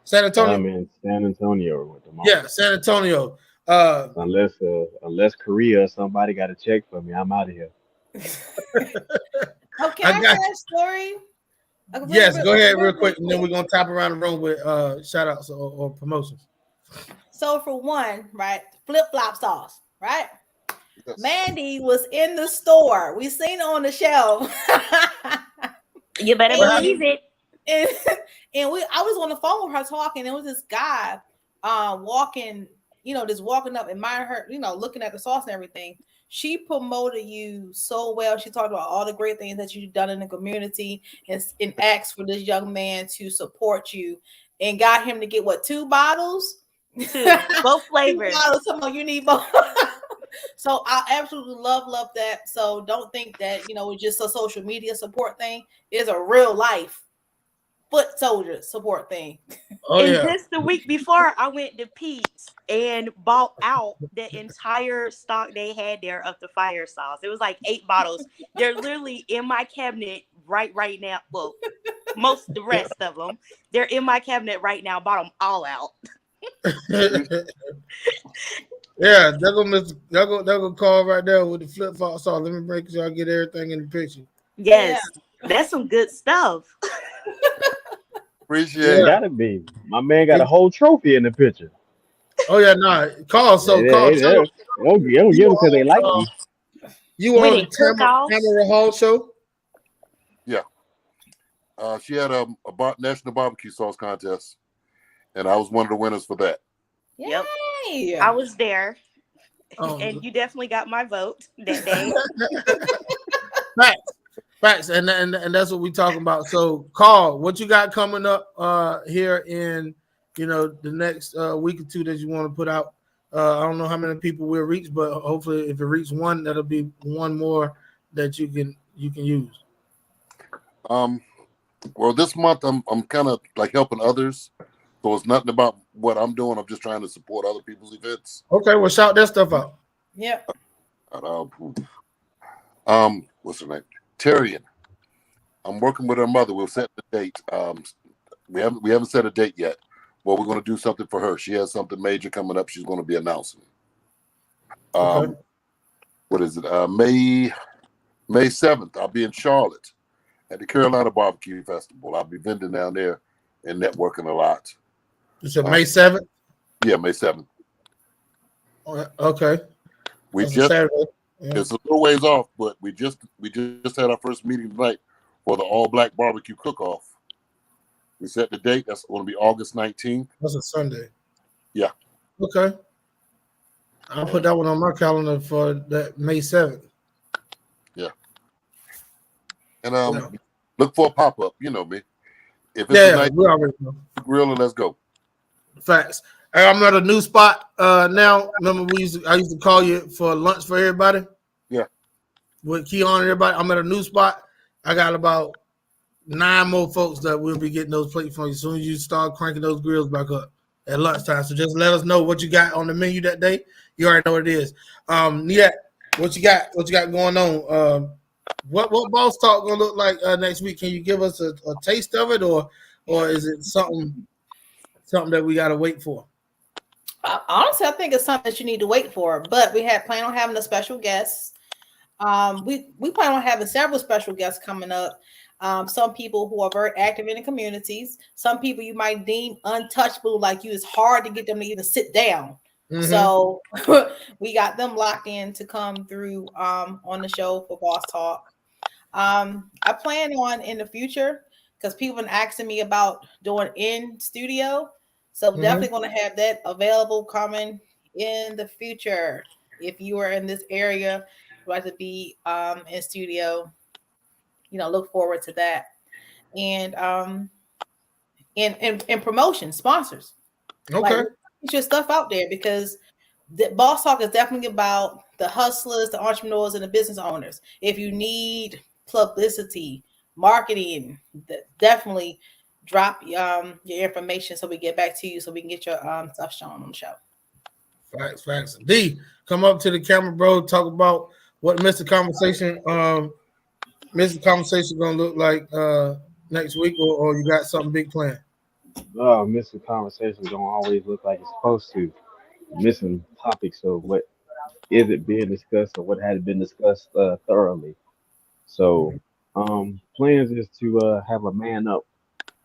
San Antonio. I'm in San Antonio at the moment. Yeah, San Antonio. Unless Korea or somebody got a check for me, I'm out of here. Okay, I got a story. Yes, go ahead real quick, and then we're gonna tap around the room with shout outs or promotions. So for one, right, flip-flop sauce, right? Yes. Mandy was in the store. We seen it on the shelf. You better believe it. And I was on the phone with her talking. There was this guy walking, just walking up, admiring her, looking at the sauce and everything. She promoted you so well. She talked about all the great things that you've done in the community and asked for this young man to support you and got him to get 2 bottles? 2, both flavors. 2 bottles. You need both. So I absolutely love that. So don't think that, it's just a social media support thing. It's a real life foot soldier support thing. Oh, and just the week before, I went to Pete's and bought out the entire stock they had there of the fire sauce. It was like 8 bottles. They're literally in my cabinet right now. Well, most of the rest of them. They're in my cabinet right now. Bought them all out. Yeah, they're gonna call right there with the flip flop saw. Let me break sure I get everything in the picture. Yes, that's some good stuff. Appreciate It it. Yeah. gotta be. My man got a whole trophy in the picture. Oh yeah, nah. Call They, so call. they, Tell them they, they don't give them you because they like on you. you on the Winning cook-offs. Tamara Hall show. Yeah. She had a national barbecue sauce contest, and I was one of the winners for that. Yep. Yay. I was there, Oh, and you definitely got my vote that day. facts, and that's what we talking about. So, Carl, what you got coming up here in the next week or two that you want to put out? I don't know how many people we'll reach, but hopefully, if it reaches one, that'll be one more that you can use. Well, this month I'm kind of like helping others, so it's nothing about what I'm doing. I'm just trying to support other people's events. Okay, well, shout that stuff out. Yep. What's her name? Tyrion. I'm working with her mother. We'll set the date. We haven't set a date yet. Well, we're going to do something for her. She has something major coming up. She's going to be announcing. Okay. What is it? May 7th. I'll be in Charlotte at the Carolina Barbecue Festival. I'll be vending down there and networking a lot. You said May 7th? Yeah, May 7th. Okay. It's Saturday. It's a little ways off, but we just had our first meeting tonight for the All Black Barbecue Cook-Off. We set the date. That's going to be August 19th. That's a Sunday. Yeah. Okay. I'll put that one on my calendar for that May 7th. Yeah. And look for a pop-up. You know me. If it's a night, we already know. grill and let's go. Facts. Hey, I'm at a new spot now. Remember, I used to call you for lunch for everybody? Yeah. With Keon and everybody. I'm at a new spot. I got about 9 more folks that will be getting those plates from you as soon as you start cranking those grills back up at lunchtime. So just let us know what you got on the menu that day. You already know what it is. Niet, what you got going on? What Boss Talk gonna look like next week? Can you give us a taste of it, or is it something that we gotta wait for? Honestly, I think it's something that you need to wait for. But we plan on having a special guest. We plan on having several special guests coming up. Some people who are very active in the communities. Some people you might deem untouchable, like you. It's hard to get them to even sit down. Mm-hmm. So we got them locked in to come through on the show for Boss Talk. I plan on in the future, because people have been asking me about doing in studio. So definitely going to have that available coming in the future. If you are in this area, you'd like to be in studio, look forward to that. And in promotion, sponsors. Okay. Get your stuff out there, because the Boss Talk is definitely about the hustlers, the entrepreneurs, and the business owners. If you need publicity, marketing, definitely drop your information so we get back to you so we can get your stuff shown on the show. Facts. D, come up to the camera, bro. Talk about what Mr. Conversation gonna look like next week, or you got something big planned? Mr. Conversation don't always look like it's supposed to. Missing topics of what is it being discussed or what has been discussed thoroughly. So plans is to have a man up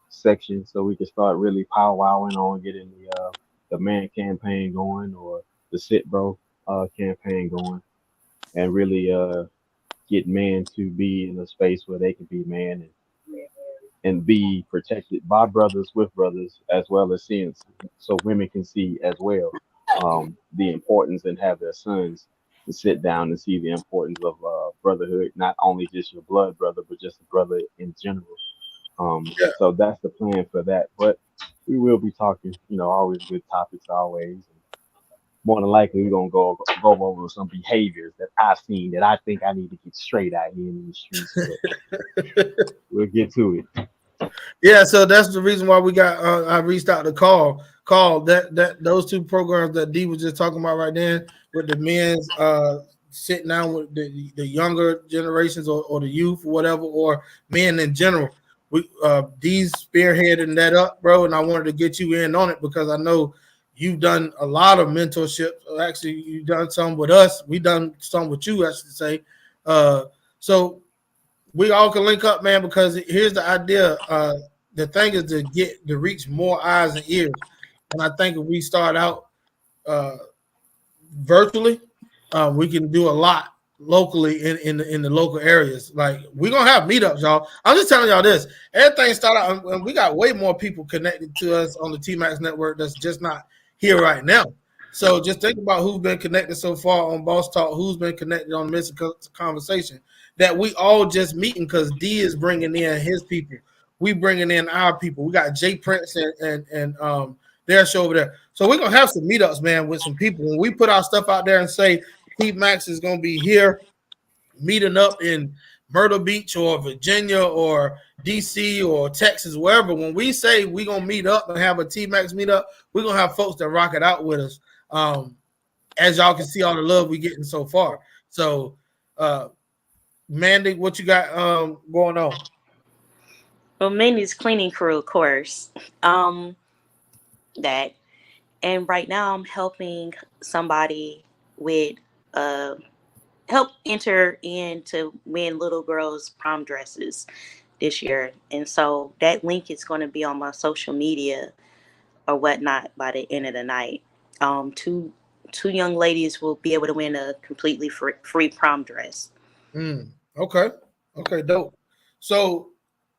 section so we can start really powwowing on getting the man campaign going, or the sit bro campaign going, and really get men to be in a space where they can be man and be protected by brothers with brothers, as well as seeing, so women can see as well the importance, and have their sons to sit down and see the importance of brotherhood, not only just your blood brother, but just a brother in general. So that's the plan for that. But we will be talking, always good topics, always. More than likely, we're gonna go over some behaviors that I've seen that I think I need to get straight out here in the streets. But we'll get to it. Yeah, so that's the reason why we got. I reached out to Carl that those 2 programs that D was just talking about right then, with the men's sitting down with the younger generations or the youth or whatever, or men in general, D's spearheading that up, bro, and I wanted to get you in on it because I know you've done a lot of mentorship. Actually, you've done some with us. We done some with you, I should say. So we all can link up, man, because here's the idea. The thing is to reach more eyes and ears. And I think if we start out virtually, we can do a lot locally in the local areas. Like we're gonna have meetups, y'all. I'm just telling y'all this. Everything started out, and we got way more people connected to us on the TMAX network that's just not here right now. So just think about who's been connected so far on Boss Talk, who's been connected on Mr. Conversation. That we all just meeting because D is bringing in his people. We bringing in our people. We got Jay Prince and their show over there. So we're gonna have some meetups, man, with some people. When we put our stuff out there and say TMAX is gonna be here, meeting up in Myrtle Beach or Virginia or DC or Texas, wherever. When we say we're gonna meet up and have a TMAX meetup, we're gonna have folks that rock it out with us. As y'all can see, all the love we're getting so far. So Mandy, what you got going on? Well, Mandy's cleaning crew, of course. That. And right now I'm helping somebody with help enter in to win little girls' prom dresses this year. And so that link is going to be on my social media or whatnot by the end of the night. Two young ladies will be able to win a completely free prom dress. Okay, dope. So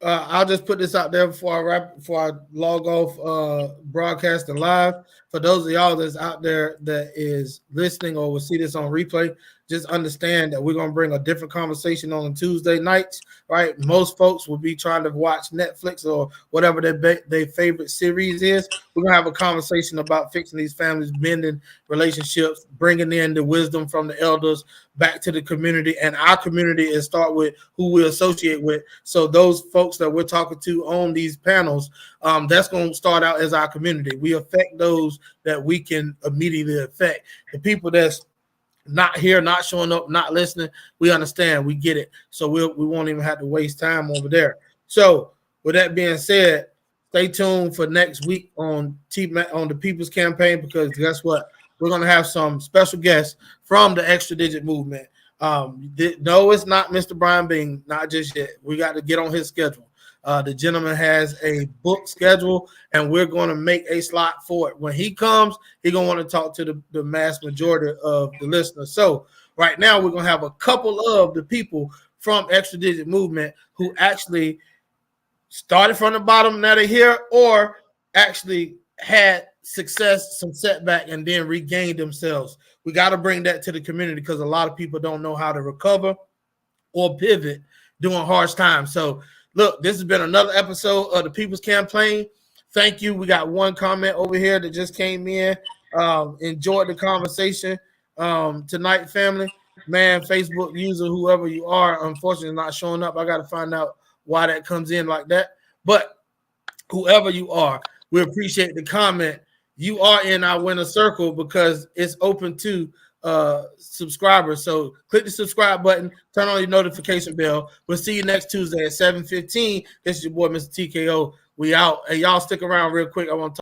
I'll just put this out there before I log off broadcasting live. For those of y'all that's out there that is listening or will see this on replay, just understand that we're gonna bring a different conversation on Tuesday nights. Right, most folks will be trying to watch Netflix or whatever their favorite series is. We're gonna have a conversation about fixing these families, mending relationships, bringing in the wisdom from the elders back to the community, and our community is start with who we associate with. So those folks that we're talking to on these panels, that's going to start out as our community. We affect those that we can immediately affect. The people that's not here, not showing up, not listening, we understand, we get it. So we won't even have to waste time over there. So with that being said, stay tuned for next week on the People's Campaign, because guess what? We're going to have some special guests from the Extra Digit Movement. No, it's not Mr. Brian Bing, not just yet. We got to get on his schedule. The gentleman has a book schedule, and we're going to make a slot for it. When he comes, he's going to want to talk to the mass majority of the listeners. So right now, we're going to have a couple of the people from Extra Digit Movement who actually started from the bottom, now they're here, or actually had success, some setback, and then regained themselves. We got to bring that to the community because a lot of people don't know how to recover or pivot during harsh times. So look, this has been another episode of the People's Campaign. Thank you. We got one comment over here that just came in. Enjoyed the conversation tonight, family. Man, Facebook user, whoever you are, unfortunately not showing up. I got to find out why that comes in like that. But whoever you are, we appreciate the comment. You are in our winner circle because it's open to subscribers. So click the subscribe button, turn on your notification bell. We'll see you next Tuesday at 7:15. This is your boy, Mr. TKO. We out. Hey, y'all stick around real quick. I want to talk